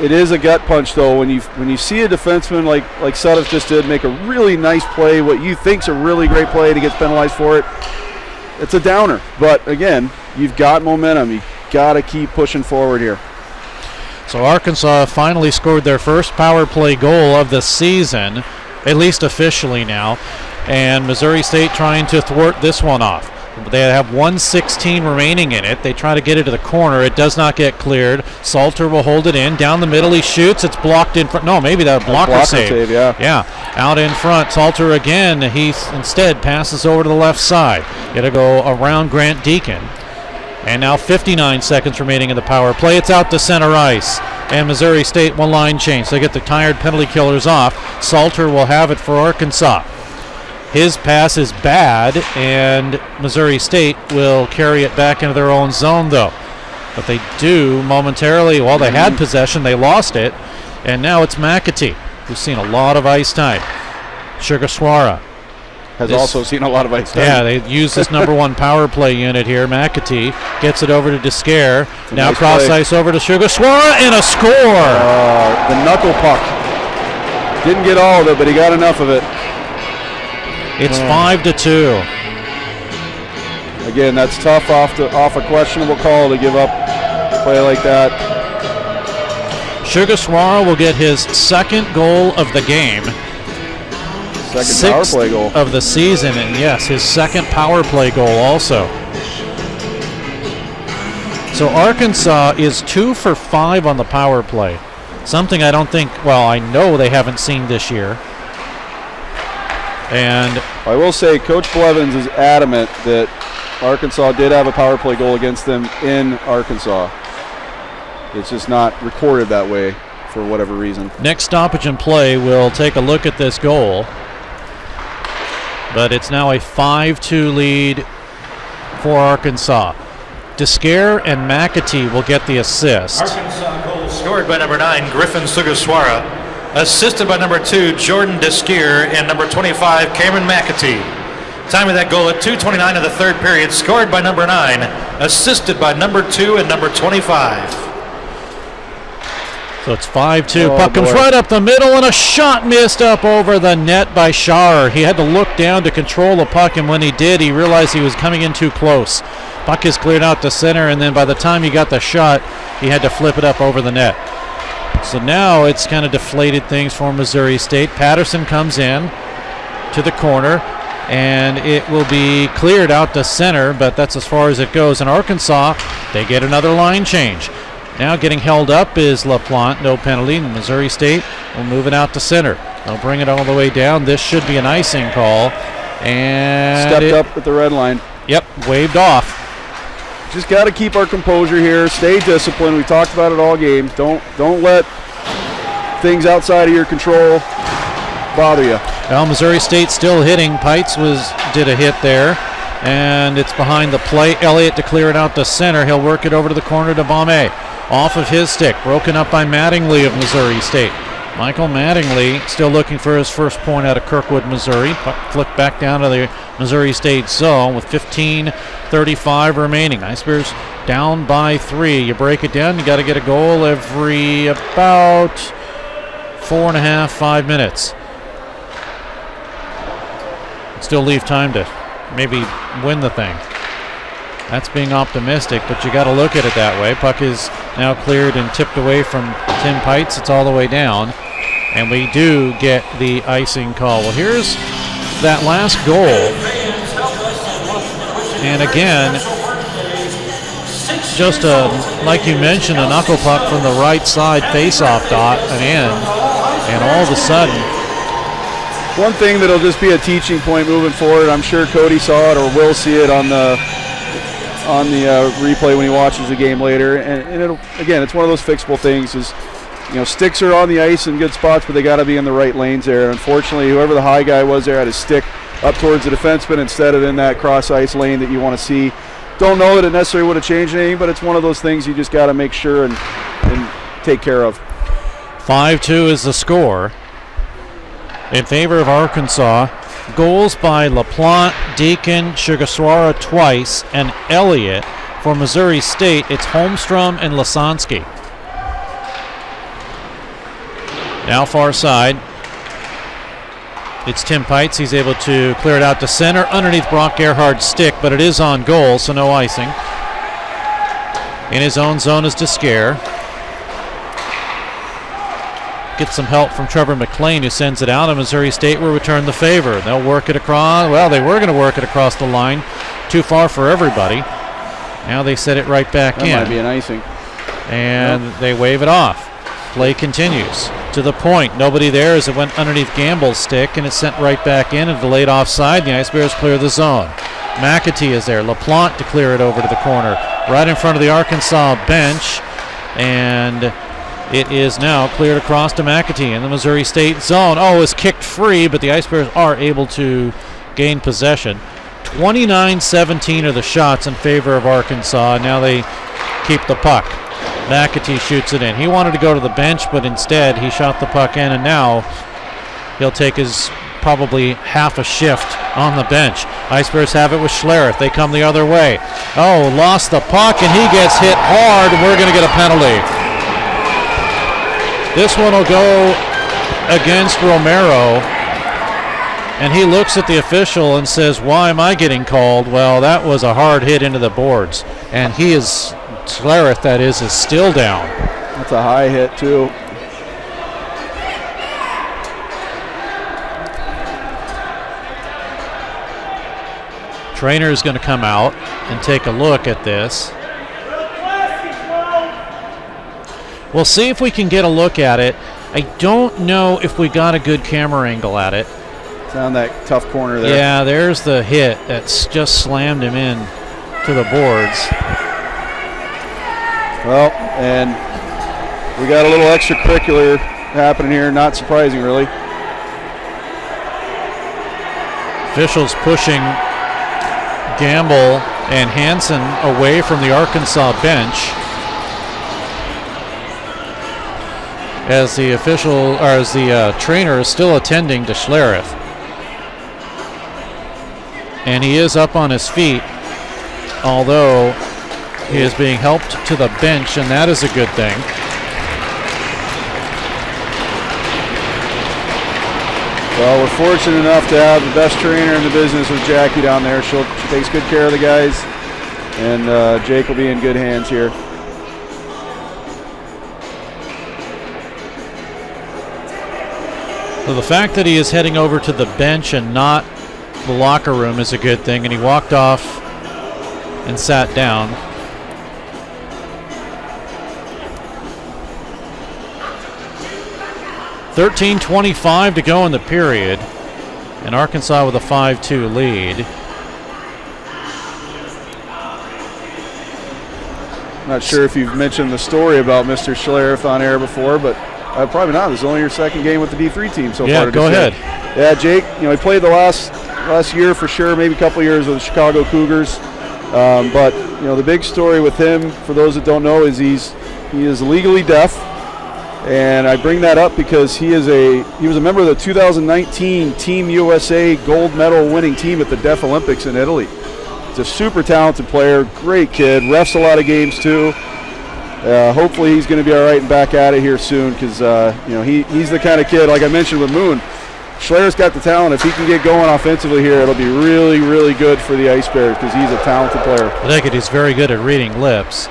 C: it is a gut punch, though, when you see a defenseman like Sudduth just did make a really nice play, what you think's a really great play, and he gets penalized for it. It's a downer. But again, you've got momentum. You got to keep pushing forward here.
B: So Arkansas finally scored their first power play goal of the season, at least officially now, and Missouri State trying to thwart this one off. They have 1:16 remaining in it. They try to get it to the corner. It does not get cleared. Salter will hold it in. Down the middle he shoots. It's blocked in front. No, maybe that blocker save. Yeah, out in front. Salter again. He instead passes over to the left side. It'll go around Grant Deacon. And now 59 seconds remaining in the power play. It's out to center ice. And Missouri State one line change. They get the tired penalty killers off. Salter will have it for Arkansas. His pass is bad, and Missouri State will carry it back into their own zone, though. But they do momentarily, while they had possession, they lost it. And now it's McAtee, who's seen a lot of ice time. Sugaswara
C: has also seen a lot of ice time.
B: Yeah, they use this number one power play unit here. McAtee gets it over to Descaire. Now nice cross play. Ice over to Sugaswara, and a score!
C: The knuckle puck. Didn't get all of it, but he got enough of it.
B: It's 5-2.
C: Again, that's tough off a questionable call to give up a play like that.
B: Sugaswara will get his second goal of the game.
C: Second power play goal
B: of the season, and yes, his second power play goal also. So Arkansas is 2 for 5 on the power play. Something I don't think, well, I know they haven't seen this year. And
C: I will say Coach Blevins is adamant that Arkansas did have a power play goal against them in Arkansas. It's just not recorded that way for whatever reason.
B: Next stoppage in play, we'll take a look at this goal. But it's now a 5-2 lead for Arkansas. Descaire and McAtee will get the assist.
D: Arkansas goal scored by number 9, Griffin Sugaswara. Assisted by number 2, Jordan Descaire, and number 25, Cameron McAtee. Time of that goal at 2:29 of the third period, scored by number 9, assisted by number 2 and number 25.
B: So it's 5-2. Puck comes right up the middle, and a shot missed up over the net by Schauer. He had to look down to control the puck, and when he did, he realized he was coming in too close. Puck is cleared out to center, and then by the time he got the shot, he had to flip it up over the net. So now it's kind of deflated things for Missouri State. Patterson comes in to the corner, and it will be cleared out to center, but that's as far as it goes. In Arkansas, they get another line change. Now getting held up is LaPlante, no penalty. Missouri State will move it out to center. They'll bring it all the way down. This should be an icing call. And
C: stepped up at the red line.
B: Yep, waved off.
C: Just got to keep our composure here. Stay disciplined. We talked about it all game. Don't let things outside of your control bother you.
B: Well, Missouri State still hitting. Pites did a hit there, and it's behind the plate. Elliott to clear it out to center. He'll work it over to the corner to Baume. Off of his stick, broken up by Mattingly of Missouri State. Michael Mattingly still looking for his first point out of Kirkwood, Missouri. Puck flipped back down to the Missouri State zone with 15:35 remaining. Ice Bears down by 3. You break it down, you got to get a goal every about 4.5, 5 minutes. Still leave time to maybe win the thing. That's being optimistic, but you got to look at it that way. Puck is now cleared and tipped away from Tim Pites. It's all the way down, and we do get the icing call. Well, here's that last goal, and again, just like you mentioned, a knuckle puck from the right side face-off dot and in, and all of a sudden,
C: one thing that'll just be a teaching point moving forward. I'm sure Cody saw it or will see it on the replay when he watches the game later, and it'll, again, it's one of those fixable things. Is, sticks are on the ice in good spots, but they got to be in the right lanes there. Unfortunately, whoever the high guy was there had his stick up towards the defenseman instead of in that cross ice lane that you want to see. Don't know that it necessarily would have changed anything, but it's one of those things you just got to make sure and take care of.
B: 5-2 is the score in favor of Arkansas. Goals by LaPlante, Deacon, Sugaswara twice, and Elliott. For Missouri State, it's Holmstrom and Lasansky. Now far side. It's Tim Pites. He's able to clear it out to center underneath Brock Gerhard's stick, but it is on goal, so no icing. In his own zone is Descare. Gets some help from Trevor McLean, who sends it out, and Missouri State will return the favor. They'll work it across. Well, they were going to work it across the line. Too far for everybody. Now they set it right back in.
C: That might be an icing.
B: And they wave it off. Play continues. To the point. Nobody there as it went underneath Gamble's stick, and it's sent right back in and delayed offside. The Ice Bears clear the zone. McAtee is there. LaPlante to clear it over to the corner. Right in front of the Arkansas bench. And it is now cleared across to McAtee in the Missouri State zone. Oh, it's kicked free, but the Ice Bears are able to gain possession. 29-17 are the shots in favor of Arkansas. Now they keep the puck. McAtee shoots it in. He wanted to go to the bench, but instead he shot the puck in, and now he'll take his probably half a shift on the bench. Ice Bears have it with Schlereth. They come the other way. Oh, lost the puck, and he gets hit hard, and we're going to get a penalty. This one will go against Romero, and he looks at the official and says, why am I getting called? Well, that was a hard hit into the boards, and he is, Schlereth that is still down.
C: That's a high hit too.
B: Trainer is going to come out and take a look at this. We'll see if we can get a look at it. I don't know if we got a good camera angle at it.
C: It's on that tough corner there.
B: Yeah, there's the hit that's just slammed him in to the boards.
C: Well, and we got a little extracurricular happening here. Not surprising, really.
B: Officials pushing Gamble and Hansen away from the Arkansas bench, as the trainer is still attending to Schlereth. And he is up on his feet, although he is being helped to the bench, and that is a good thing.
C: Well, we're fortunate enough to have the best trainer in the business with Jackie down there. She takes good care of the guys, and Jake will be in good hands here.
B: So the fact that he is heading over to the bench and not the locker room is a good thing, and he walked off and sat down. .13:25 to go in the period, and Arkansas with a 5-2 lead.
C: Not sure if you've mentioned the story about Mr. Schlereth on air before, but probably not. This is only your second game with the D3 team so far.
B: Yeah, go ahead.
C: Yeah, Jake, he played the last year for sure, maybe a couple of years with the Chicago Cougars. But the big story with him, for those that don't know, is he is legally deaf. And I bring that up because he was a member of the 2019 Team USA gold medal winning team at the Deaf Olympics in Italy. He's a super talented player, great kid, refs a lot of games too. Hopefully he's going to be all right and back at it here soon, because he's the kind of kid, like I mentioned with Moon, Schler's got the talent. If he can get going offensively here, it'll be really, really good for the Ice Bears because he's a talented player.
B: I think he's very good at reading lips.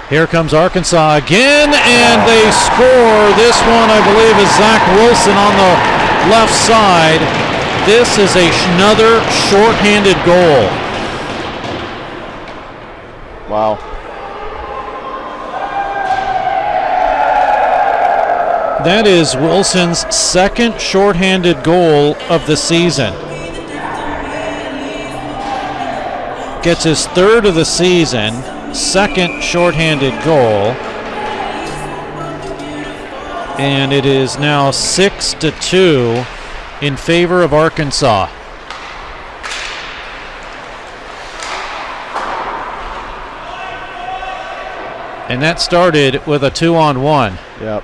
B: Here comes Arkansas again, and they score. This one, I believe, is Zach Wilson on the left side. This is another shorthanded goal.
C: Wow.
B: That is Wilson's second shorthanded goal of the season. Gets his third of the season, second shorthanded goal. And it is now 6-2 in favor of Arkansas. And that started with a 2-on-1.
C: Yep.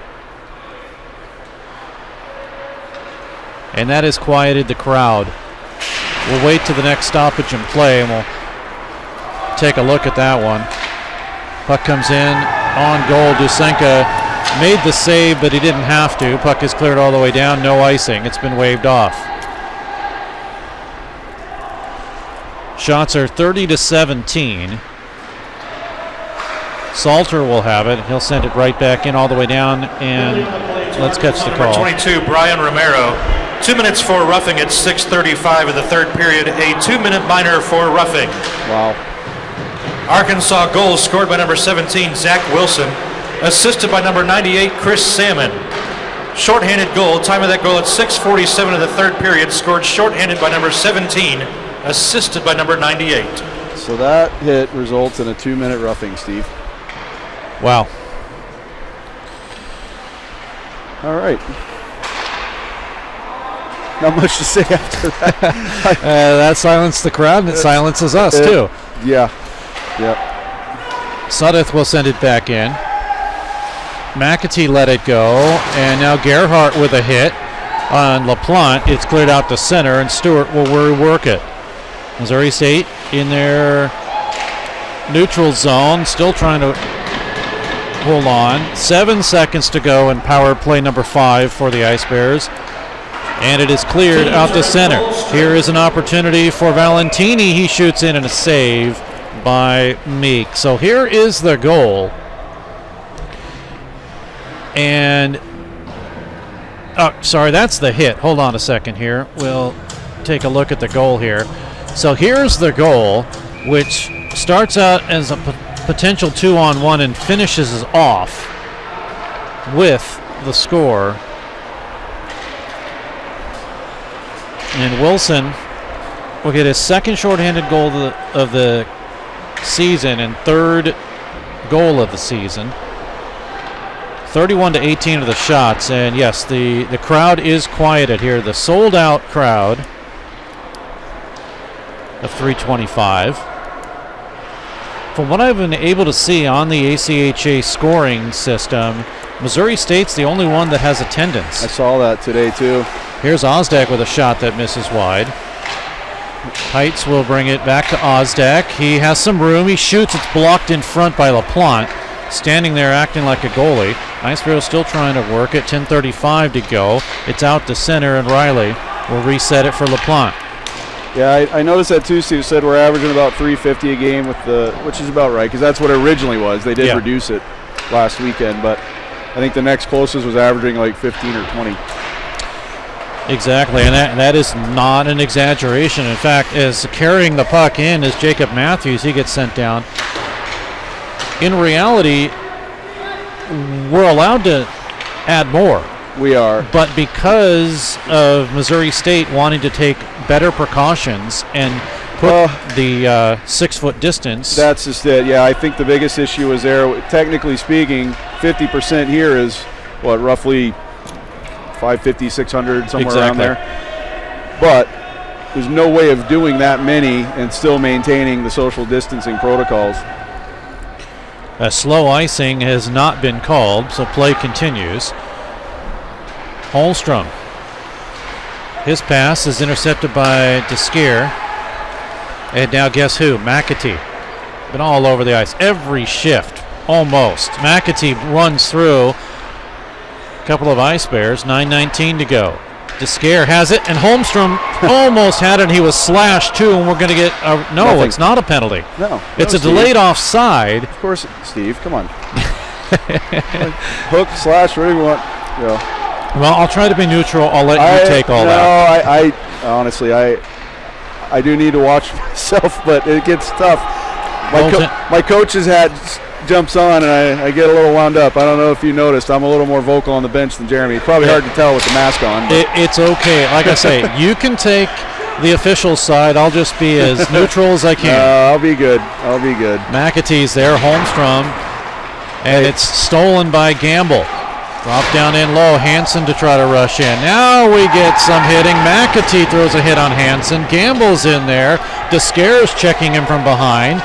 B: And that has quieted the crowd. We'll wait to the next stoppage and play, and we'll take a look at that one. Puck comes in on goal. Dusenka made the save, but he didn't have to. Puck is cleared all the way down. No icing. It's been waved off. Shots are 30-17. Salter will have it. He'll send it right back in all the way down, and let's catch the call.
D: Number 22, Brian Romero. 2 minutes for roughing at 6:35 of the third period. A 2-minute minor for roughing.
C: Wow.
D: Arkansas goal scored by number 17, Zach Wilson. Assisted by number 98, Chris Salmon. Shorthanded goal. Time of that goal at 6:47 of the third period. Scored shorthanded by number 17. Assisted by number 98.
C: So that hit results in a 2-minute roughing, Steve.
B: Wow.
C: All right. Not much to say after that.
B: That silenced the crowd, and it silences us, too.
C: Yeah. Yep.
B: Sudduth will send it back in. McAtee let it go, and now Gerhardt with a hit on LaPlante. It's cleared out to center, and Stewart will rework it. Missouri State in their neutral zone, still trying to hold on. 7 seconds to go in power play number 5 for the Ice Bears. And it is cleared out to center. Here is an opportunity for Valentini. He shoots in and a save by Meek. So here is the goal. And, sorry, that's the hit. Hold on a second here. We'll take a look at the goal here. So here's the goal, which starts out as a potential 2-on-1 and finishes off with the score. And Wilson will get his second shorthanded goal of the season and third goal of the season. 31-18 of the shots, and yes, the crowd is quieted here. The sold-out crowd of 325. From what I've been able to see on the ACHA scoring system, Missouri State's the only one that has attendance.
C: I saw that today, too.
B: Here's Ozdak with a shot that misses wide. Heitz will bring it back to Ozdak. He has some room. He shoots. It's blocked in front by LaPlante. Standing there acting like a goalie. Ice Bears still trying to work it. 10:35 to go. It's out to center, and Riley will reset it for LaPlante.
C: Yeah, I noticed that too. Steve said we're averaging about 350 a game which is about right because that's what it originally was. They did reduce it last weekend, but I think the next closest was averaging like 15 or 20.
B: Exactly, and that is not an exaggeration. In fact, as carrying the puck in is Jacob Matthews. He gets sent down. In reality, we're allowed to add more.
C: We are.
B: But because of Missouri State wanting to take better precautions and put the 6-foot distance.
C: That's just it. Yeah, I think the biggest issue was there. Technically speaking, 50% here is, what, roughly 550, 600, somewhere around there. But there's no way of doing that many and still maintaining the social distancing protocols.
B: A slow icing has not been called, so play continues. Holmstrom. His pass is intercepted by Deskeer. And now guess who? McAtee. Been all over the ice. Every shift, almost. McAtee runs through a couple of Ice Bears. 9:19 to go. DeScare has it, and Holmstrom almost had it, and he was slashed too, and we're going to get
C: Nothing.
B: It's not a penalty.
C: No.
B: It's a
C: Steve.
B: delayed offside.
C: Of course, Steve, come on. Hook, slash, whatever you want. Yeah.
B: Well, I'll try to be neutral. I'll let you take all that.
C: I honestly, I do need to watch myself, but it gets tough. My coach's hat jumps on, and I get a little wound up. I don't know if you noticed. I'm a little more vocal on the bench than Jeremy. Probably hard to tell with the mask on.
B: It's okay. Like I say, you can take the official side. I'll just be as neutral as I can.
C: I'll be good.
B: McAtee's there, Holmstrom, and it's stolen by Gamble. Drop down in low, Hansen to try to rush in. Now we get some hitting. McAtee throws a hit on Hansen. Gamble's in there. DeScare's checking him from behind.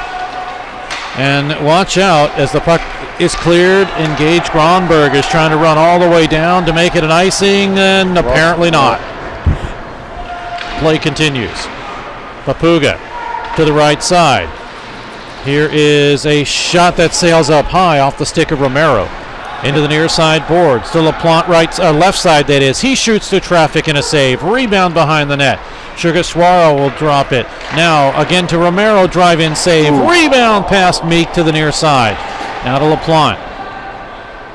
B: And watch out as the puck is cleared. Engage Gronberg is trying to run all the way down to make it an icing, and apparently not. Play continues. Papuga to the right side. Here is a shot that sails up high off the stick of Romero. Into the near side boards. To LaPlante left side, that is. He shoots through traffic in a save. Rebound behind the net. Sugaswara will drop it. Now again to Romero, drive-in save. Rebound past Meek to the near side. Now to LaPlante.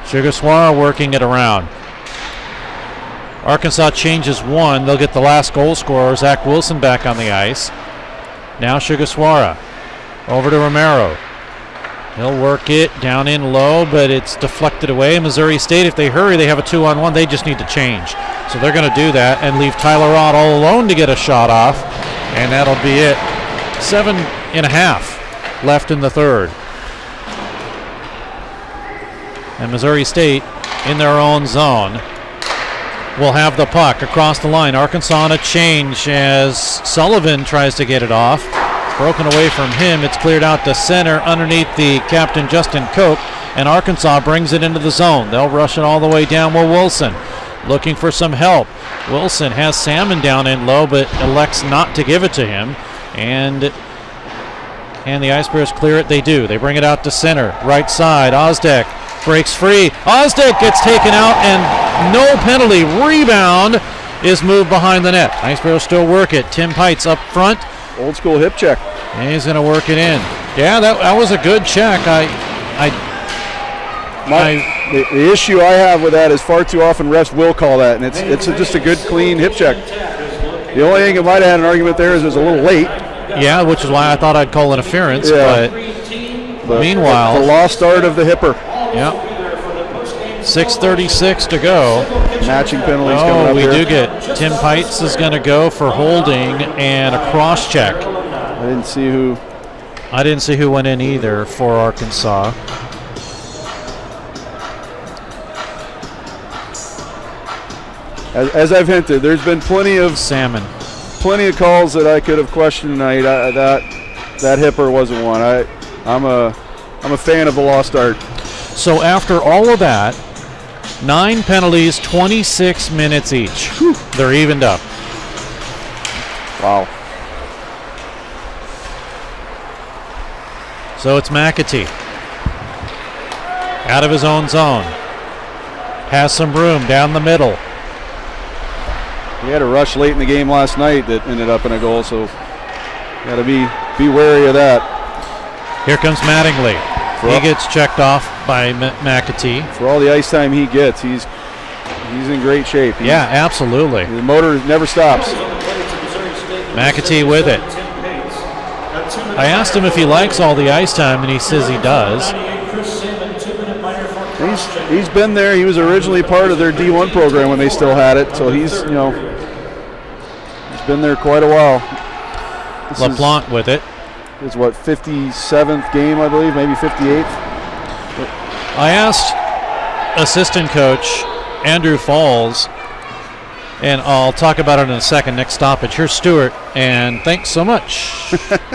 B: Sugaswara working it around. Arkansas changes one. They'll get the last goal scorer, Zach Wilson, back on the ice. Now Sugaswara. Over to Romero. He'll work it down in low, but it's deflected away. Missouri State, if they hurry, they have a 2-on-1. They just need to change. So they're going to do that and leave Tyler Rott all alone to get a shot off. And that'll be it. 7.5 left in the third. And Missouri State in their own zone will have the puck across the line. Arkansas on a change as Sullivan tries to get it off. Broken away from him. It's cleared out to center underneath the captain, Justin Koch, and Arkansas brings it into the zone. They'll rush it all the way down with Wilson, looking for some help. Wilson has Salmon down in low, but elects not to give it to him. And the Ice Bears clear it. They do. They bring it out to center. Right side. Ozdek breaks free. Ozdek gets taken out, and no penalty. Rebound is moved behind the net. Ice Bears still work it. Tim Pites up front.
C: Old school hip check.
B: And he's going to work it in. Yeah, that was a good check.
C: The issue I have with that is far too often refs will call that, and it's just a good, clean hip check. The only thing I might have had an argument there is it was a little late.
B: Yeah, which is why I thought I'd call interference.
C: Yeah.
B: But meanwhile,
C: the lost start of the hipper.
B: Yeah. 6:36 to go.
C: Matching penalties coming up
B: we
C: here.
B: do get Tim Pites is going to go for holding and a cross check.
C: I didn't see who
B: went in either for Arkansas.
C: As I've hinted, there's been plenty of calls that I could have questioned tonight. That hipper wasn't one. I'm a fan of the lost start.
B: So after all of that, 9 penalties, 26 minutes each.
C: Whew.
B: They're evened up.
C: Wow.
B: So it's McAtee. Out of his own zone. Has some room down the middle.
C: He had a rush late in the game last night that ended up in a goal, so got to be wary of that.
B: Here comes Mattingly. He gets checked off by McAtee.
C: For all the ice time he gets, he's in great shape.
B: Yeah, absolutely.
C: The motor never stops.
B: McAtee with it. I asked him if he likes all the ice time, and he says he does.
C: He's been there. He was originally part of their D1 program when they still had it, so he's been there quite a while.
B: LaPlante with it.
C: It's 57th game, I believe, maybe 58th.
B: I asked assistant coach Andrew Falls, and I'll talk about it in a second. Next stoppage. Here's Stewart, and thanks so much,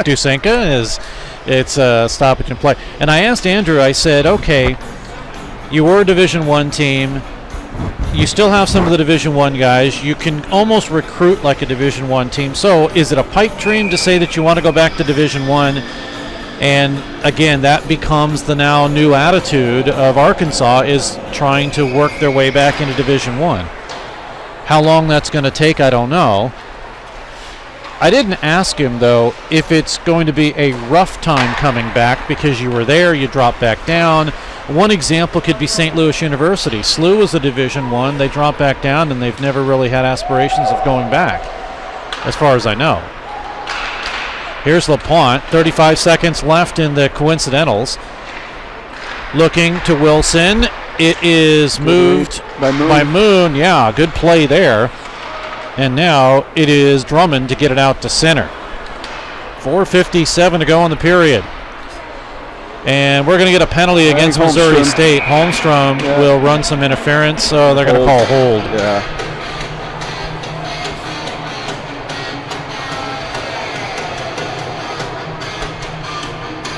B: Dusenka. It's a stoppage in play. And I asked Andrew, I said, okay, you were a Division I team. You still have some of the Division I guys. You can almost recruit like a Division I team. So is it a pipe dream to say that you want to go back to Division I? And again, that becomes the now new attitude of Arkansas, is trying to work their way back into Division I. How long that's going to take, I don't know. I didn't ask him, though, if it's going to be a rough time coming back because you were there, you dropped back down. One example could be St. Louis University. SLU is a Division I. They dropped back down, and they've never really had aspirations of going back, as far as I know. Here's LaPointe. 35 seconds left in the coincidentals. Looking to Wilson. It is moved by Moon. Yeah, good play there. And now it is Drummond to get it out to center. 4:57 to go in the period. And we're going to get a penalty against Missouri State. Holmstrom will run some interference, so they're going to call hold.
C: Yeah.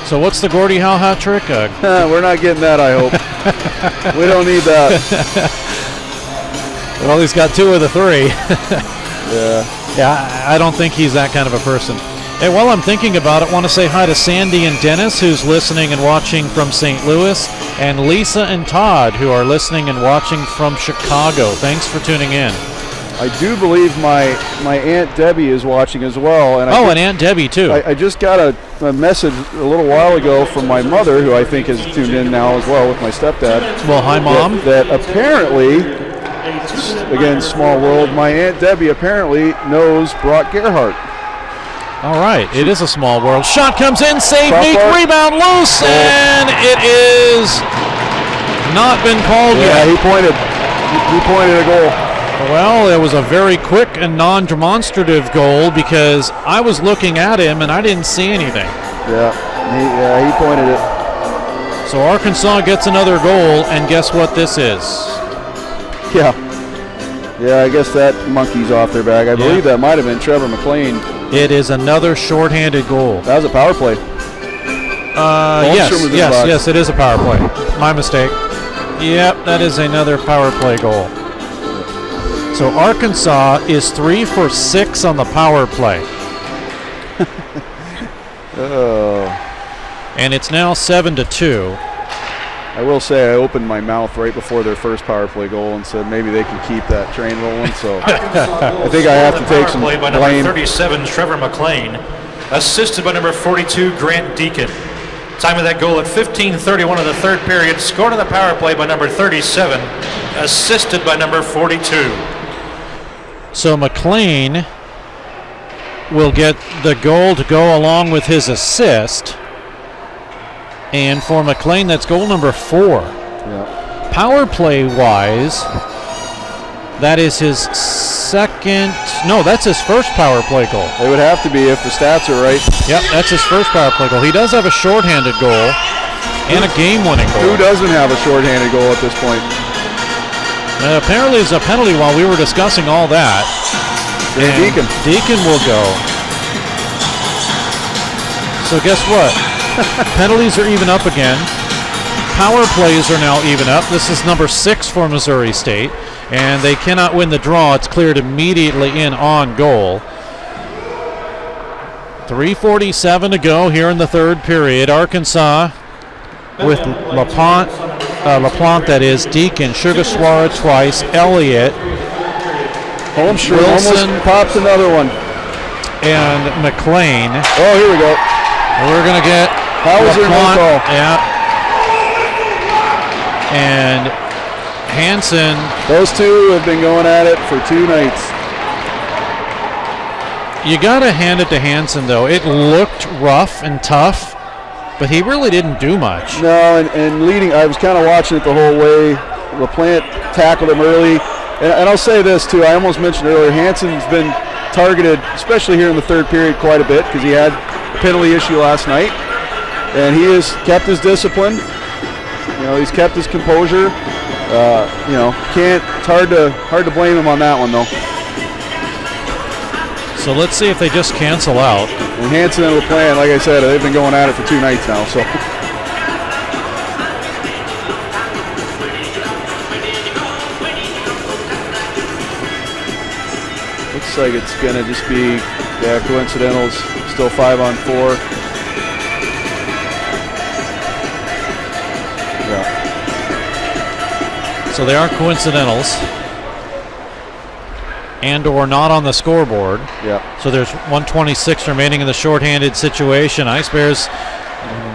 B: So what's the Gordie Howe hat trick?
C: We're not getting that, I hope. We don't need that.
B: Well, he's got 2 of the 3.
C: Yeah,
B: I don't think he's that kind of a person. And while I'm thinking about it, I want to say hi to Sandy and Dennis, who's listening and watching from St. Louis, and Lisa and Todd, who are listening and watching from Chicago. Thanks for tuning in.
C: I do believe my Aunt Debbie is watching as well. And
B: and Aunt Debbie, too.
C: I just got a message a little while ago from my mother, who I think has tuned in now as well with my stepdad.
B: Well, hi, Mom.
C: That apparently... Again, small world. My Aunt Debbie apparently knows Brock Gerhardt.
B: All right, it is a small world. Shot comes in, save, Meek, rebound loose, and it is not been called yet.
C: Yeah, he pointed a goal.
B: Well, it was a very quick and non-demonstrative goal because I was looking at him and I didn't see anything.
C: Yeah, he pointed it.
B: So Arkansas gets another goal, and guess what this is?
C: Yeah, I guess that monkey's off their back. I believe that might have been Trevor McLean.
B: It is another shorthanded goal.
C: That was a power play.
B: Yes, it is a power play. My mistake. Yep, that is another power play goal. So Arkansas is 3 for 6 on the power play. And it's now 7-2.
C: I will say I opened my mouth right before their first power play goal and said maybe they can keep that train rolling. So I think I have to take some
D: blame. By number 37, Trevor McLean, assisted by number 42, Grant Deacon. Time of that goal at 15:31 of the third period. Scored on the power play by number 37, assisted by number 42.
B: So McLean will get the goal to go along with his assist. And for McLean, that's goal number 4.
C: Yeah.
B: Power play wise, that is his second. No, that's his first power play goal.
C: It would have to be if the stats are right.
B: Yep, that's his first power play goal. He does have a shorthanded goal and a game-winning goal.
C: Who doesn't have a shorthanded goal at this point?
B: Apparently, it's a penalty while we were discussing all that.
C: And
B: Deacon will go. So guess what? Penalties are even up again. Power plays are now even up. This is number 6 for Missouri State, and they cannot win the draw. It's cleared immediately in on goal. 3:47 to go here in the third period. Arkansas with LaPlante, that is, Deacon, Sugaswara twice, Elliott,
C: Holmstrom
B: Wilson,
C: almost popped another one,
B: and McLean.
C: Oh, here we go.
B: We're going to get LaPlante, and Hansen.
C: Those two have been going at it for 2 nights.
B: You got to hand it to Hansen, though. It looked rough and tough, but he really didn't do much.
C: No, and leading, I was kind of watching it the whole way. LaPlante tackled him early. And I'll say this, too. I almost mentioned earlier, Hansen's been targeted, especially here in the third period, quite a bit because he had a penalty issue last night. And he has kept his discipline. You know, he's kept his composure. You know, it's hard to blame him on that one, though.
B: So let's see if they just cancel out.
C: And Hansen and LaPlante, like I said, they've been going at it for 2 nights now. So. Looks like it's going to just be, coincidentals. Still 5-on-4.
B: So they are coincidentals. and or not on the scoreboard.
C: Yeah.
B: So there's 1:26 remaining in the shorthanded situation. Ice Bears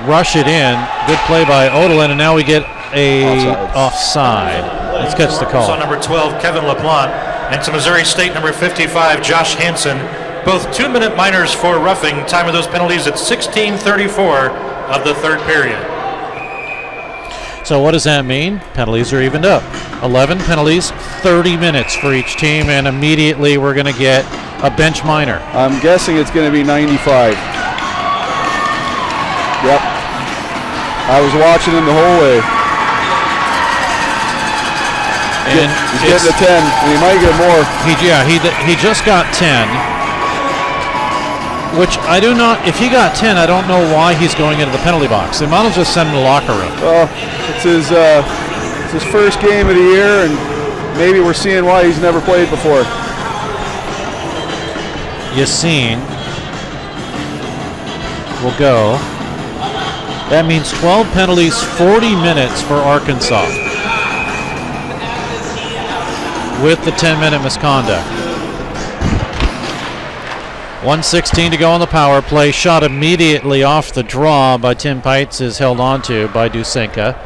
B: rush it in. Good play by Odelin, and now we get a offside. Let's catch the call.
D: So number 12, Kevin LaPlante, and to Missouri State, number 55, Josh Hansen. Both 2-minute minors for roughing. Time of those penalties at 16:34 of the third period.
B: So what does that mean? Penalties are evened up. 11 penalties, 30 minutes for each team, and immediately we're going to get a bench minor.
C: I'm guessing it's going to be 95. Yep. I was watching him the whole way.
B: And
C: he's getting a 10, and he might get more.
B: He just got 10, which I do not. If he got 10, I don't know why he's going into the penalty box. They might as well just send him to the locker room.
C: Well, it's his first game of the year, and maybe we're seeing why he's never played before.
B: Yassine will go. That means 12 penalties, 40 minutes for Arkansas, with the 10-minute misconduct. 1:16 to go on the power play. Shot immediately off the draw by Tim Pites is held onto by Dusenka.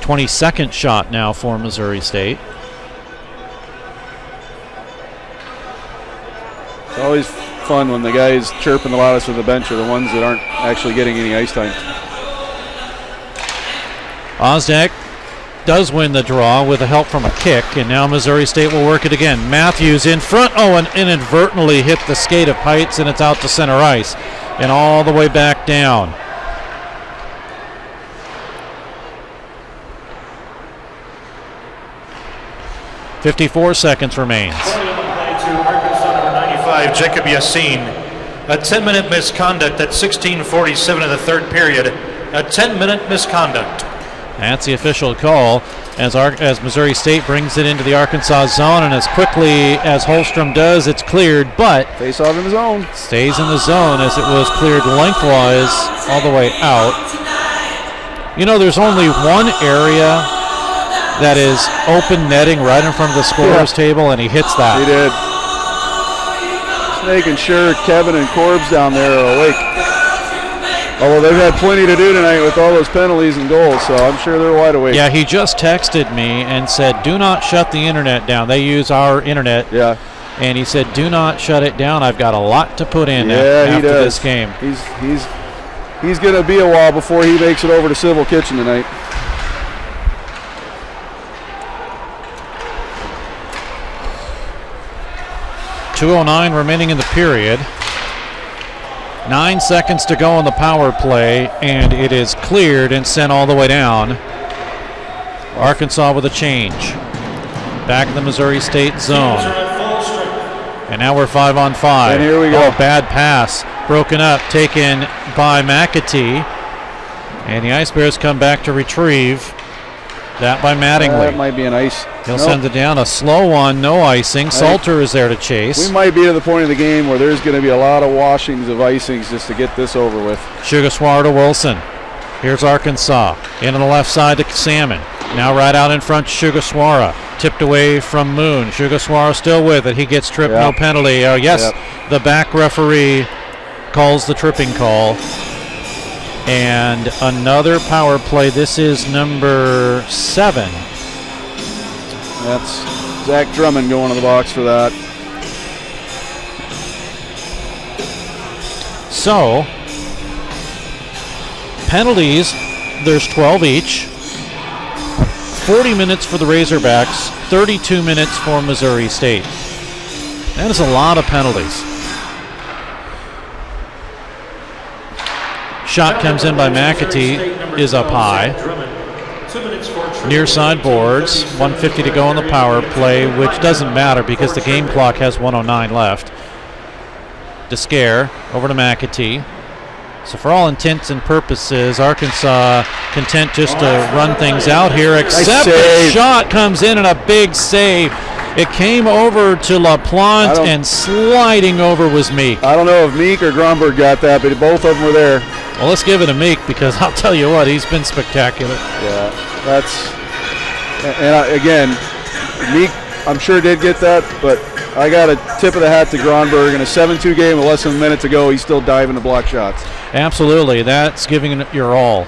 B: 22nd shot now for Missouri State.
C: It's always fun when the guys chirping the loudest from the bench are the ones that aren't actually getting any ice time.
B: Ozdak does win the draw with the help from a kick, and now Missouri State will work it again. Matthews in front, and inadvertently hit the skate of Pites, and it's out to center ice and all the way back down. .54 seconds remains.
D: Arkansas number 95, Jacob Yassine. A 10-minute misconduct at 16:47 of the third period. A 10-minute misconduct.
B: That's the official call as Missouri State brings it into the Arkansas zone, and as quickly as Holstrom does, it's cleared, but
C: face off in the zone.
B: Stays in the zone as it was cleared lengthwise all the way out. You know, there's only one area that is open netting right in front of the scorer's table, and he hits that.
C: He did. Just making sure Kevin and Corbs down there are awake. Although they've had plenty to do tonight with all those penalties and goals, so I'm sure they're wide awake.
B: Yeah, he just texted me and said, do not shut the internet down. They use our internet.
C: Yeah.
B: And he said, do not shut it down. I've got a lot to put in after this game.
C: He's going to be a while before he makes it over to Civil Kitchen tonight.
B: .209 remaining in the period. 9 seconds to go on the power play, and it is cleared and sent all the way down. Arkansas with a change. Back in the Missouri State zone. And now we're 5-on-5.
C: And here we go.
B: Bad pass. Broken up, taken by McAtee. And the Ice Bears come back to retrieve that by Mattingly.
C: That might be an ice.
B: He'll send it down. A slow one, no icing. Salter is there to chase.
C: We might be to the point of the game where there's going to be a lot of washings of icings just to get this over with.
B: Sugaswar to Wilson. Here's Arkansas. In on the left side to Salmon. Now right out in front, Sugaswara. Tipped away from Moon. Sugaswara still with it. He gets tripped, no penalty. The back referee calls the tripping call. And another power play. This is number 7.
C: That's Zach Drummond going to the box for that.
B: So, penalties, there's 12 each. 40 minutes for the Razorbacks, 32 minutes for Missouri State. That is a lot of penalties. Shot comes in by McAtee, is up high. Near side boards, 1:50 to go on the power play, which doesn't matter because the game clock has 1:09 left. Descare over to McAtee. So for all intents and purposes, Arkansas content just to run things out here, except the shot comes in and a big save. It came over to LaPlante, and sliding over was Meek.
C: I don't know if Meek or Gromberg got that, but both of them were there.
B: Well, let's give it to Meek because I'll tell you what, he's been spectacular.
C: Yeah, again, Meek I'm sure did get that, but I got a tip of the hat to Gronberg in a 7-2 game with less than a minute to go. He's still diving to block shots.
B: Absolutely. That's giving it your all.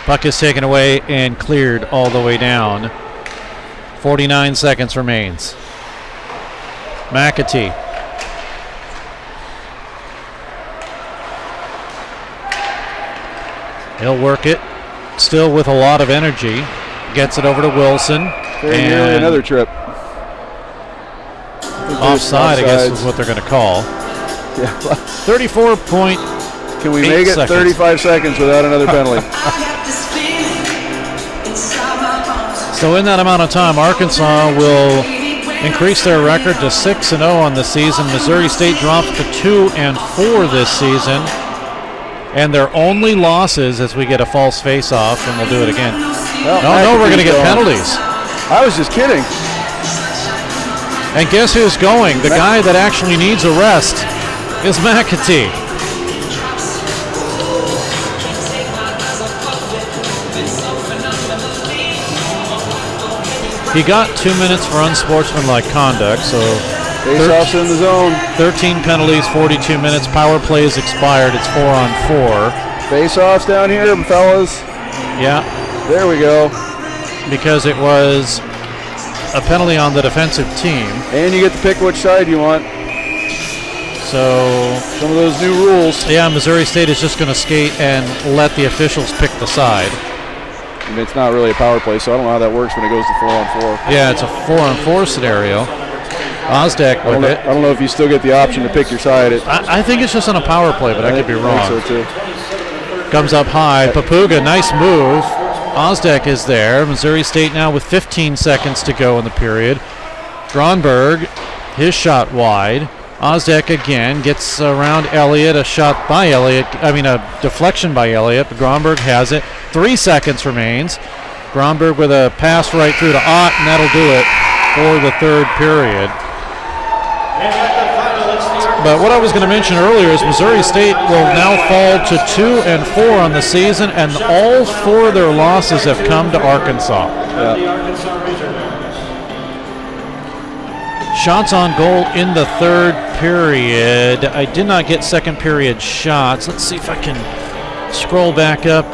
B: Puck is taken away and cleared all the way down. 49 seconds remains. McAtee. He'll work it. Still with a lot of energy. Gets it over to Wilson.
C: Very nearly another trip.
B: Offside, I guess, is what they're going to call.
C: Yeah.
B: 34 point.
C: Can we make it 35 seconds without another penalty?
B: So in that amount of time, Arkansas will increase their record to 6-0 on the season. Missouri State drops to 2-4 this season. And their only losses as we get a false face-off, and we'll do it again.
C: Well,
B: we're going to get penalties.
C: I was just kidding.
B: And guess who's going? The guy that actually needs a rest is McAtee. He got 2 minutes for unsportsmanlike conduct, so
C: face-offs in the zone.
B: 13 penalties, 42 minutes. Power play is expired. It's 4-on-4.
C: Face-offs down here, fellas.
B: Yeah.
C: There we go.
B: Because it was a penalty on the defensive team.
C: And you get to pick which side you want.
B: So
C: some of those new rules.
B: Yeah, Missouri State is just going to skate and let the officials pick the side.
C: And it's not really a power play, so I don't know how that works when it goes to 4-on-4.
B: Yeah, it's a 4-on-4 scenario. Ozdak with it.
C: I don't know if you still get the option to pick your side.
B: I think it's just on a power play, but I could be wrong.
C: I think so too.
B: Comes up high. Papuga, nice move. Ozdak is there. Missouri State now with 15 seconds to go in the period. Gronberg, his shot wide. Ozdak again gets around Elliott. A shot by Elliott. A deflection by Elliott, but Gronberg has it. 3 seconds remains. Gronberg with a pass right through to Ott, and that'll do it for the third period. But what I was going to mention earlier is Missouri State will now fall to 2-4 on the season, and all 4 of their losses have come to Arkansas. Shots on goal in the third period. I did not get second period shots. Let's see if I can scroll back up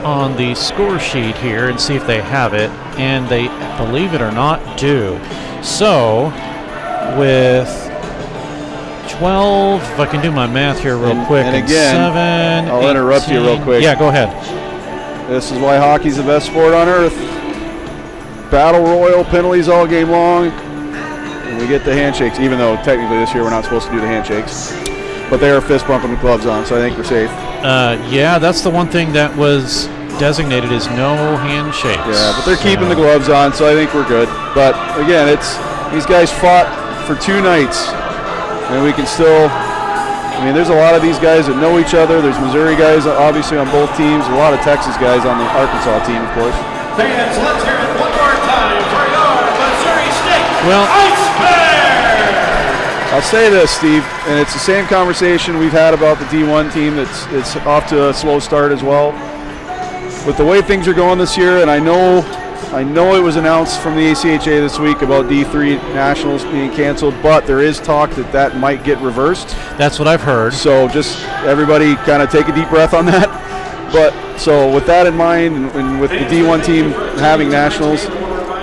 B: on the score sheet here and see if they have it. And they, believe it or not, do. So, with 12, if I can do my math here real quick.
C: And again,
B: 7,
C: I'll interrupt you real quick.
B: Yeah, go ahead.
C: This is why hockey's the best sport on earth. Battle royal, penalties all game long. And we get the handshakes, even though technically this year we're not supposed to do the handshakes. But they are fist bumping with gloves on, so I think we're safe.
B: Yeah, that's the one thing that was designated as no handshakes.
C: Yeah, but they're keeping the gloves on, so I think we're good. But again, these guys fought for 2 nights, and we can still. There's a lot of these guys that know each other. There's Missouri guys, obviously, on both teams. A lot of Texas guys on the Arkansas team, of course.
I: Fans, let's hear it one more time for your Missouri State Ice Bears!
C: I'll say this, Steve, and it's the same conversation we've had about the D1 team that's off to a slow start as well. With the way things are going this year, and I know it was announced from the ACHA this week about D3 Nationals being canceled, but there is talk that might get reversed.
B: That's what I've heard.
C: So just everybody kind of take a deep breath on that. But so with that in mind, and with the D1 team having Nationals,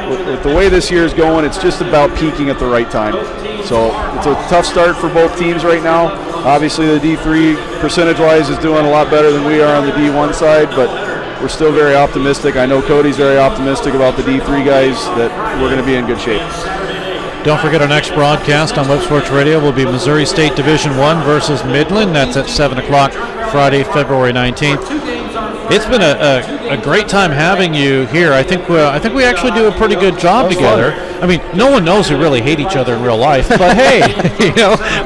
C: with the way this year is going, it's just about peaking at the right time. So it's a tough start for both teams right now. Obviously the D3 percentage-wise is doing a lot better than we are on the D1 side, but we're still very optimistic. I know Cody's very optimistic about the D3 guys, that we're going to be in good shape.
B: Don't forget our next broadcast on Web Sports Radio will be Missouri State Division I versus Midland. That's at 7 o'clock Friday, February 19th. It's been a great time having you here. I think we actually do a pretty good job together. Fun. No one knows we really hate each other in real life, but hey,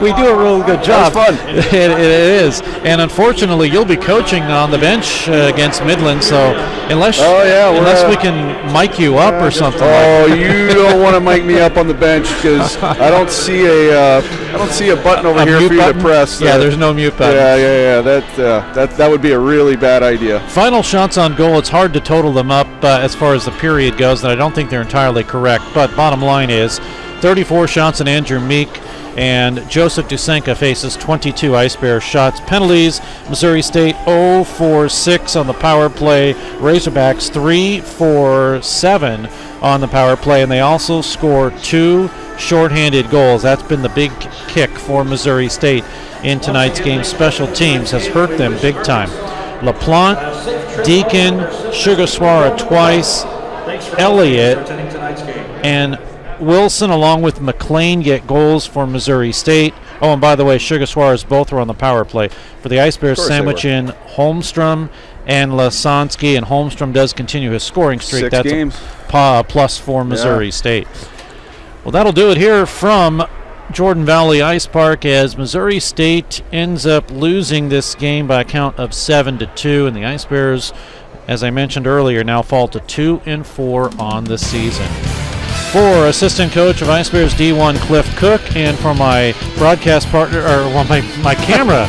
B: we do a real good job.
C: That's fun.
B: It is. And unfortunately, you'll be coaching on the bench against Midland, so unless we can mic you up or something.
C: You don't want to mic me up on the bench because I don't see a button over here for you to press.
B: Yeah, there's no mute button.
C: Yeah. That would be a really bad idea.
B: Final shots on goal, it's hard to total them up as far as the period goes, and I don't think they're entirely correct. But bottom line is, 34 shots and Andrew Meek. And Joseph Dusenka faces 22 Ice Bears shots. Penalties, Missouri State 0 for 6 on the power play. Razorbacks 3 for 7 on the power play. And they also score 2 shorthanded goals. That's been the big kick for Missouri State in tonight's game. Special teams has hurt them big time. LaPlante, Deacon, Sugaswara twice, Elliott, and Wilson along with McLean get goals for Missouri State. Oh, and by the way, Sugaswaras both were on the power play. For the Ice Bears, sandwich in Holmstrom and Lasansky, and Holmstrom does continue his scoring streak.
C: 6
B: That's
C: games.
B: a plus for Missouri State. Well, that'll do it here from Jordan Valley Ice Park as Missouri State ends up losing this game by a count of 7-2, and the Ice Bears, as I mentioned earlier, now fall to 2-4 on the season. For assistant coach of Ice Bears D1 Cliff Cook, and for my broadcast partner, my camera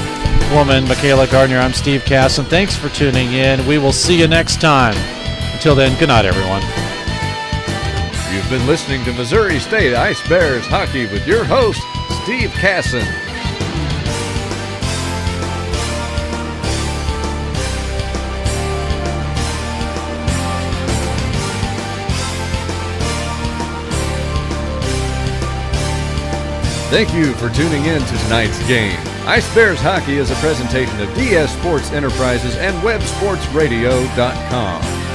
B: woman Michaela Gardner, I'm Steve Casson. Thanks for tuning in. We will see you next time. Until then, good night, everyone.
A: You've been listening to Missouri State Ice Bears Hockey with your host, Steve Casson. Thank you for tuning in to tonight's game. Ice Bears Hockey is a presentation of DS Sports Enterprises and WebSportsRadio.com.